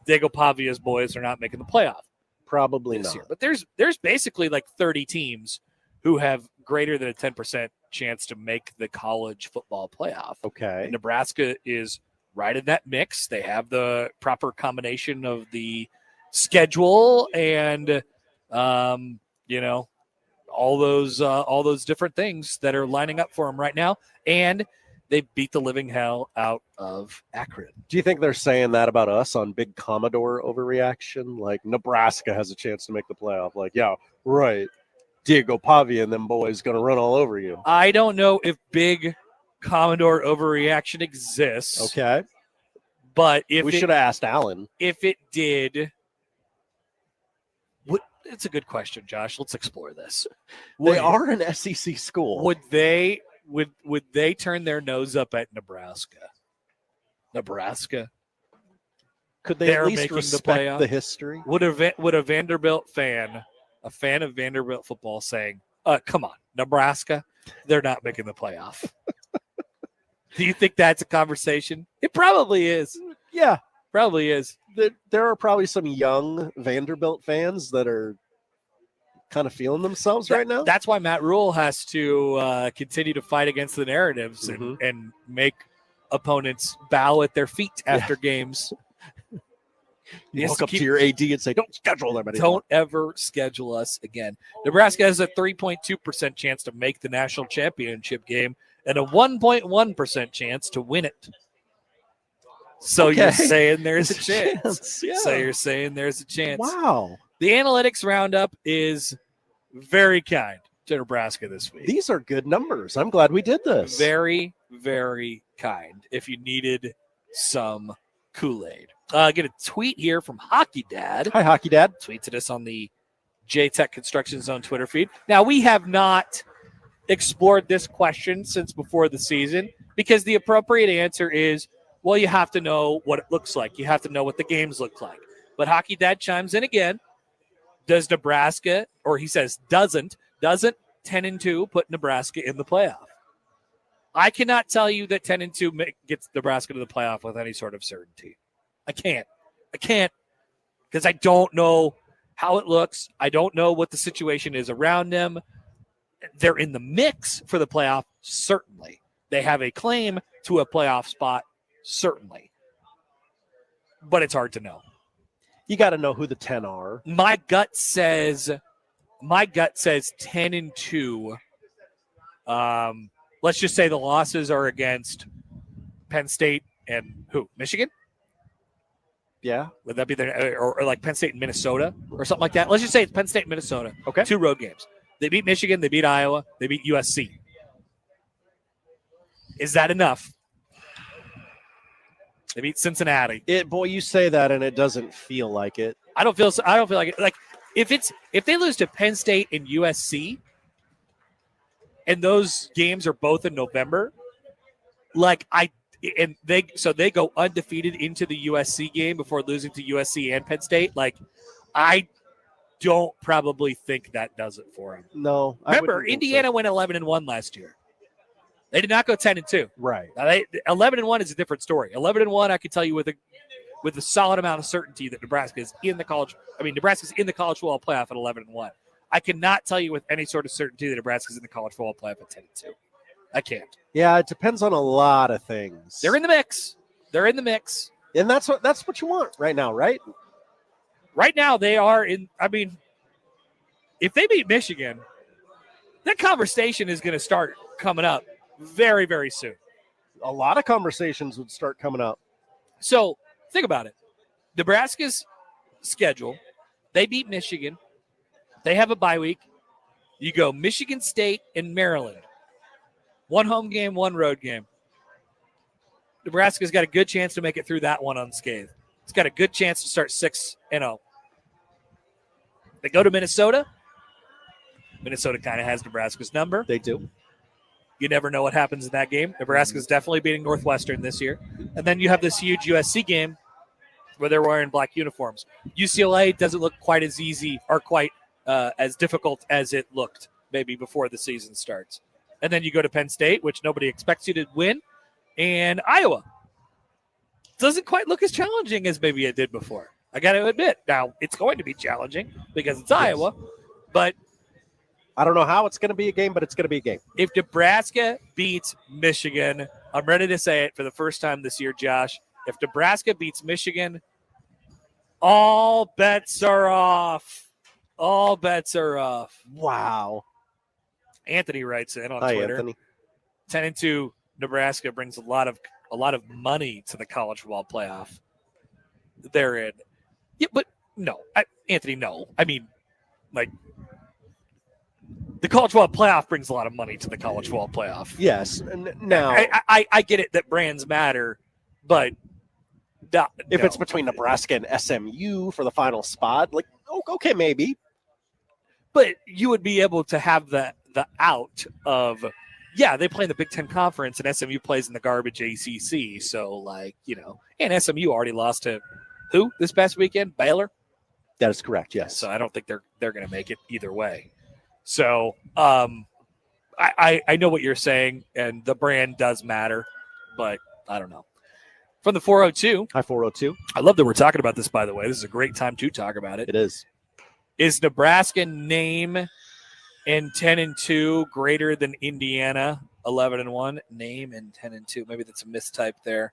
Diego Pavia's boys are not making the playoff. Probably this not. year. But there's basically like 30 teams who have greater than a 10% chance to make the college football playoff. Okay. And Nebraska is right in that mix. They have the proper combination of the schedule and all those different things that are lining up for them right now. And they beat the living hell out of Akron. Do you think they're saying that about us on Big Commodore overreaction? Like Nebraska has a chance to make the playoff. Like, yeah, right. Diego Pavia and them boys going to run all over you. I don't know if Big Commodore overreaction exists. Okay. But if we should have asked Allan. If it did, it's a good question, Josh. Let's explore this. They are an SEC school. Would they turn their nose up at Nebraska? Nebraska? Could they at least respect the history? Would a Vanderbilt fan, a fan of Vanderbilt football, saying, "Come on, Nebraska, they're not making the playoff"? Do you think that's a conversation? It probably is. Yeah, probably is. There are probably some young Vanderbilt fans that are kind of feeling themselves right now. That's why Matt Rhule has to continue to fight against the narratives and make opponents bow at their feet after games. You walk up to your AD and say, "Don't schedule them anymore. Don't ever schedule us again." Nebraska has a 3.2% chance to make the national championship game and a 1.1% chance to win it. So you're saying there's a chance. Yeah. So you're saying there's a chance. Wow. The analytics roundup is very kind to Nebraska this week. These are good numbers. I'm glad we did this. Very, very kind. If you needed some Kool-Aid. Get a tweet here from Hockey Dad. Hi, Hockey Dad. Tweets at us on the JTech Construction Zone Twitter feed. Now, we have not explored this question since before the season because the appropriate answer is, well, you have to know what it looks like. You have to know what the games look like. But Hockey Dad chimes in again. Does Nebraska, or he says doesn't 10-2 put Nebraska in the playoff? I cannot tell you that 10-2 gets Nebraska to the playoff with any sort of certainty. I can't because I don't know how it looks. I don't know what the situation is around them. They're in the mix for the playoff, certainly. They have a claim to a playoff spot, certainly. But it's hard to know. You got to know who the 10 are. My gut says 10-2. Let's just say the losses are against Penn State and who? Michigan? Yeah. Would that be or like Penn State and Minnesota or something like that? Let's just say it's Penn State and Minnesota. Okay. 2 road games. They beat Michigan. They beat Iowa. They beat USC. Is that enough? They beat Cincinnati. Boy, you say that and it doesn't feel like it. I don't feel like it. Like if they lose to Penn State and USC, and those games are both in November, they go undefeated into the USC game before losing to USC and Penn State. Like, I don't probably think that does it for them. No. Remember, Indiana went 11-1 last year. They did not go 10-2. Right. Now 11-1 is a different story. 11-1, I can tell you with a solid amount of certainty that Nebraska's in the college football playoff at 11-1. I cannot tell you with any sort of certainty that Nebraska's in the college football playoff at 10-2. I can't. Yeah, it depends on a lot of things. They're in the mix. And that's what you want right now, right? Right now they are in. I mean, if they beat Michigan, that conversation is going to start coming up very, very soon. A lot of conversations would start coming up. So think about it. Nebraska's schedule, they beat Michigan. They have a bye week. You go Michigan State and Maryland. 1 home game, 1 road game. Nebraska's got a good chance to make it through that one unscathed. It's got a good chance to start 6-0. They go to Minnesota. Minnesota kind of has Nebraska's number. They do. You never know what happens in that game. Nebraska's definitely beating Northwestern this year. And then you have this huge USC game where they're wearing black uniforms. UCLA doesn't look quite as easy or quite as difficult as it looked maybe before the season starts. And then you go to Penn State, which nobody expects you to win, and Iowa. Doesn't quite look as challenging as maybe it did before. I got to admit. Now, it's going to be challenging because it's Iowa, but I don't know how it's going to be a game, but it's going to be a game. If Nebraska beats Michigan, I'm ready to say it for the first time this year, Josh. If Nebraska beats Michigan, all bets are off. All bets are off. Wow. Anthony writes in on Hi, Twitter. Anthony. 10-2 Nebraska brings a lot of money to the college football playoff. They're in. Yeah, but no. Anthony, no. I mean, like, the college football playoff brings a lot of money to the college football playoff. Yes. Now, I get it that brands matter, but if it's between Nebraska and SMU for the final spot, like, okay, maybe. But you would be able to have the out of, yeah, they play in the Big Ten Conference and SMU plays in the garbage ACC. So, like, and SMU already lost to who this past weekend? Baylor? That is correct, yes. So I don't think they're going to make it either way. So I know what you're saying, and the brand does matter, but I don't know. From the 402. Hi, 402. I love that we're talking about this, by the way. This is a great time to talk about it. It is. Is Nebraska name in 10-2 greater than Indiana 11-1? Name in 10-2. Maybe that's a mistype there.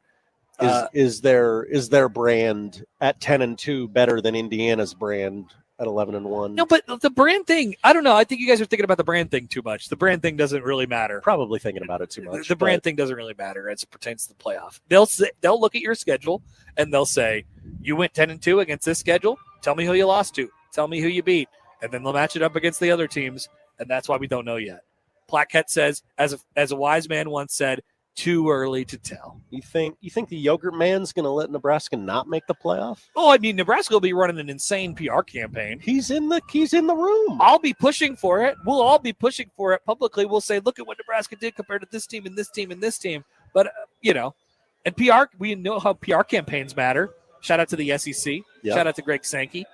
Is their brand at 10-2 better than Indiana's brand at 11-1? No, but the brand thing, I don't know. I think you guys are thinking about the brand thing too much. The brand thing doesn't really matter. Probably thinking about it too much. The brand thing doesn't really matter as it pertains to the playoff. They'll look at your schedule and they'll say, you went 10-2 against this schedule. Tell me who you lost to. Tell me who you beat. And then they'll match it up against the other teams. And that's why we don't know yet. Plaquette says, as a wise man once said, too early to tell. You think the yogurt man's going to let Nebraska not make the playoff? Oh, I mean, Nebraska will be running an insane PR campaign. He's in the room. I'll be pushing for it. We'll all be pushing for it publicly. We'll say, look at what Nebraska did compared to this team and this team and this team. But and PR, we know how PR campaigns matter. Shout out to the SEC. Yep. Shout out to Greg Sankey.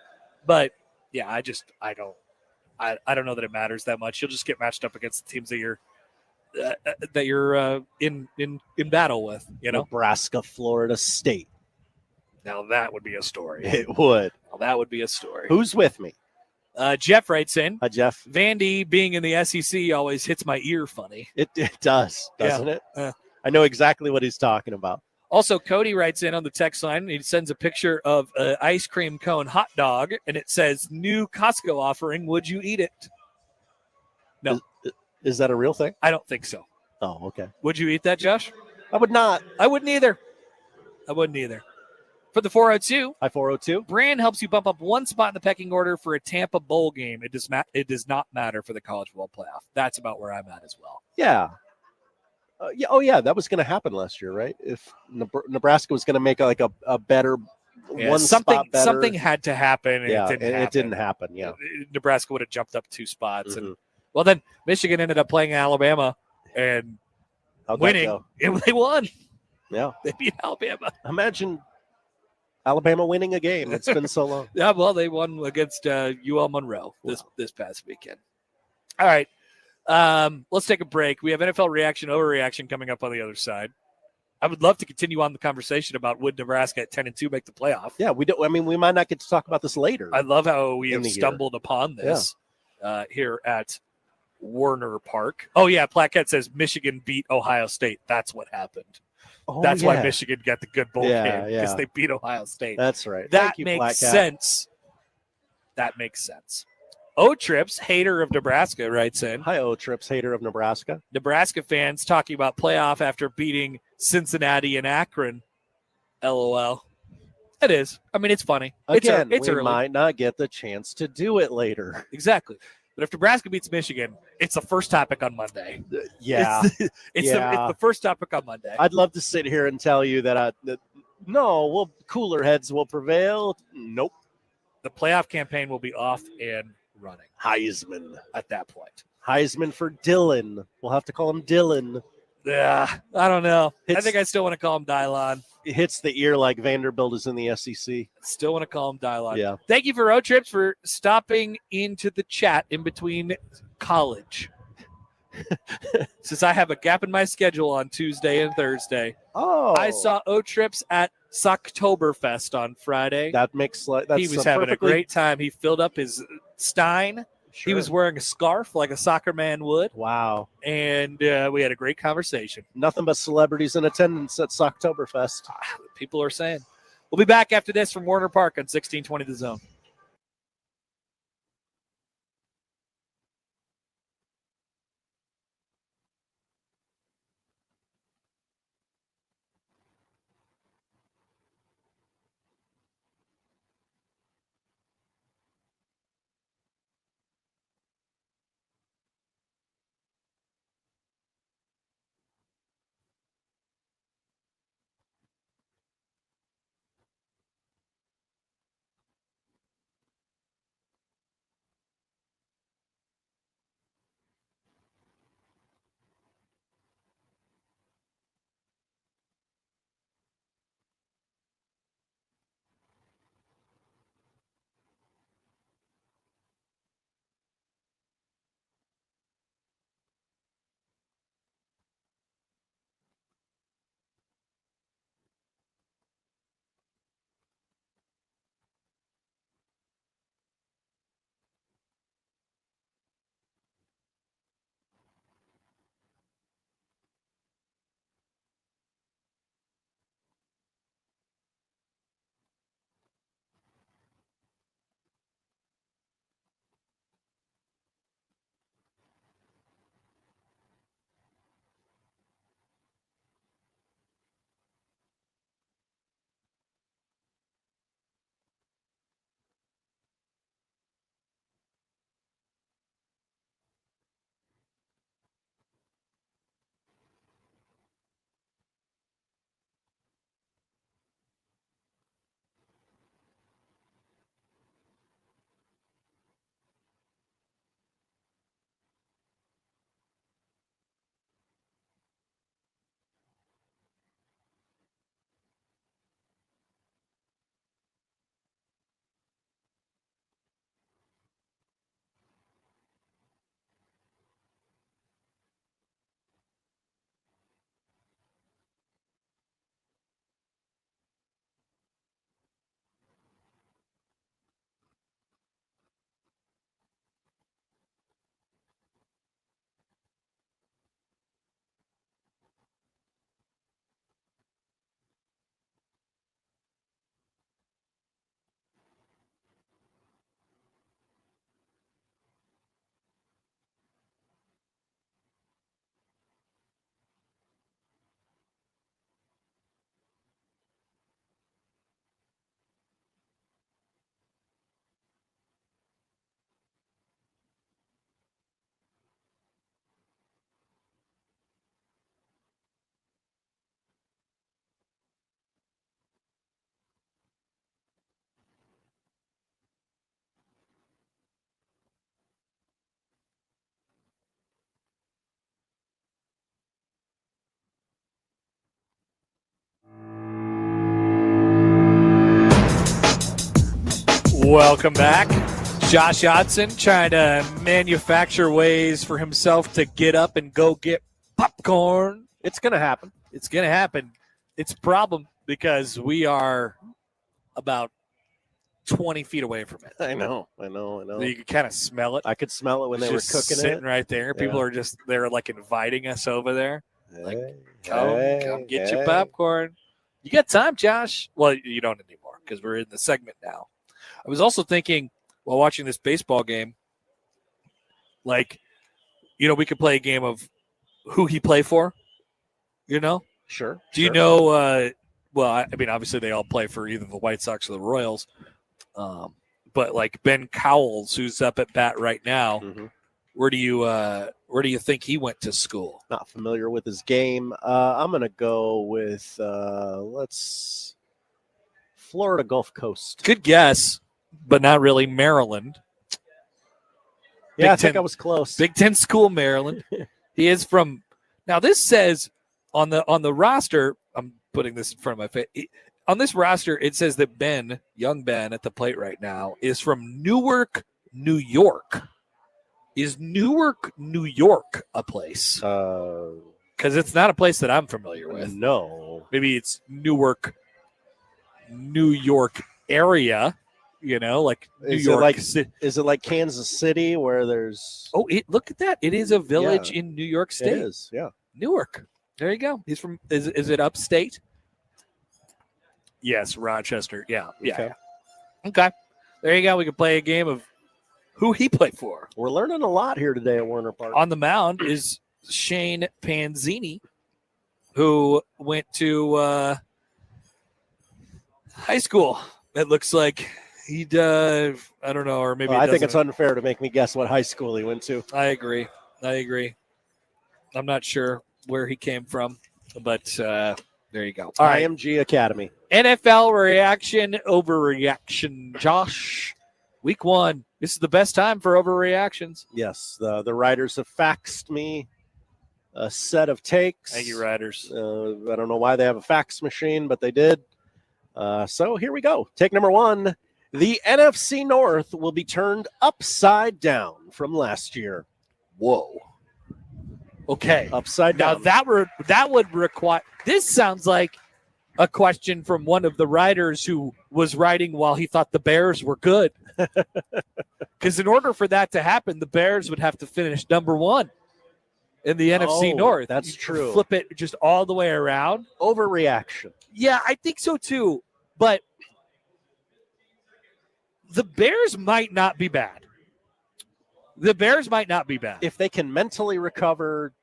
But yeah, I don't know that it matters that much. You'll just get matched up against the teams that you're that you're in battle with. Nebraska, Florida State. Now that would be a story. It would. Now that would be a story. Who's with me? Jeff writes in. Hi, Jeff. Vandy being in the SEC always hits my ear funny. It does, doesn't it? Yeah. I know exactly what he's talking about. Also, Cody writes in on the text line. He sends a picture of an ice cream cone hot dog, and it says, "New Costco offering. Would you eat it?" No. Is that a real thing? I don't think so. Oh, okay. Would you eat that, Josh? I would not. I wouldn't either. For the 402, Hi, 402. brand helps you bump up one spot in the pecking order for a Tampa Bowl game. It does not matter for the College Football Playoff. That's about where I'm at as well. Yeah. Yeah. Oh, yeah. That was going to happen last year, right? If Nebraska was going to make a better one spot better. Something had to happen, and it didn't happen. Yeah. Nebraska would have jumped up 2 spots, and well, then Michigan ended up playing Alabama and winning. And they won. Yeah, they beat Alabama. Imagine Alabama winning a game. It's been so long. Yeah, well, they won against UL Monroe this past weekend. All right. Let's take a break. We have NFL reaction, overreaction coming up on the other side. I would love to continue on the conversation about would Nebraska at 10-2 make the playoff. Yeah, we don't. I mean, we might not get to talk about this later. I love how we have stumbled upon this here at Werner Park. Oh yeah, Plaquette says Michigan beat Ohio State. That's what happened. Oh, That's why Michigan got the good bowl game because yeah. they beat Ohio State. That's right. That Thank you, makes Plaquette. sense. That makes sense. O-Trips, hater of Nebraska, writes in. Hi, O-Trips, hater of Nebraska. Nebraska fans talking about playoff after beating Cincinnati and Akron. LOL. It is. I mean, it's funny. Again, it's we early. might not get the chance to do it later. Exactly. But if Nebraska beats Michigan, it's the first topic on Monday. Yeah. It's the first topic on Monday. I'd love to sit here and tell you that, cooler heads will prevail. Nope. The playoff campaign will be off and running. Heisman. At that point. Heisman for Dylan. We'll have to call him Dylan. Yeah, I don't know. I think I still want to call him Dylon. It hits the ear like Vanderbilt is in the SEC. Still want to call him Dylon. Yeah. Thank you for Road Trips for stopping into the chat in between college. Since I have a gap in my schedule on Tuesday and Thursday. Oh. I saw O-Trips at Socktoberfest on Friday. That makes he was having a great time. He filled up his stein. Sure. He was wearing a scarf like a soccer man would. Wow. And we had a great conversation. Nothing but celebrities in attendance at Socktoberfest. People are saying. We'll be back after this from Werner Park on 1620 The Zone. Welcome back. Josh Hodson trying to manufacture ways for himself to get up and go get popcorn. It's going to happen. It's going to happen. It's a problem because we are about 20 feet away from it. I know. You can kind of smell it. I could smell it when they were cooking sitting it. right there. People are just, they're like inviting us over there. Come get your hey. popcorn. You got time, Josh? Well, you don't anymore because we're in the segment now. I was also thinking while watching this baseball game, like, we could play a game of who he play for, Sure. Do you know, obviously they all play for either the White Sox or the Royals. But like Ben Cowles, who's up at bat right now, where do you think he went to school? Not familiar with his game. I'm going to go with Florida Gulf Coast. Good guess, but not really. Maryland. Yeah, I think I was close. Big Ten school, Maryland. He is from. Now this says on the roster. I'm putting this in front of my face. On this roster, it says that young Ben at the plate right now, is from Newark, New York. Is Newark, New York a place? Because it's not a place that I'm familiar with. No. Maybe it's Newark, New York area, like New York. Is it like Kansas City where there's... Oh, look at that. It is a village in New York State. It is, yeah. Newark. There you go. He's from, is it upstate? Yes, Rochester. Yeah. Okay. There you go. We can play a game of who he played for. We're learning a lot here today at Werner Park. On the mound is Shane Panzini, who went to high school. It looks like he I don't know, or maybe I think it's unfair to make me guess what high school he went to. I agree. I'm not sure where he came from, but there you go. All right. IMG Academy. NFL reaction, overreaction. Josh, week 1. This is the best time for overreactions. Yes, the writers have faxed me a set of takes. Thank you, writers. I don't know why they have a fax machine, but they did. So here we go. Take number 1. The NFC North will be turned upside down from last year. Whoa. Okay. Upside down. Now that would require. This sounds like a question from one of the writers who was writing while he thought the Bears were good. Because in order for that to happen, the Bears would have to finish number 1 in the NFC North. That's true. Flip it just all the way around. Overreaction. Yeah, I think so too. But the Bears might not be bad. If they can mentally recover,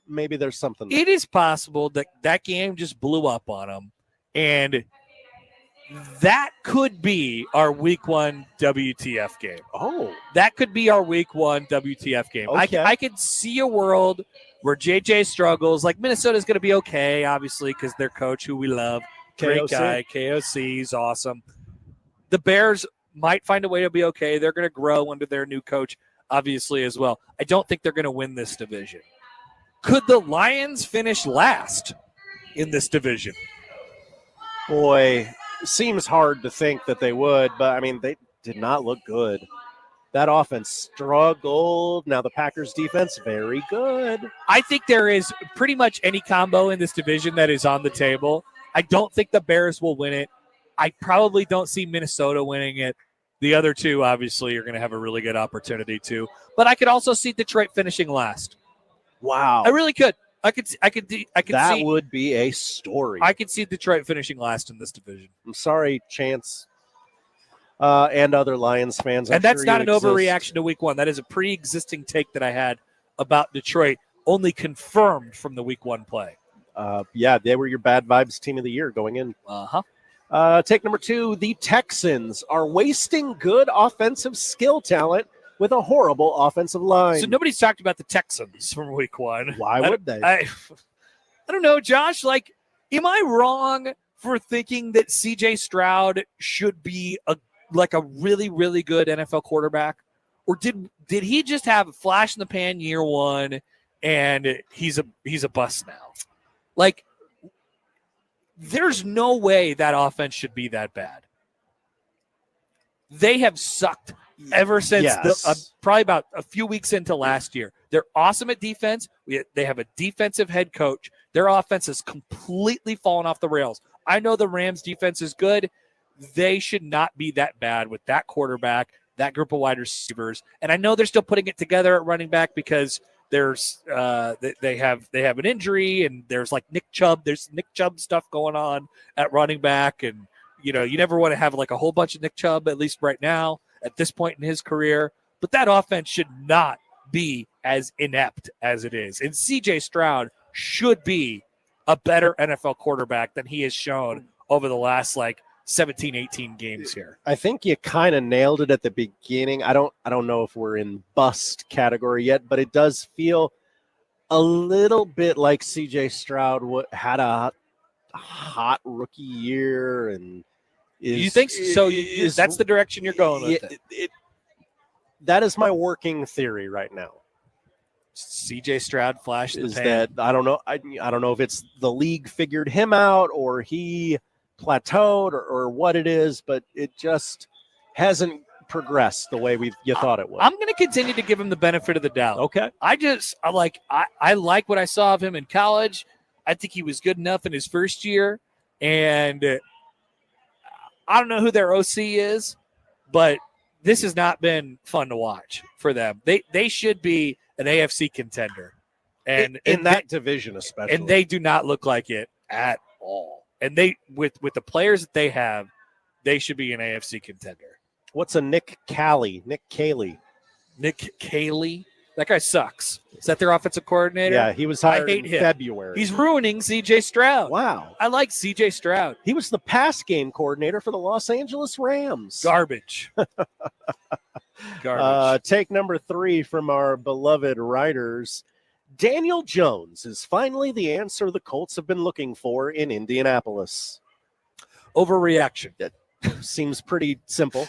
maybe there's something there. It is possible that game just blew up on them, and that could be our week 1 WTF game. Oh. That could be our week 1 WTF game. Okay. I could see a world where JJ struggles. Like Minnesota's going to be okay, obviously, because their coach, who we love, great guy, KOC, is awesome. The Bears might find a way to be okay. They're going to grow under their new coach, obviously, as well. I don't think they're going to win this division. Could the Lions finish last in this division? Boy, seems hard to think that they would, but, I mean, they did not look good. That offense struggled. Now the Packers defense, very good. I think there is pretty much any combo in this division that is on the table. I don't think the Bears will win it. I probably don't see Minnesota winning it. The other two, obviously, are going to have a really good opportunity too. But I could also see Detroit finishing last. Wow. I really could. I could that see, would be a story. I could see Detroit finishing last in this division. I'm sorry, Chance, and other Lions fans. And that's not an overreaction to week 1. That is a pre-existing take that I had about Detroit, only confirmed from the week 1 play. Yeah, they were your bad vibes team of the year going in. Take number 2. The Texans are wasting good offensive skill talent with a horrible offensive line. So nobody's talked about the Texans from week 1. Why would they? I don't know, Josh. Like, am I wrong for thinking that C.J. Stroud should be a really, really good NFL quarterback? Or did he just have a flash in the pan year 1 and he's a bust now? Like, there's no way that offense should be that bad. They have sucked ever since Yes. probably about a few weeks into last year. They're awesome at defense. They have a defensive head coach. Their offense has completely fallen off the rails. I know the Rams defense is good. They should not be that bad with that quarterback, that group of wide receivers. And I know they're still putting it together at running back because there's they have an injury, and there's like Nick Chubb. There's Nick Chubb stuff going on at running back, and you never want to have like a whole bunch of Nick Chubb, at least right now at this point in his career. But that offense should not be as inept as it is. And CJ Stroud should be a better NFL quarterback than he has shown over the last 17, 18 games here. I think you kind of nailed it at the beginning. I don't know if we're in bust category yet, but it does feel a little bit like CJ Stroud had a hot rookie year, and you think so? That's the direction you're going with it. That is my working theory right now. CJ Stroud flashed the pan. That I don't know. I don't know if it's the league figured him out or he plateaued or what it is, but it just hasn't progressed the way you thought it would. I'm going to continue to give him the benefit of the doubt. Okay. I like what I saw of him in college. I think he was good enough in his first year, and I don't know who their OC is, but this has not been fun to watch for them. They should be an AFC contender, and in that division especially, and they do not look like it at all. And they with the players that they have, they should be an AFC contender. What's a Nick Caley? Nick Caley. That guy sucks. Is that their offensive coordinator? Yeah, he was hired in February. He's ruining CJ Stroud. Wow. I like CJ Stroud. He was the pass game coordinator for the Los Angeles Rams. Garbage. Take number 3 from our beloved writers. Daniel Jones is finally the answer the Colts have been looking for in Indianapolis. Overreaction. That seems pretty simple.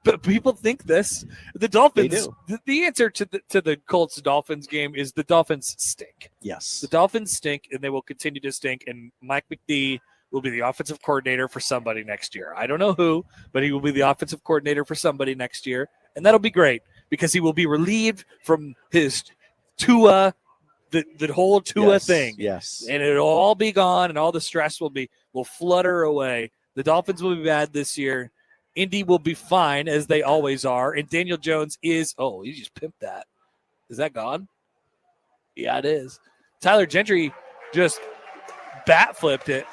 But people think this. The Dolphins. They do. The answer to the Colts-Dolphins game is the Dolphins stink. Yes. The Dolphins stink, and they will continue to stink. And Mike McD will be the offensive coordinator for somebody next year. I don't know who, but he will be the offensive coordinator for somebody next year. And that'll be great because he will be relieved from his Tua, the whole Tua thing. Yes. And it'll all be gone, and all the stress will flutter away. The Dolphins will be bad this year. Indy will be fine, as they always are. And Daniel Jones is – he just pimped that. Is that gone? Yeah, it is. Tyler Gentry just bat flipped it.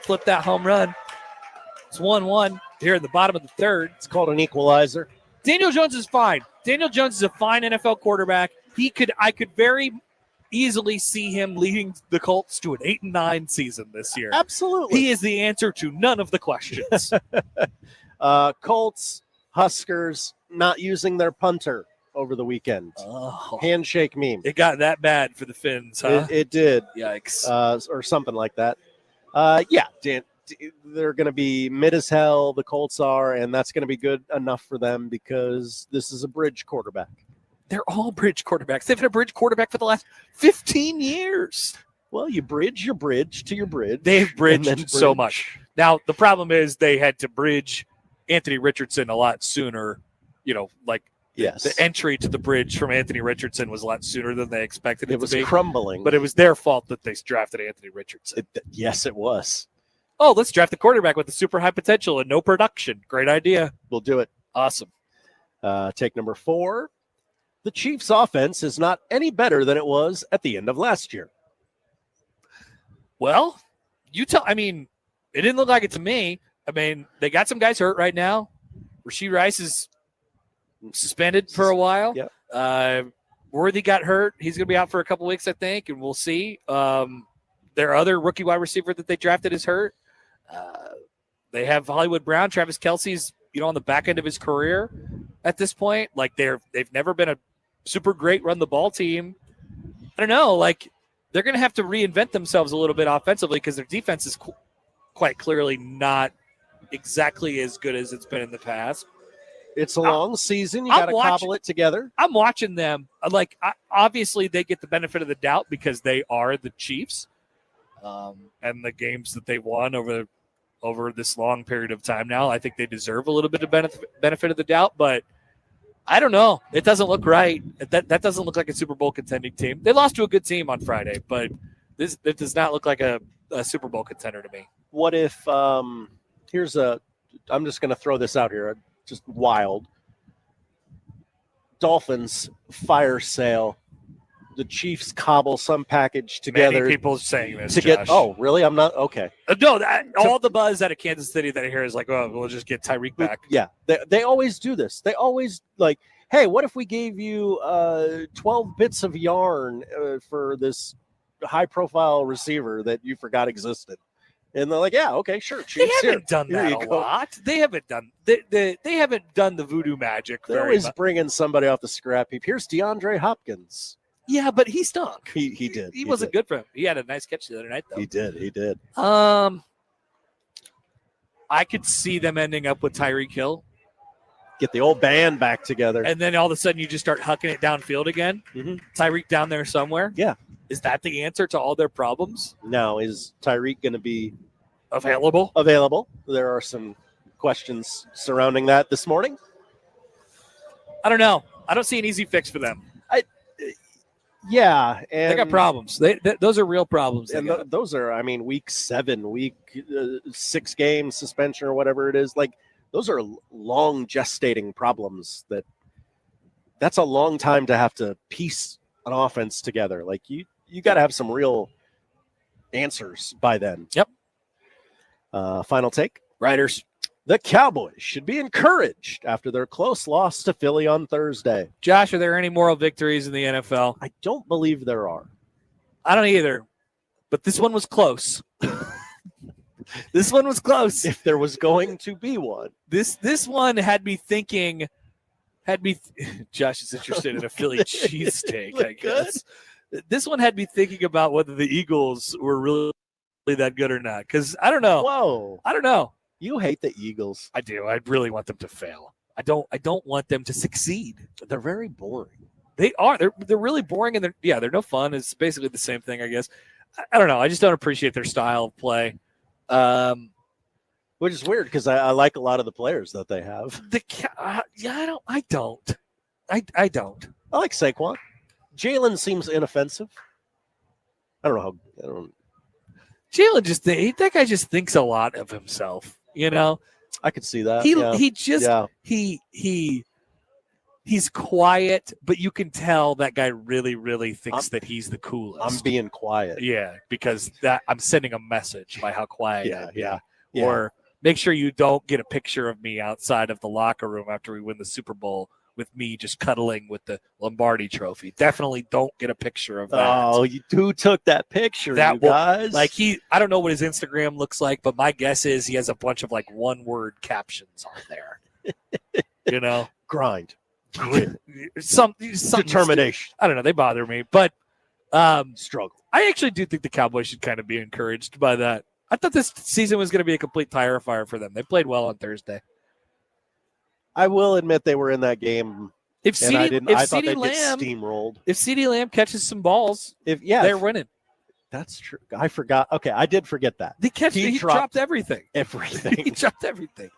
Flipped that home run. It's 1-1 here in the bottom of the third. It's called an equalizer. Daniel Jones is fine. Daniel Jones is a fine NFL quarterback. I could very easily see him leading the Colts to an 8-9 season this year. Absolutely. He is the answer to none of the questions. Colts, Huskers not using their punter over the weekend. Oh. Handshake meme. It got that bad for the Finns, huh? It did. Yikes. Or something like that. They're going to be mid as hell, the Colts are, and that's going to be good enough for them because this is a bridge quarterback. They're all bridge quarterbacks. They've had a bridge quarterback for the last 15 years. Well, you bridge your bridge to your bridge. They've bridged so much. Now, the problem is they had to bridge Anthony Richardson a lot sooner. Yes. The entry to the bridge from Anthony Richardson was a lot sooner than they expected it to be. It was crumbling. But it was their fault that they drafted Anthony Richardson. Yes, it was. Oh, let's draft the quarterback with the super high potential and no production. Great idea. We'll do it. Awesome. Take number 4. The Chiefs' offense is not any better than it was at the end of last year. Well, it didn't look like it to me. They got some guys hurt right now. Rasheed Rice is suspended for a while. Yep. Worthy got hurt. He's going to be out for a couple weeks, I think, and we'll see. Their other rookie wide receiver that they drafted is hurt. They have Hollywood Brown. Travis Kelce's, on the back end of his career at this point. They've never been a super great run the ball team. I don't know. They're going to have to reinvent themselves a little bit offensively because their defense is quite clearly not exactly as good as it's been in the past. It's a long season. You got to cobble it together. I'm watching them. Obviously, they get the benefit of the doubt because they are the Chiefs. And the games that they won over over this long period of time now. I think they deserve a little bit of benefit of the doubt, but I don't know. It doesn't look right. That doesn't look like a Super Bowl contending team. They lost to a good team on Friday, but it does not look like a Super Bowl contender to me. What if I'm just going to throw this out here, just wild. Dolphins fire sale. The Chiefs cobble some package together. Many people saying this to Josh. get. Oh, really? I'm not okay. No, all the buzz out of Kansas City that I hear is like, oh, we'll just get Tyreek back. Yeah, they always do this. They always like, hey, what if we gave you 12 bits of yarn for this high-profile receiver that you forgot existed? And they're like, yeah, okay, sure. Chiefs, they haven't done that a lot. They haven't done they haven't done the voodoo magic. They're always bringing somebody off the scrap heap. Here's DeAndre Hopkins. Yeah, but he stunk. He did. He wasn't good for him. He had a nice catch the other night, though. He did. I could see them ending up with Tyreek Hill. Get the old band back together. And then all of a sudden you just start hucking it downfield again. Mm-hmm. Tyreek down there somewhere. Yeah. Is that the answer to all their problems? Now, is Tyreek going to be available? There are some questions surrounding that this morning. I don't know. I don't see an easy fix for them. Yeah, and they got problems. Those are real problems. And those are, I mean, week 7, week 6 game suspension or whatever it is. Like, those are long gestating problems. That's a long time to have to piece an offense together. Like, you got to have some real answers by then. Yep. Final take. Riders. The Cowboys should be encouraged after their close loss to Philly on Thursday. Josh, are there any moral victories in the NFL? I don't believe there are. I don't either. But this one was close. This one was close. If there was going to be one. This one had me thinking, Josh is interested in a Philly cheesesteak, I guess. This one had me thinking about whether the Eagles were really that good or not. Because I don't know. Whoa. I don't know. You hate the Eagles. I do. I really want them to fail. I don't want them to succeed. They're very boring. They are. They're really boring, and they're no fun. It's basically the same thing, I guess. I don't know. I just don't appreciate their style of play. Which is weird because I like a lot of the players that they have. I don't. I don't. I like Saquon. Jalen seems inoffensive. I don't know. Jalen that guy just thinks a lot of himself. You know, I could see that. He's quiet, but you can tell that guy really, really thinks that he's the coolest. I'm being quiet. Yeah, because I'm sending a message by how quiet I am. Yeah. Or make sure you don't get a picture of me outside of the locker room after we win the Super Bowl with me just cuddling with the Lombardi trophy. Definitely don't get a picture of that. Oh, who took that picture, you guys? I don't know what his Instagram looks like, but my guess is he has a bunch of one-word captions on there. You know? Grind. Some determination. I don't know. They bother me, but struggle. I actually do think the Cowboys should kind of be encouraged by that. I thought this season was going to be a complete tire fire for them. They played well on Thursday. I will admit they were in that game. I thought they'd get steamrolled. If CeeDee Lamb catches some balls, they're winning. That's true. I forgot. Okay, I did forget that. He dropped everything. Everything. He dropped everything.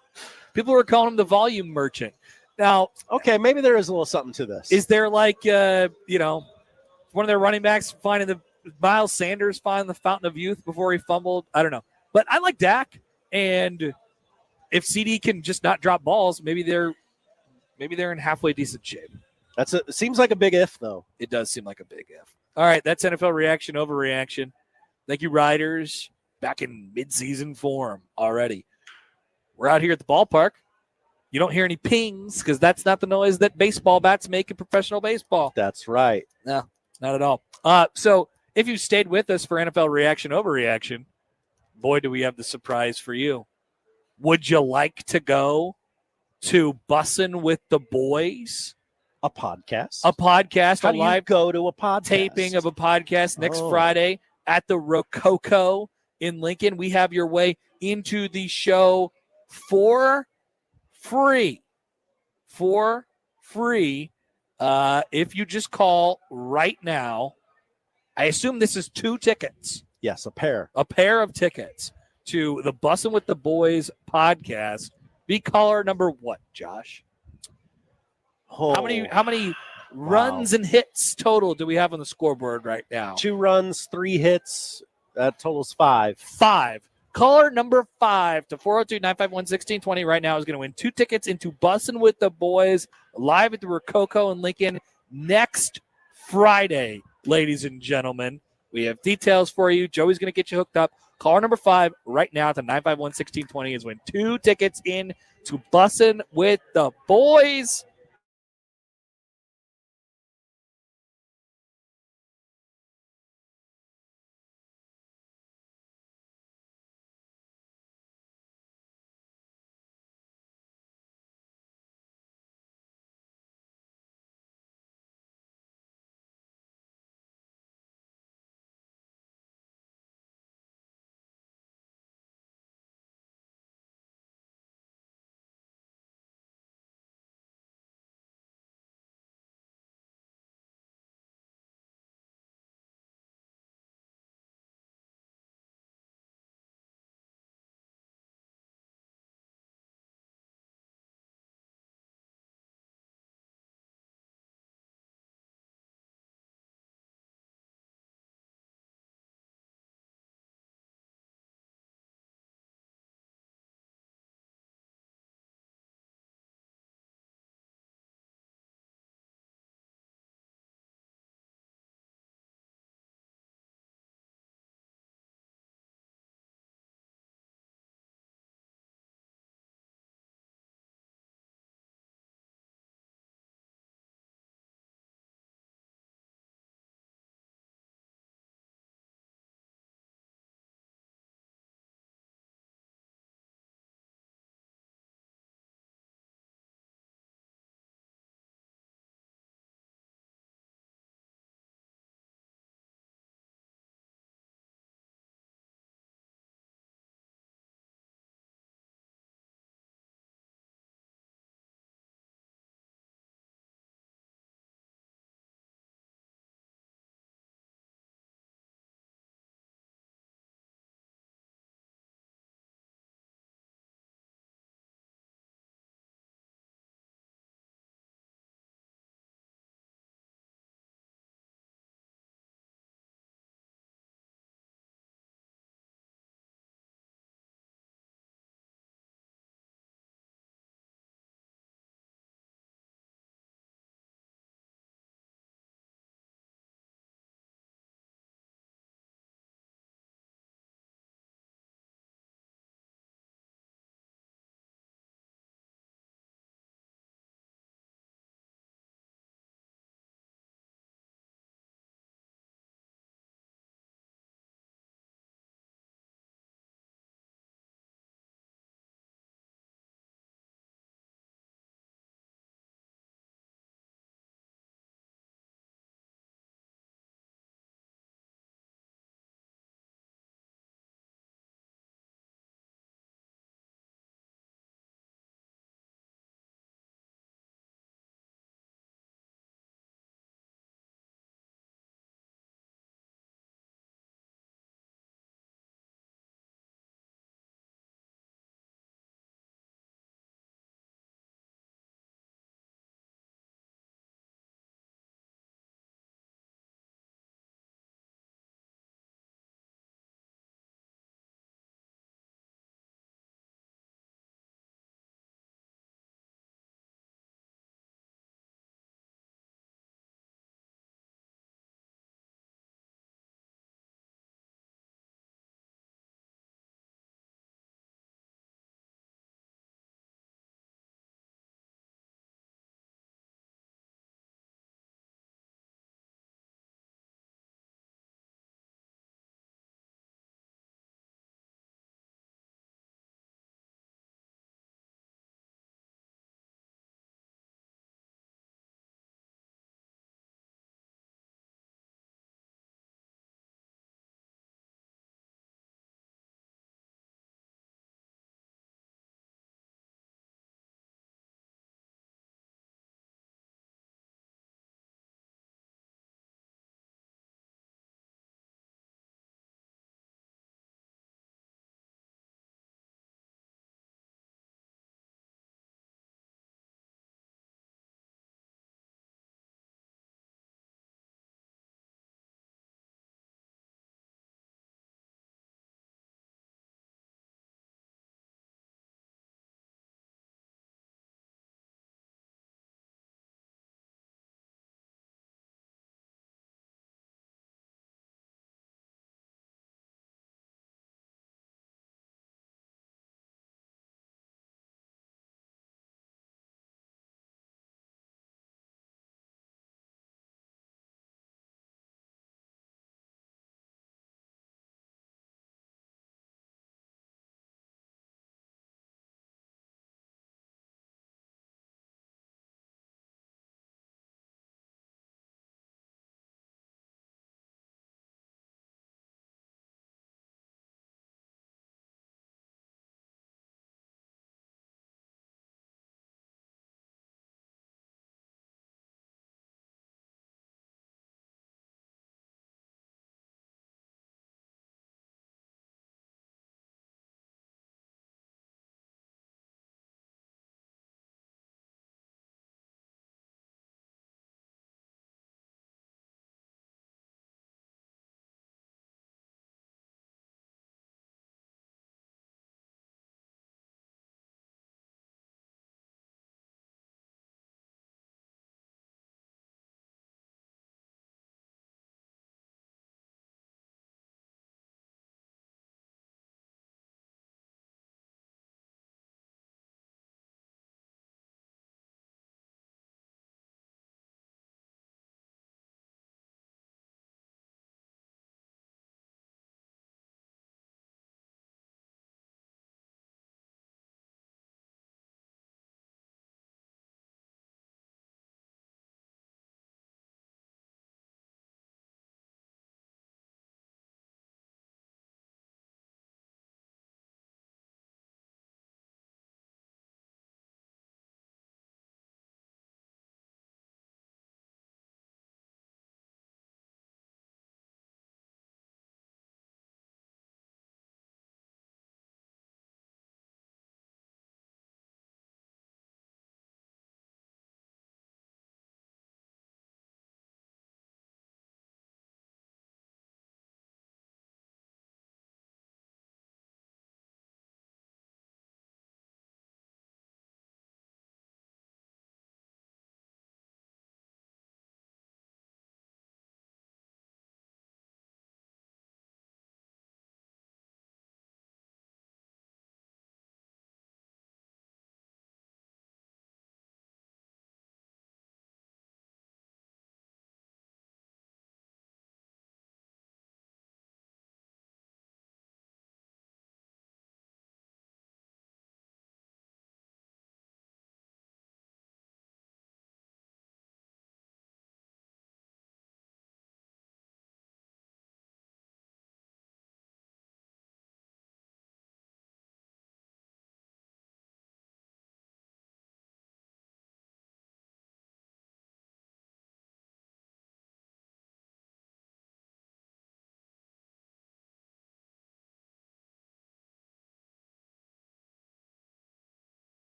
People were calling him the volume merchant. Now, okay, maybe there is a little something to this. Is there one of their running backs finding Miles Sanders finding the fountain of youth before he fumbled? I don't know. But I like Dak, and if CD can just not drop balls, maybe they're in halfway decent shape. Seems like a big if, though. It does seem like a big if. All right, that's NFL reaction, overreaction. Thank you, Riders. Back in midseason form already. We're out here at the ballpark. You don't hear any pings because that's not the noise that baseball bats make in professional baseball. That's right. No, not at all. So if you stayed with us for NFL reaction, overreaction, boy, do we have the surprise for you. Would you like to go to Bussin' with the Boys? A podcast. How do you go to a podcast? Taping of a podcast next Friday at the Rococo in Lincoln. We have your way into the show for free. If you just call right now. I assume this is 2 tickets. Yes, a pair. A pair of tickets. to the Bussin' with the Boys podcast. Be caller number what, Josh? Oh, How many runs and hits total do we have on the scoreboard right now? 2 runs, 3 hits. That totals 5. 5. Caller number 5 to 402-951-1620 right now is going to win 2 tickets into Bussin' with the Boys live at the Rococo in Lincoln next Friday, ladies and gentlemen. We have details for you. Joey's going to get you hooked up. Caller number 5 right now to 951-1620 is win 2 tickets in to Bussin' with the Boys.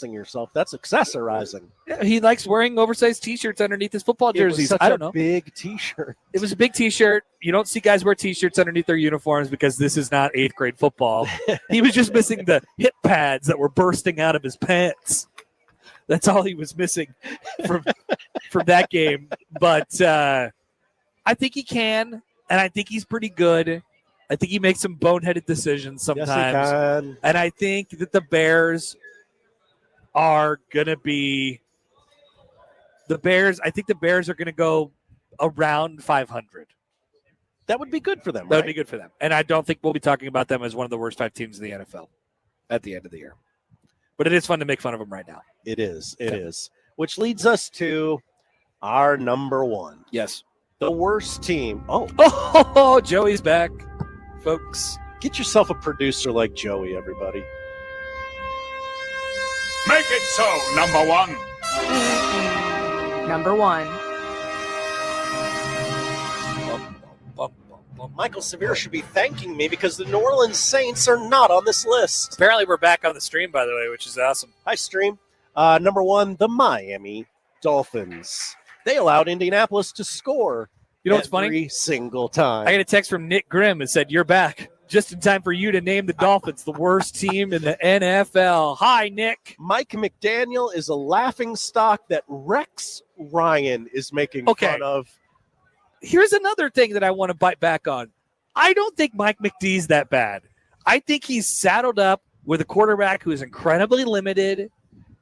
dressing yourself. That's accessorizing. He likes wearing oversized T-shirts underneath his football jerseys. I don't know. Big T-shirt. It was a big T-shirt. You don't see guys wear T-shirts underneath their uniforms because this is not 8th grade football. He was just missing the hip pads that were bursting out of his pants. That's all he was missing from that game. But I think he can, and I think he's pretty good. I think he makes some boneheaded decisions sometimes. Yes, he can. And I think that the Bears are going to be I think the Bears are going to go around 500. That would be good for them. That would be good for them. And I don't think we'll be talking about them as one of the worst 5 teams in the NFL at the end of the year. But it is fun to make fun of them right now. It is. It is. Which leads us to our number one. Yes. The worst team. Oh, Joey's back, folks. Get yourself a producer like Joey, everybody. Make it so, number one. Number 1. Michael Severe should be thanking me because the New Orleans Saints are not on this list. Apparently we're back on the stream, by the way, which is awesome. Hi, stream. Number 1, the Miami Dolphins. They allowed Indianapolis to score. You know what's funny? Every single time. I got a text from Nick Grimm that said, "You're back. Just in time for you to name the Dolphins the worst team in the NFL." Hi, Nick. Mike McDaniel is a laughing stock that Rex Ryan is making fun of. Here's another thing that I want to bite back on. I don't think Mike McDee's that bad. I think he's saddled up with a quarterback who is incredibly limited,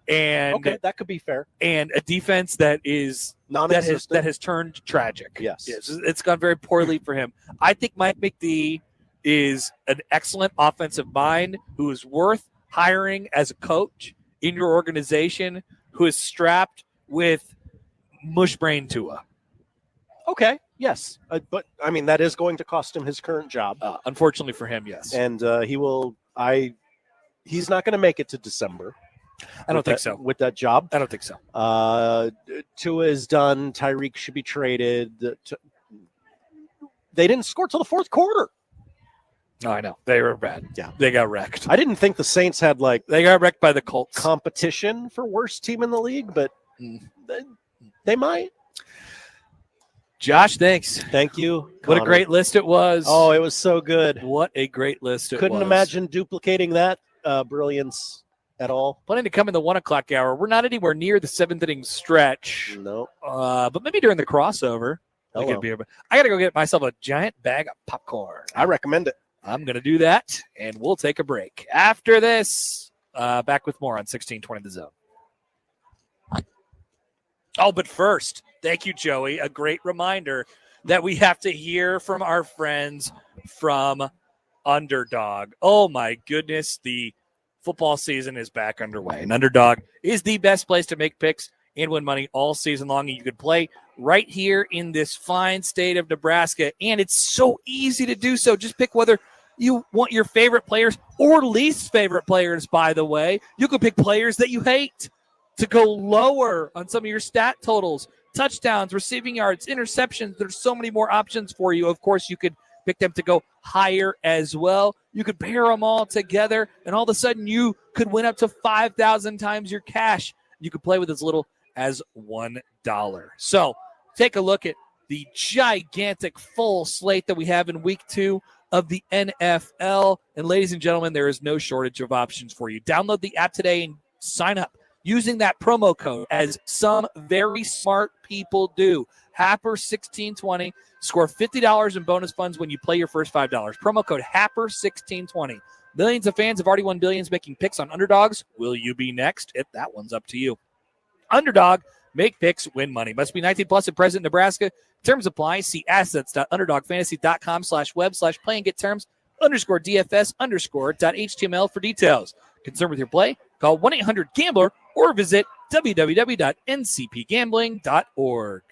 and that could be fair. And a defense that is that has turned tragic. Yes, it's gone very poorly for him. I think Mike McDee is an excellent offensive mind who is worth hiring as a coach in your organization, who is strapped with mushbrain Tua. Okay, yes. But, I mean, that is going to cost him his current job. Unfortunately for him, yes. And he's not going to make it to December. I don't think so. With that job. I don't think so. Tua is done. Tyreek should be traded. They didn't score till the fourth quarter. No, I know. They were bad. Yeah. They got wrecked. I didn't think the Saints had, they got wrecked by the Colts. Competition for worst team in the league, but they might. Josh, thanks. Thank you. What a great list it was. Oh, it was so good. What a great list it was. Couldn't imagine duplicating that brilliance at all. Planning to come in the 1 o'clock hour. We're not anywhere near the 7th inning stretch. No. But maybe during the crossover. I got to go get myself a giant bag of popcorn. I recommend it. I'm going to do that, and we'll take a break. After this, back with more on 1620 The Zone. Oh, but first, thank you, Joey. A great reminder that we have to hear from our friends from Underdog. Oh, my goodness. The football season is back underway. And Underdog is the best place to make picks and win money all season long. And you can play right here in this fine state of Nebraska. And it's so easy to do so. Just pick whether you want your favorite players or least favorite players, by the way. You can pick players that you hate to go lower on some of your stat totals, touchdowns, receiving yards, interceptions. There's so many more options for you. Of course, you could pick them to go higher as well. You could pair them all together, and all of a sudden you could win up to 5,000 times your cash. You could play with as little as $1. So take a look at the gigantic full slate that we have in week 2 of the NFL. And ladies and gentlemen, there is no shortage of options for you. Download the app today and sign up using that promo code, as some very smart people do. Happer 1620. Score $50 in bonus funds when you play your first $5. Promo code Happer 1620. Millions of fans have already won billions making picks on underdogs. Will you be next? That one's up to you. Underdog, make picks, win money. Must be 19 plus and present in Nebraska. Terms apply. See assets.underdogfantasy.com/web/play and get terms _DFS_.html for details. Concerned with your play? Call 1-800-GAMBLER or visit www.ncpgambling.org.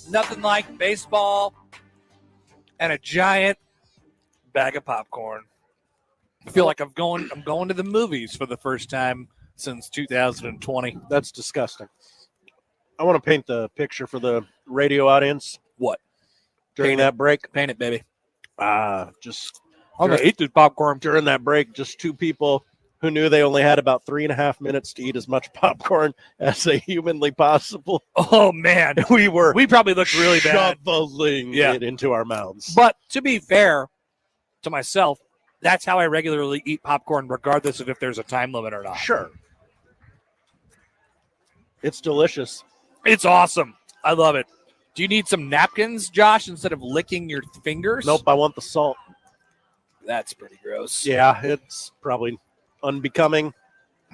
Nothing like baseball and a giant bag of popcorn. I feel like I'm going to the movies for the first time since 2020. That's disgusting. I want to paint the picture for the radio audience. What? During that break? Paint it, baby. Just I'm going to eat this popcorn. During that break, just two people who knew they only had about 3.5 minutes to eat as much popcorn as they humanly possible. Oh, man. We probably looked really bad. Shoveling it into our mouths. But to be fair to myself, that's how I regularly eat popcorn, regardless of if there's a time limit or not. Sure. It's delicious. It's awesome. I love it. Do you need some napkins, Josh, instead of licking your fingers? Nope, I want the salt. That's pretty gross. Yeah, it's probably unbecoming.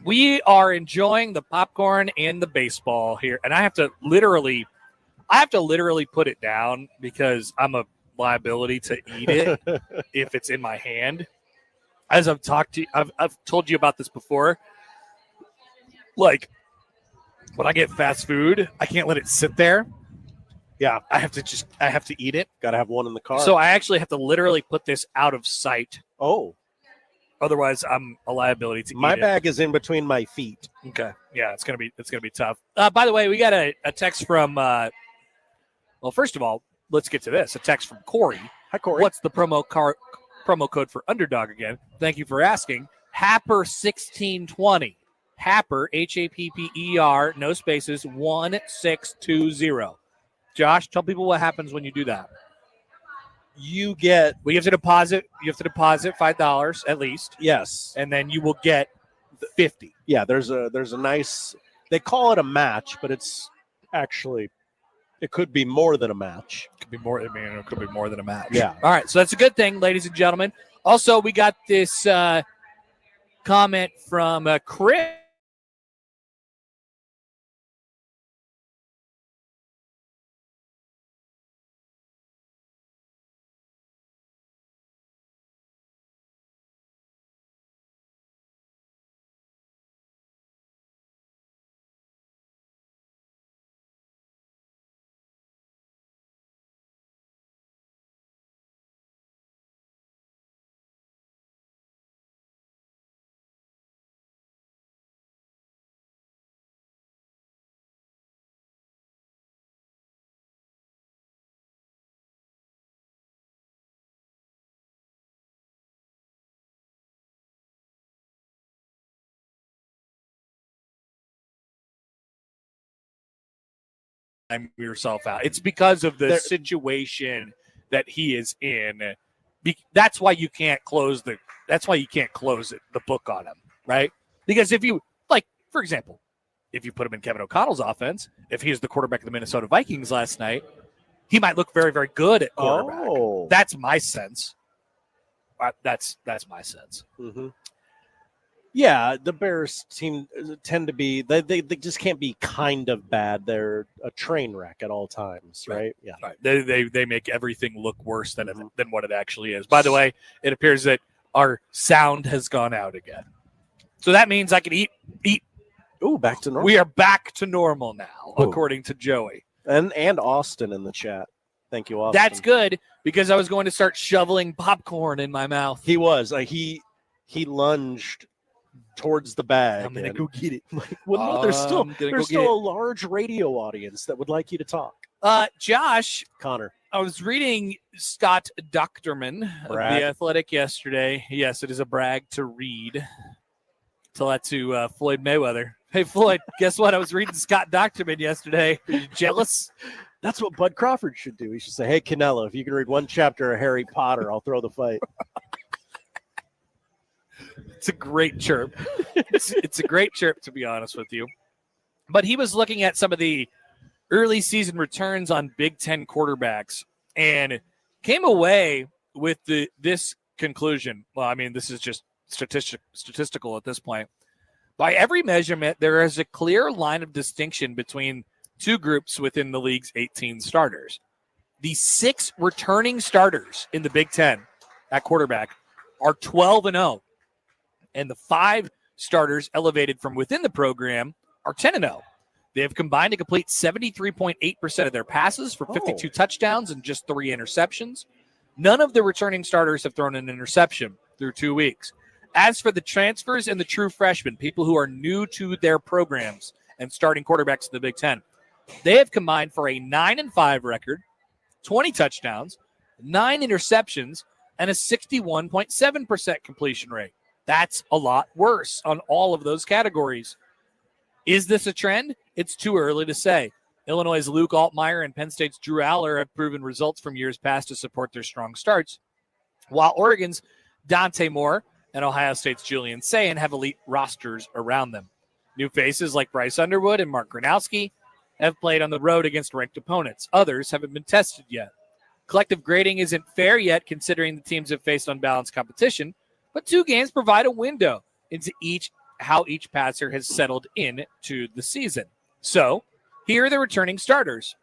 We are enjoying the popcorn and the baseball here, and I have to literally put it down because I'm a liability to eat it if it's in my hand. As I've told you about this before. Like, when I get fast food, I can't let it sit there. Yeah, I have to eat it. Got to have one in the car. So I actually have to literally put this out of sight. Oh. Otherwise, I'm a liability to eat it. My bag is in between my feet. Okay. Yeah, it's gonna be tough. By the way, we got a text from. Well, first of all, let's get to this. A text from Corey. Hi, Corey. What's the promo code for Underdog again? Thank you for asking. Happer 1620. Happer HAPPER, no spaces, 1620. Josh, tell people what happens when you do that. You have to deposit $5 at least. Yes. And then you will get 50. Yeah, there's a nice, they call it a match, but it's actually, it could be more than a match. It could be more than a match. Yeah. All right, so that's a good thing, ladies and gentlemen. Also, we got this comment from Chris. Yourself out. It's because of the situation that he is in. That's why you can't close the book on him, right? Because if you, like, for example, if you put him in Kevin O'Connell's offense, if he is the quarterback of the Minnesota Vikings last night, he might look very, very good at quarterback. Oh. That's my sense. That's my sense. Mm-hmm. Yeah, the Bears tend to be they just can't be kind of bad. They're a train wreck at all times, right? Yeah. Right. They make everything look worse than what it actually is. By the way, it appears that our sound has gone out again. So that means I can eat. Ooh, back to normal. We are back to normal now, according to Joey. And Austin in the chat. Thank you, Austin. That's good because I was going to start shoveling popcorn in my mouth. He was. He lunged towards the bag. I'm gonna go get it. Well, no, there's still a large radio audience that would like you to talk. Josh, Connor, I was reading Scott Docterman of The Athletic yesterday. Yes, it is a brag to read. Tell that to Floyd Mayweather. Hey, Floyd, guess what? I was reading Scott Docterman yesterday. Are you jealous? That's what Bud Crawford should do. He should say, "Hey, Canelo, if you can read one chapter of Harry Potter, I'll throw the fight." It's a great chirp. It's a great chirp, to be honest with you. But he was looking at some of the early season returns on Big Ten quarterbacks and came away with this conclusion. Well, I mean, this is just statistical at this point. By every measurement, there is a clear line of distinction between two groups within the league's 18 starters. The 6 returning starters in the Big Ten at quarterback are 12-0. And the 5 starters elevated from within the program are 10-0. They have combined to complete 73.8% of their passes for 52 touchdowns and just 3 interceptions. None of the returning starters have thrown an interception through 2 weeks. As for the transfers and the true freshmen, people who are new to their programs and starting quarterbacks in the Big Ten, they have combined for a 9-5 record, 20 touchdowns, 9 interceptions, and a 61.7% completion rate. That's a lot worse on all of those categories. Is this a trend? It's too early to say. Illinois' Luke Altmaier and Penn State's Drew Aller have proven results from years past to support their strong starts, while Oregon's Dante Moore and Ohio State's Julian Sayin have elite rosters around them. New faces like Bryce Underwood and Mark Gronowski have played on the road against ranked opponents. Others haven't been tested yet. Collective grading isn't fair yet considering the teams have faced unbalanced competition, but 2 games provide a window into how each passer has settled into the season. So, here are the returning starters.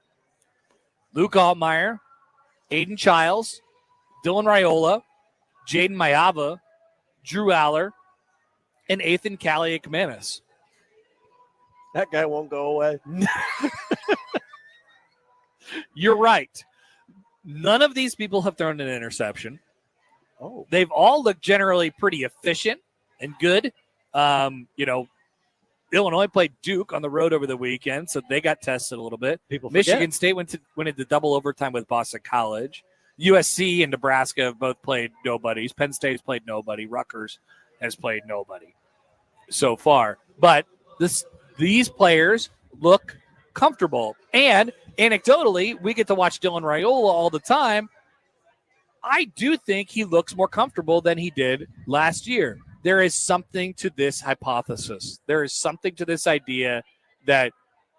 Luke Altmaier, Aiden Childs, Dylan Raiola, Jaden Mayava, Drew Aller, and Ethan Kaliakmanis. That guy won't go away. You're right. None of these people have thrown an interception. Oh. They've all looked generally pretty efficient and good. Illinois played Duke on the road over the weekend, so they got tested a little bit. Michigan State went into double overtime with Boston College. USC and Nebraska have both played nobodies. Penn State's played nobody. Rutgers has played nobody so far. But these players look comfortable. And anecdotally, we get to watch Dylan Raiola all the time. I do think he looks more comfortable than he did last year. There is something to this hypothesis. There is something to this idea that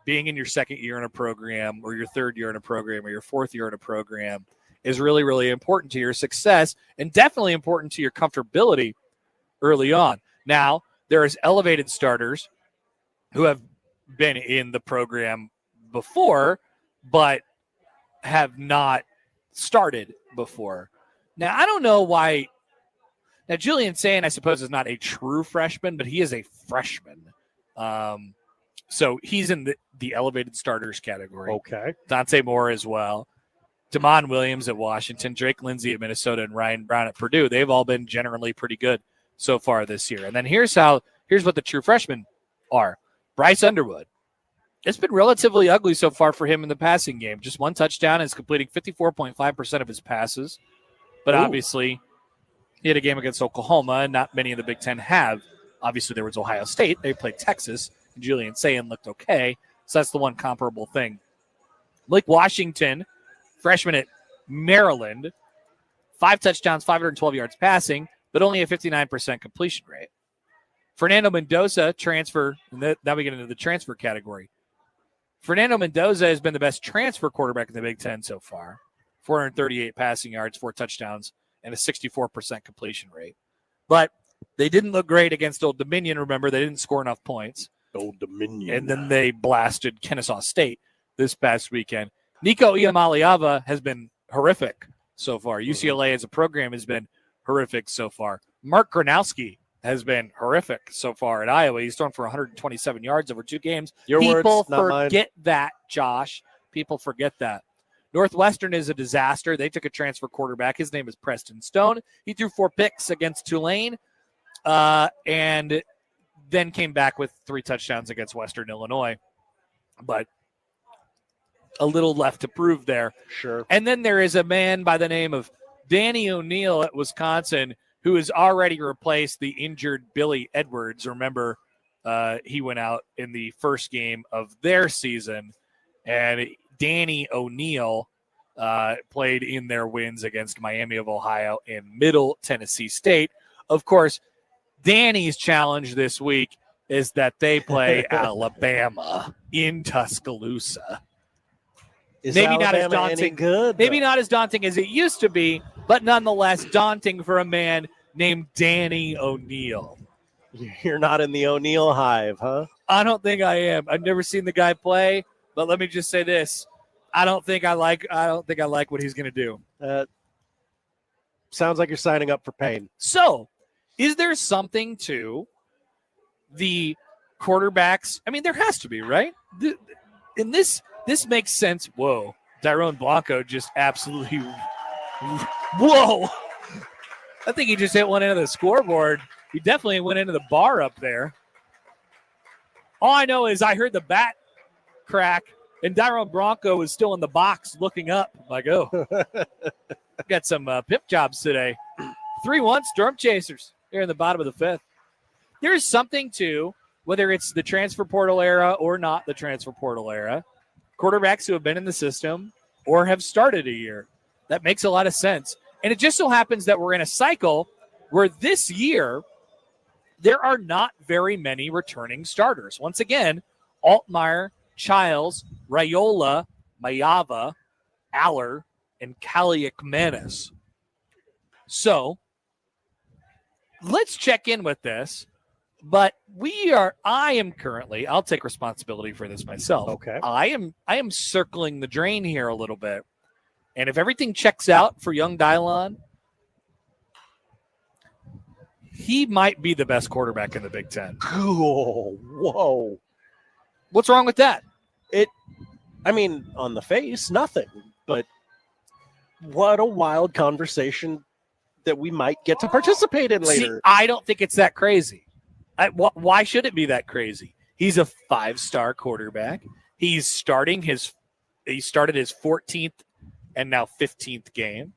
being in your second year in a program or your third year in a program or your fourth year in a program is really, really important to your success and definitely important to your comfortability early on. Now, there is elevated starters who have been in the program before but have not started before. Now, I don't know why. Now, Julian Sayin, I suppose, is not a true freshman, but he is a freshman. So he's in the elevated starters category. Okay. Dante Moore as well. Damon Williams at Washington, Drake Lindsay at Minnesota, and Ryan Brown at Purdue. They've all been generally pretty good so far this year. And then here's what the true freshmen are. Bryce Underwood. It's been relatively ugly so far for him in the passing game. Just 1 touchdown, is completing 54.5% of his passes. But obviously, he had a game against Oklahoma, and not many in the Big Ten have. Obviously, there was Ohio State. They played Texas, and Julian Sayin looked okay. So that's the one comparable thing. Blake Washington, freshman at Maryland, 5 touchdowns, 512 yards passing, but only a 59% completion rate. Fernando Mendoza, transfer, and now we get into the transfer category. Fernando Mendoza has been the best transfer quarterback in the Big Ten so far. 438 passing yards, 4 touchdowns, and a 64% completion rate. But they didn't look great against Old Dominion. Remember, they didn't score enough points. Old Dominion. And then they blasted Kennesaw State this past weekend. Nico Iamaleava has been horrific so far. UCLA as a program has been horrific so far. Mark Gronowski has been horrific so far at Iowa. He's thrown for 127 yards over 2 games. People forget that, Josh. People forget that. Northwestern is a disaster. They took a transfer quarterback. His name is Preston Stone. He threw 4 picks against Tulane and then came back with 3 touchdowns against Western Illinois. But a little left to prove there. Sure. And then there is a man by the name of Danny O'Neill at Wisconsin who has already replaced the injured Billy Edwards. Remember, he went out in the first game of their season, and Danny O'Neill played in their wins against Miami of Ohio and Middle Tennessee State. Of course, Danny's challenge this week is that they play Alabama in Tuscaloosa. Maybe not as daunting. Maybe not as daunting as it used to be, but nonetheless daunting for a man named Danny O'Neill. You're not in the O'Neill hive, huh? I don't think I am. I've never seen the guy play, but let me just say this: I don't think I like what he's going to do. Sounds like you're signing up for pain. So, is there something to the quarterbacks. I mean, there has to be, right? And this makes sense. Whoa, Tyrone Blanco just absolutely. Whoa! I think he just hit one into the scoreboard. He definitely went into the bar up there. All I know is I heard the bat crack, and Tyrone Blanco was still in the box looking up. I'm like, oh, got some pip jobs today. 3-1 Storm Chasers here in the bottom of the fifth. There's something to, whether it's the transfer portal era or not the transfer portal era, quarterbacks who have been in the system or have started a year. That makes a lot of sense. And it just so happens that we're in a cycle where this year there are not very many returning starters. Once again, Altmaier, Childs, Raiola, Mayava, Aller, and Kaliakmanis. So let's check in with this. But I am currently, I'll take responsibility for this myself. Okay. I am circling the drain here a little bit. And if everything checks out for young Dylon, he might be the best quarterback in the Big Ten. Cool. Whoa. What's wrong with that? I mean, on the face, nothing. But what a wild conversation that we might get to participate in later. See, I don't think it's that crazy. Why should it be that crazy? He's a 5-star quarterback. He started his 14th and now 15th game.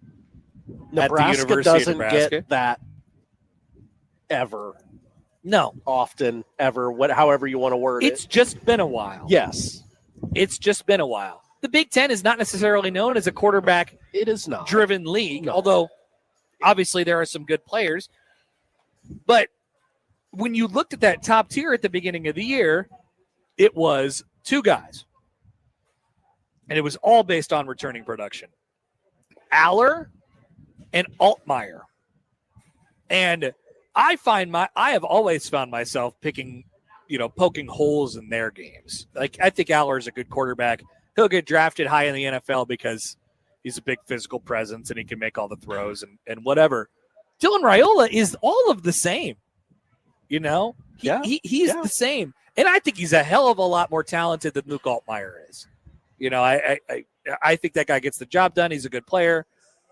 Nebraska doesn't get that ever. No. Often, ever, however you want to word it. It's just been a while. Yes. It's just been a while. The Big Ten is not necessarily known as a quarterback-driven league, although obviously there are some good players. But when you looked at that top tier at the beginning of the year, it was 2 guys. And it was all based on returning production. Aller and Altmaier. And I have always found myself poking holes in their games. Like, I think Aller is a good quarterback. He'll get drafted high in the NFL because he's a big physical presence and he can make all the throws and whatever. Dylan Raiola is all of the same. He's the same. And I think he's a hell of a lot more talented than Luke Altmaier is. I think that guy gets the job done. He's a good player,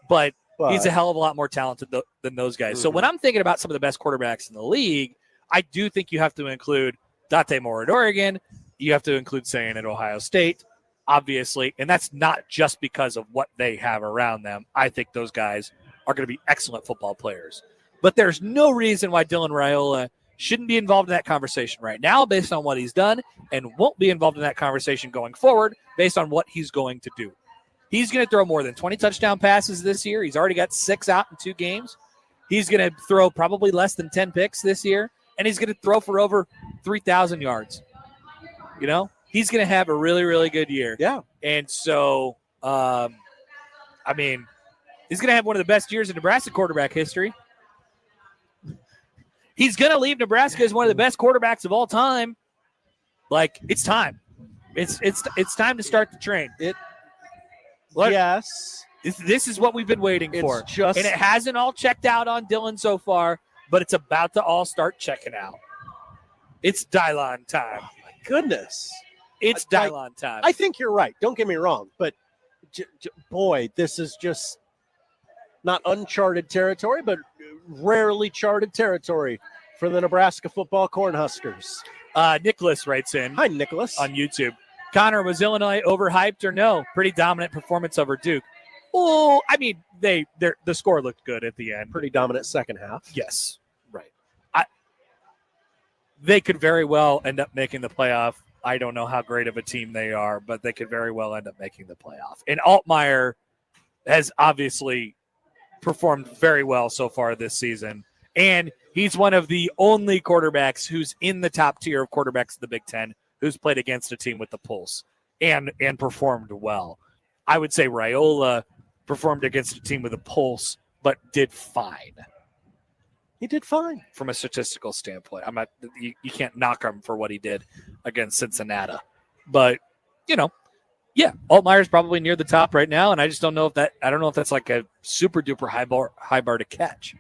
but he's a hell of a lot more talented than those guys. Mm-hmm. So when I'm thinking about some of the best quarterbacks in the league, I do think you have to include Dante Moore at Oregon. You have to include Sayan at Ohio State, obviously. And that's not just because of what they have around them. I think those guys are going to be excellent football players. But there's no reason why Dylan Raiola shouldn't be involved in that conversation right now based on what he's done, and won't be involved in that conversation going forward based on what he's going to do. He's going to throw more than 20 touchdown passes this year. He's already got 6 out in 2 games. He's going to throw probably less than 10 picks this year, and he's going to throw for over 3,000 yards. He's going to have a really, really good year. Yeah. And so, he's going to have one of the best years in Nebraska quarterback history. He's going to leave Nebraska as one of the best quarterbacks of all time. Like, it's time. It's time to start the train. Yes. This is what we've been waiting for. And it hasn't all checked out on Dylan so far, but it's about to all start checking out. It's Dylon time. Oh, my goodness. It's Dylon time. I think you're right. Don't get me wrong. But, boy, this is just not uncharted territory, but rarely charted territory for the Nebraska football Cornhuskers. Nicholas writes in. Hi, Nicholas. On YouTube. Connor, was Illinois overhyped or no? Pretty dominant performance over Duke. Oh, the score looked good at the end. Pretty dominant second half. Yes, right. They could very well end up making the playoff. I don't know how great of a team they are, but they could very well end up making the playoff. And Altmaier has obviously performed very well so far this season. And he's one of the only quarterbacks who's in the top tier of quarterbacks in the Big Ten who's played against a team with the pulse and performed well. I would say Raiola performed against a team with a pulse, but did fine. He did fine. From a statistical standpoint. You can't knock him for what he did against Cincinnati. But, yeah, Altmaier's probably near the top right now, and I just don't know if that's like a super duper high bar to catch.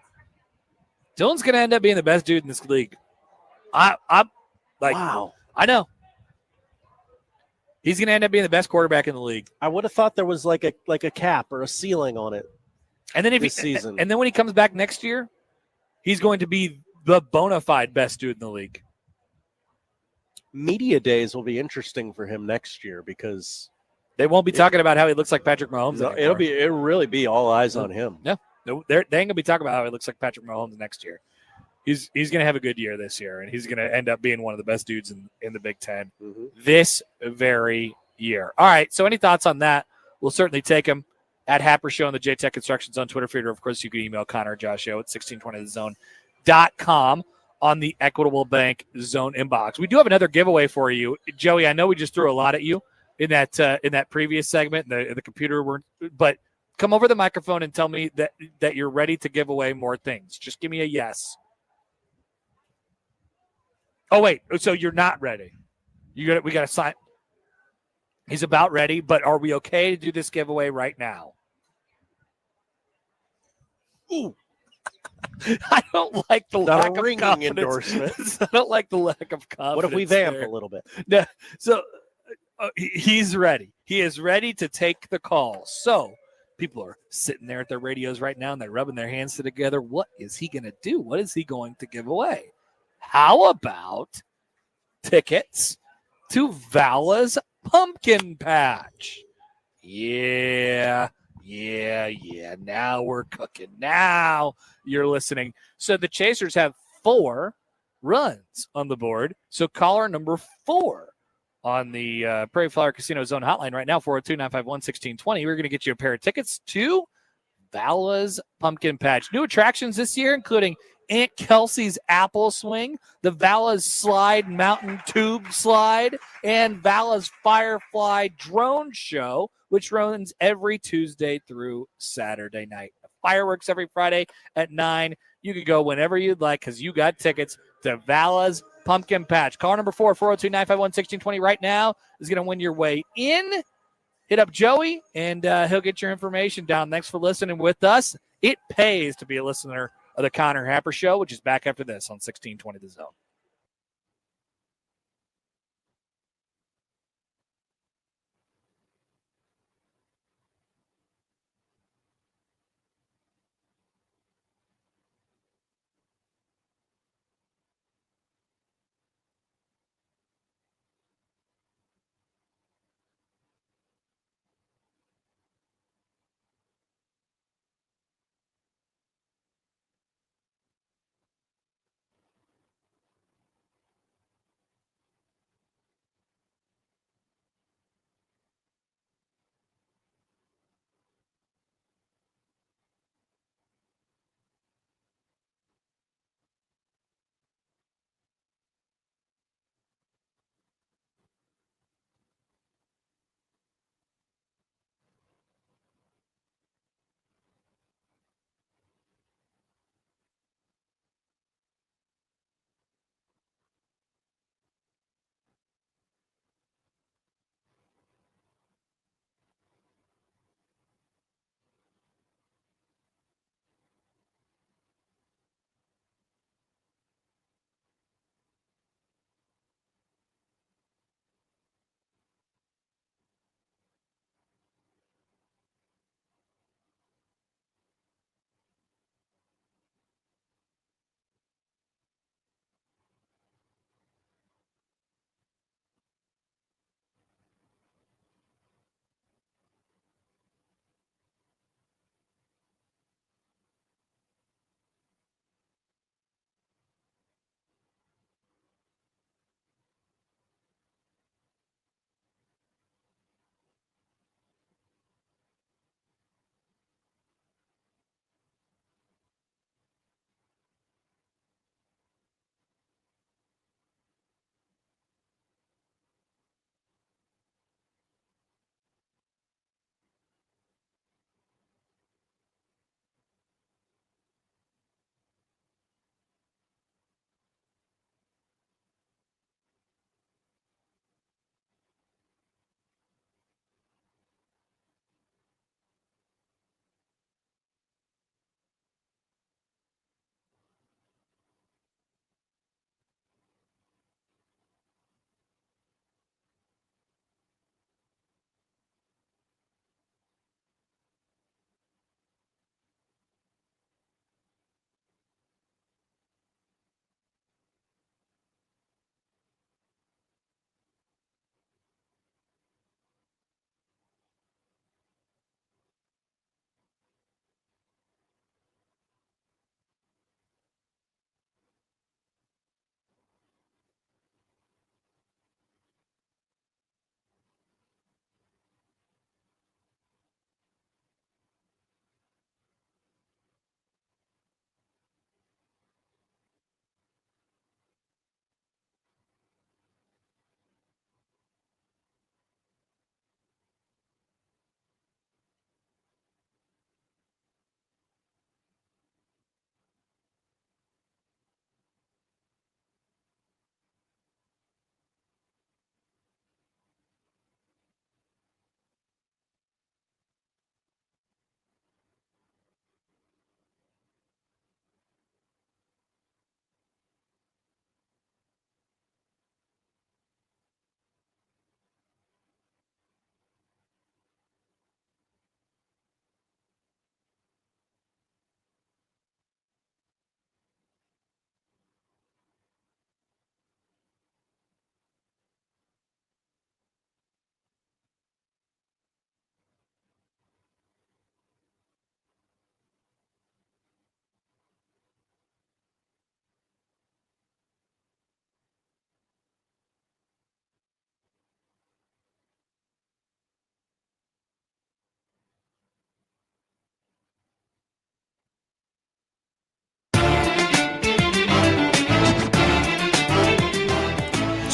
Dylan's going to end up being the best dude in this league. Wow. I know. He's going to end up being the best quarterback in the league. I would have thought there was like a cap or a ceiling on it. And then this season. And then when he comes back next year, he's going to be the bona fide best dude in the league. Media days will be interesting for him next year because they won't be talking about how he looks like Patrick Mahomes. No, it'll really be all eyes on him. No, they ain't gonna be talking about how he looks like Patrick Mahomes next year. He's gonna have a good year this year, and he's gonna end up being one of the best dudes in the Big Ten this very year. All right. So any thoughts on that? We'll certainly take them at Happer Show on the JTech Constructions on Twitter feed. Of course, you can email Connor or Josh Show at 1620thezone.com on the Equitable Bank Zone inbox. We do have another giveaway for you, Joey. I know we just threw a lot at you in that previous segment. The computer but come over the microphone and tell me that you're ready to give away more things. Just give me a yes. Oh wait, so you're not ready? We got to sign. He's about ready, but are we okay to do this giveaway right now? Ooh. I don't like the lack of confidence. Endorsement. I don't like the lack of confidence. What if we vamp a little bit? No, so he's ready. He is ready to take the call. So people are sitting there at their radios right now, and they're rubbing their hands together. What is he going to do? What is he going to give away? How about tickets to Vala's Pumpkin Patch? Yeah. Now we're cooking. Now you're listening. So the Chasers have 4 runs on the board. So caller number 4 on the Prairie Flower Casino Zone hotline right now, 402-951-1620. We're going to get you a pair of tickets to Vala's Pumpkin Patch. New attractions this year, including Aunt Kelsey's Apple Swing, the Vala's Slide Mountain Tube Slide, and Vala's Firefly Drone Show, which runs every Tuesday through Saturday night. Fireworks every Friday at 9. You can go whenever you'd like because you got tickets to Vala's Pumpkin Patch. Call number 4, 402-951-1620 right now is going to win your way in. Hit up Joey, and he'll get your information down. Thanks for listening with us. It pays to be a listener of the Connor Happer Show, which is back after this on 1620 The Zone.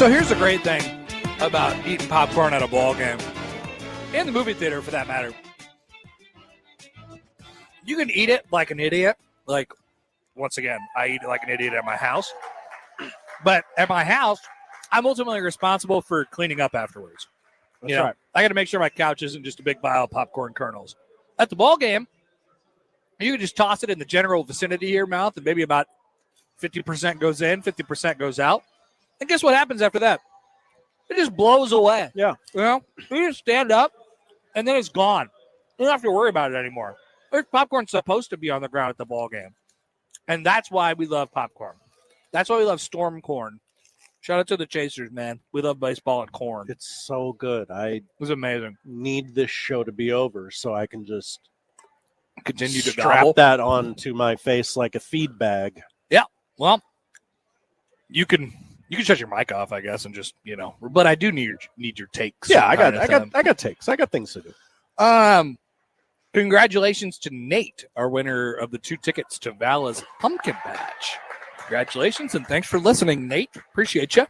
So here's the great thing about eating popcorn at a ball game, and the movie theater for that matter. You can eat it like an idiot. Like, once again, I eat it like an idiot at my house. But at my house, I'm ultimately responsible for cleaning up afterwards. That's right. I got to make sure my couch isn't just a big pile of popcorn kernels. At the ball game, you can just toss it in the general vicinity of your mouth, and maybe about 50% goes in, 50% goes out. And guess what happens after that? It just blows away. Yeah. You just stand up, and then it's gone. You don't have to worry about it anymore. There's popcorn supposed to be on the ground at the ball game. And that's why we love popcorn. That's why we love storm corn. Shout out to the Chasers, man. We love baseball and corn. It's so good. It was amazing. Need this show to be over so I can just continue to strap gobble that onto my face like a feed bag. Yeah. Well, you can shut your mic off, I guess, and just, but I do need your takes. Yeah, I got takes. I got things to do. Congratulations to Nate, our winner of the 2 tickets to Vala's Pumpkin Patch. Congratulations, and thanks for listening, Nate. Appreciate you.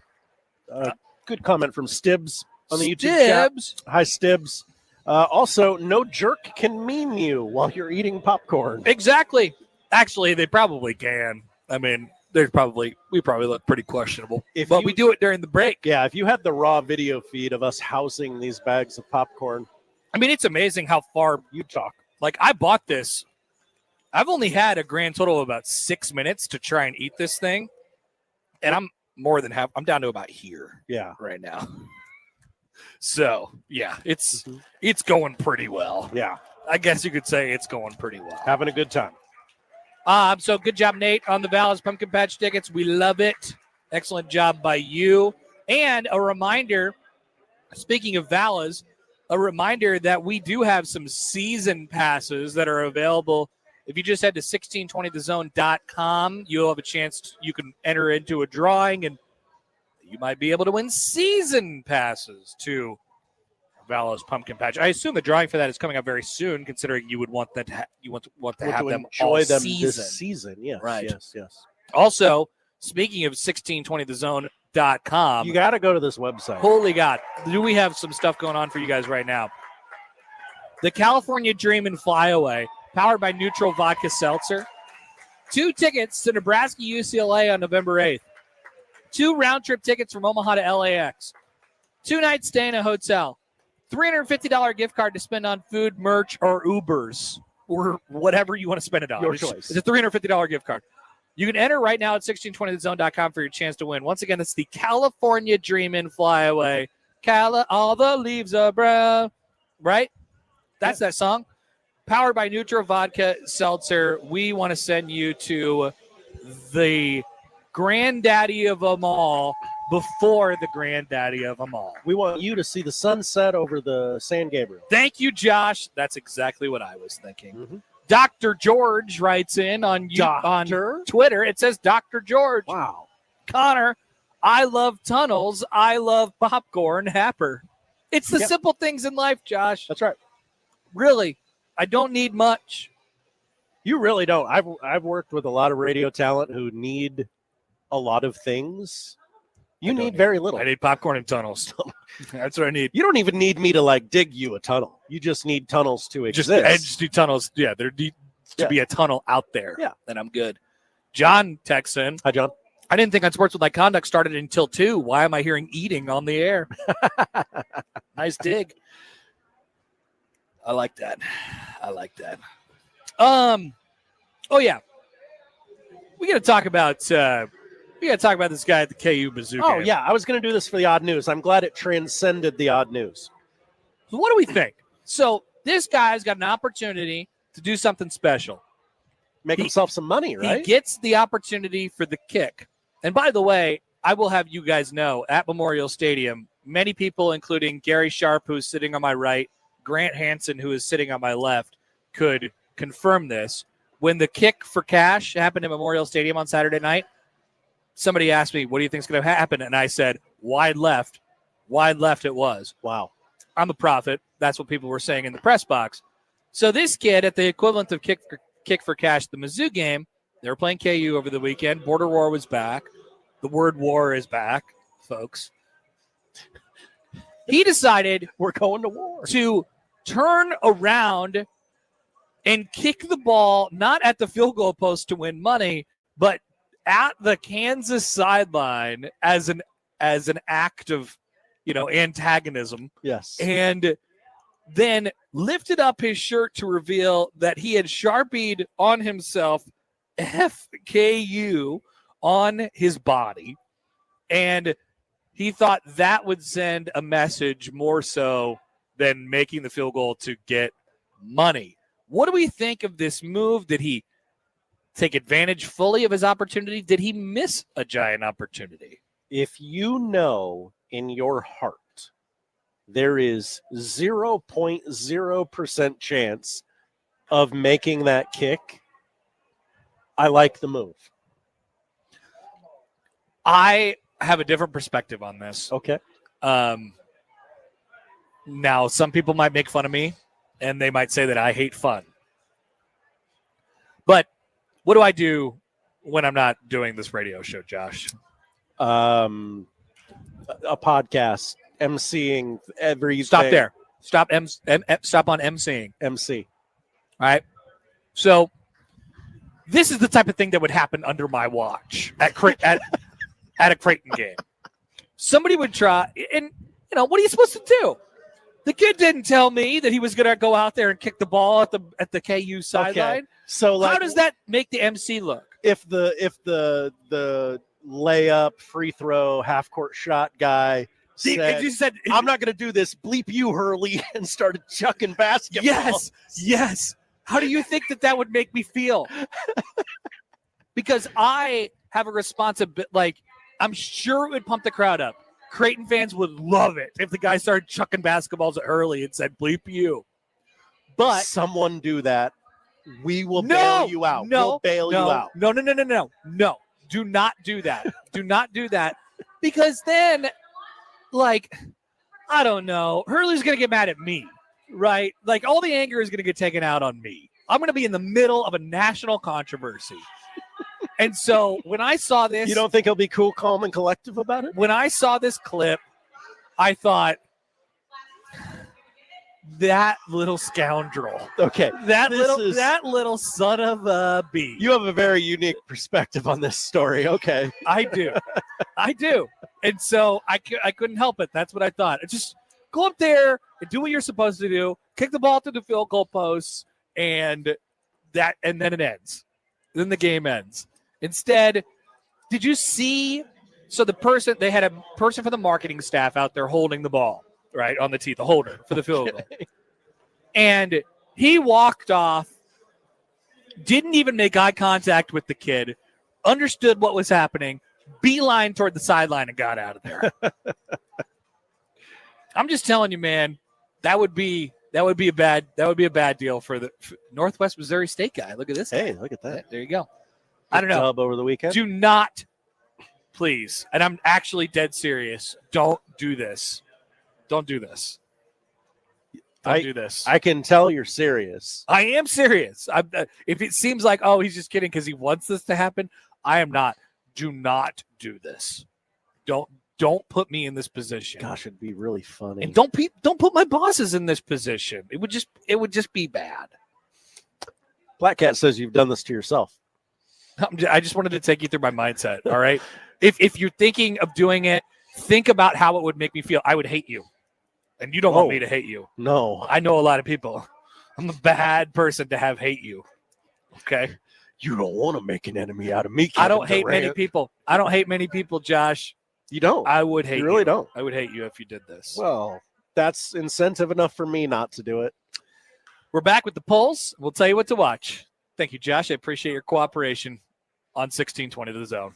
Good comment from Stibbs on the YouTube chat. Hi, Stibbs. Also, no jerk can meme you while you're eating popcorn. Exactly. Actually, they probably can. I mean, we probably look pretty questionable. But we do it during the break. Yeah, if you had the raw video feed of us housing these bags of popcorn. I mean, it's amazing how far you talk. Like, I bought this. I've only had a grand total of about 6 minutes to try and eat this thing. And I'm I'm down to about here. Yeah. Right now. So, yeah, it's going pretty well. Yeah. I guess you could say it's going pretty well. Having a good time. So good job, Nate, on the Vala's Pumpkin Patch tickets. We love it. Excellent job by you. And a reminder, speaking of Vala's, a reminder that we do have some season passes that are available. If you just head to 1620thezone.com, you'll have a chance. You can enter into a drawing, and you might be able to win season passes to Vala's Pumpkin Patch. I assume the drawing for that is coming up very soon, considering you would want that you want to have them enjoy all them season. this season. Yes, right. Yes. Also, speaking of 1620thezone.com, you got to go to this website. Holy God, do we have some stuff going on for you guys right now? The California Dream and Flyaway, powered by Neutral Vodka Seltzer. 2 tickets to Nebraska UCLA on November 8th. 2 round-trip tickets from Omaha to LAX. 2 nights stay in a hotel. $350 gift card to spend on food, merch, or Ubers, or whatever you want to spend it on. Your choice. It's a $350 gift card. You can enter right now at 1620thezone.com for your chance to win. Once again, it's the California Dream and Flyaway. All the leaves are brown. Right? That's that song. Powered by Neutral Vodka Seltzer. We want to send you to the granddaddy of them all before the granddaddy of them all. We want you to see the sunset over the San Gabriel. Thank you, Josh. That's exactly what I was thinking. Mm-hmm. Dr. George writes in on Twitter. It says, Dr. George. Wow. Connor, I love tunnels. I love popcorn. Happer. It's the simple things in life, Josh. That's right. Really, I don't need much. You really don't. I've worked with a lot of radio talent who need a lot of things. You need very little. I need popcorn and tunnels. That's what I need. You don't even need me to dig you a tunnel. You just need tunnels to exist. I just need tunnels. Yeah, there needs to be a tunnel out there. Yeah. Then I'm good. John texts in. Hi, John. I didn't think On Sports With My Conduct started until 2. Why am I hearing eating on the air? Nice dig. I like that. Oh yeah. We got to talk about this guy at the KU Mizzou Oh, game. yeah. I was going to do this for the odd news. I'm glad it transcended the odd news. So what do we think? So this guy's got an opportunity to do something special. Make himself some money, right? He gets the opportunity for the kick. And by the way, I will have you guys know, at Memorial Stadium, many people, including Gary Sharp, who's sitting on my right, Grant Hansen, who is sitting on my left, could confirm this. When the kick for cash happened at Memorial Stadium on Saturday night, somebody asked me, what do you think is going to happen? And I said, wide left. Wide left it was. Wow. I'm a prophet. That's what people were saying in the press box. So this kid, at the equivalent of kick for cash, the Mizzou game, they were playing KU over the weekend. Border war was back. The word war is back, folks. He decided we're going to war to turn around and kick the ball not at the field goal post to win money, but at the Kansas sideline as an act of, antagonism. Yes. And then lifted up his shirt to reveal that he had Sharpied on himself FKU on his body. And he thought that would send a message more so than making the field goal to get money. What do we think of this move? Did he take advantage fully of his opportunity? Did he miss a giant opportunity? If you know in your heart there is 0.0% chance of making that kick, I like the move. I have a different perspective on this. Okay. Now, some people might make fun of me, and they might say that I hate fun. But what do I do when I'm not doing this radio show, Josh? A podcast, emceeing every. Stop there. Stop on emceeing. MC. All right. So this is the type of thing that would happen under my watch at a Creighton game. Somebody would try, and what are you supposed to do? The kid didn't tell me that he was going to go out there and kick the ball at the KU sideline. Okay. So, how does that make the MC look? If the layup, free throw, half court shot guy said, "I'm not going to do this. Bleep you, Hurley," and started chucking basketball. Yes. How do you think that would make me feel? Because I have a responsibility. Like, I'm sure it would pump the crowd up. Creighton fans would love it if the guy started chucking basketballs at Hurley and said, "Bleep you." But someone do that. We will bail you out. We'll bail you out. No. Do not do that. Do not do that. Because then, I don't know. Hurley's going to get mad at me, right? Like, all the anger is going to get taken out on me. I'm going to be in the middle of a national controversy. And so when I saw this. You don't think he'll be cool, calm, and collective about it? When I saw this clip, I thought, that little scoundrel. Okay. That little son of a bee. You have a very unique perspective on this story. Okay. I do. And so I couldn't help it. That's what I thought. Just go up there and do what you're supposed to do. Kick the ball to the field goal posts, and then it ends. Then the game ends. Instead, did you see? So they had a person from the marketing staff out there holding the ball, right, on the tee, the holder for the field goal. And he walked off, didn't even make eye contact with the kid, understood what was happening, beeline toward the sideline, and got out of there. I'm just telling you, man, that would be a bad deal for the Northwest Missouri State guy. Look at this. Hey, guy. look at that. There you go. I don't know. Dub over the weekend. Do not, please, and I'm actually dead serious. Don't do this. Don't do this. Don't do this. I can tell you're serious. I am serious. If it seems like, he's just kidding because he wants this to happen, I am not. Do not do this. Don't put me in this position. Gosh, it'd be really funny. And don't put my bosses in this position. It would just be bad. Black Cat says you've done this to yourself. I just wanted to take you through my mindset. All right. If you're thinking of doing it, think about how it would make me feel. I would hate you. And you don't want me to hate you. No. I know a lot of people. I'm a bad person to have hate you. Okay. You don't want to make an enemy out of me. I don't hate many people. I don't hate many people, Josh. You don't. I would hate you. You really don't. I would hate you if you did this. Well, that's incentive enough for me not to do it. We're back with the polls. We'll tell you what to watch. Thank you, Josh. I appreciate your cooperation on 1620 The Zone.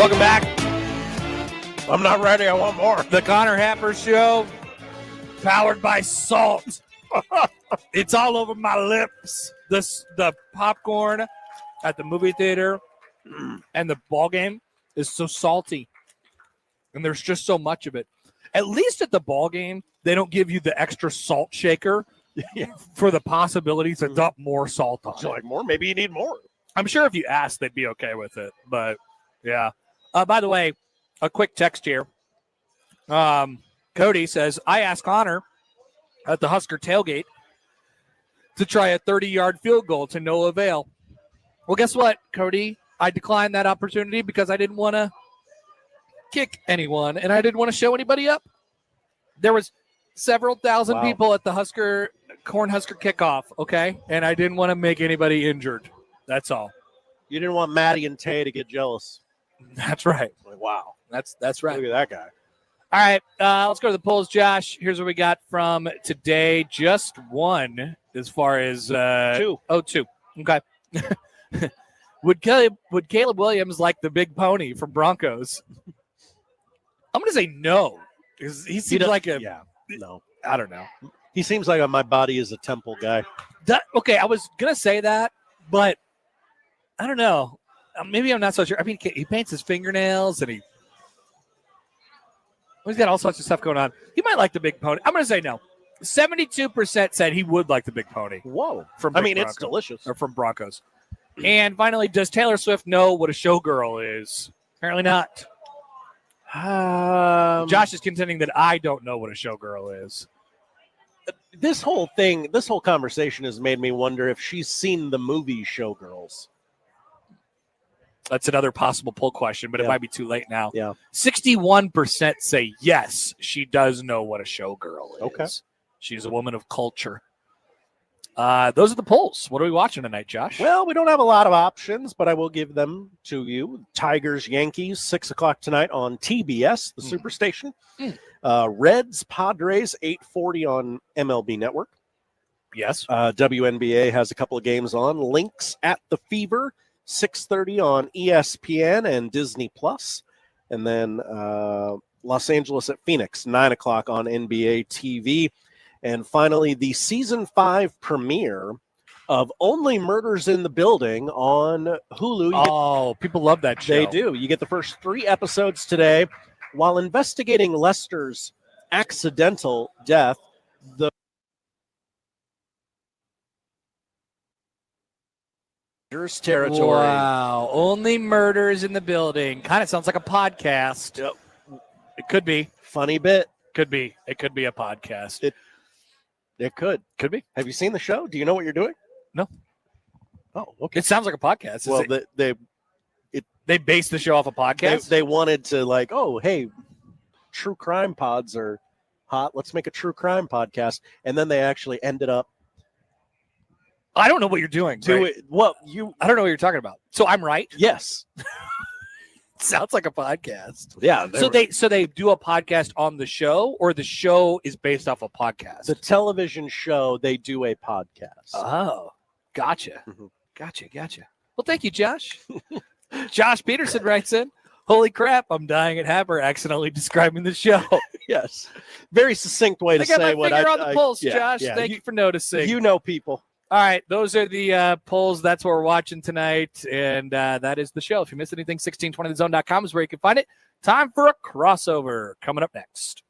Welcome back. I'm not ready. I want more. The Connor Happer Show, powered by salt. It's all over my lips. The popcorn at the movie theater and the ball game is so salty, and there's just so much of it. At least at the ball game, they don't give you the extra salt shaker for the possibility to dump more salt on. So like more? Maybe you need more. I'm sure if you asked, they'd be okay with it. But yeah. By the way, a quick text here. Cody says, I asked Connor at the Husker tailgate to try a 30-yard field goal to no avail. Well, guess what, Cody? I declined that opportunity because I didn't want to kick anyone, and I didn't want to show anybody up. There was several thousand people at the Cornhusker kickoff, okay? And I didn't want to make anybody injured. That's all. You didn't want Maddie and Tay to get jealous. That's right. Like, wow. That's right. Look at that guy. All right, let's go to the polls, Josh. Here's what we got from today. Just one as far as two. Oh, two. Okay. Would Caleb Williams like the big pony from Broncos? I'm going to say no. Because he seems like a no. I don't know. He seems like a my body is a temple guy. Okay, I was going to say that, but I don't know. Maybe I'm not so sure. I mean, he paints his fingernails and he's got all sorts of stuff going on. He might like the big pony. I'm going to say no. 72% said he would like the big pony. Whoa. It's it's delicious. Or from Broncos. And finally, does Taylor Swift know what a showgirl is? Apparently not. Josh is contending that I don't know what a showgirl is. This whole conversation has made me wonder if she's seen the movie Showgirls. That's another possible poll question, but it might be too late now. Yeah. 61% say yes, she does know what a showgirl is. Okay. She's a woman of culture. Those are the polls. What are we watching tonight, Josh? Well, we don't have a lot of options, but I will give them to you. Tigers, Yankees, 6 o'clock tonight on TBS, the Superstation. Reds, Padres, 8:40 on MLB Network. Yes. WNBA has a couple of games on. Lynx at the Fever, 6:30 on ESPN and Disney Plus. And then Los Angeles at Phoenix, 9 o'clock on NBA TV. And finally, the season 5 premiere of Only Murders in the Building on Hulu. People love that show. They do. You get the first 3 episodes today. While investigating Lester's accidental death, the territory. Wow. Only Murders in the Building. Kind of sounds like a podcast. Yep. It could be. Funny bit. Could be. It could be a podcast. It could. Could be. Have you seen the show? Do you know what you're doing? No. Oh, okay. It sounds like a podcast. Well, they based the show off a podcast? They wanted to like, oh, hey, true crime pods are hot. Let's make a true crime podcast. And then they actually ended up. I don't know what you're doing. I don't know what you're talking about. So I'm right? Yes. Sounds like a podcast. Yeah. So they do a podcast on the show, or the show is based off a podcast? The television show, they do a podcast. Oh, gotcha. Gotcha. Well, thank you, Josh. Josh Peterson writes in, holy crap, I'm dying at Happer accidentally describing the show. Yes. Very succinct way to say what I... I got my finger on the pulse, yeah, Josh. yeah. Thank you for noticing. You know people. All right, those are the polls. That's what we're watching tonight, and that is the show. If you missed anything, 1620thezone.com is where you can find it. Time for a crossover coming up next.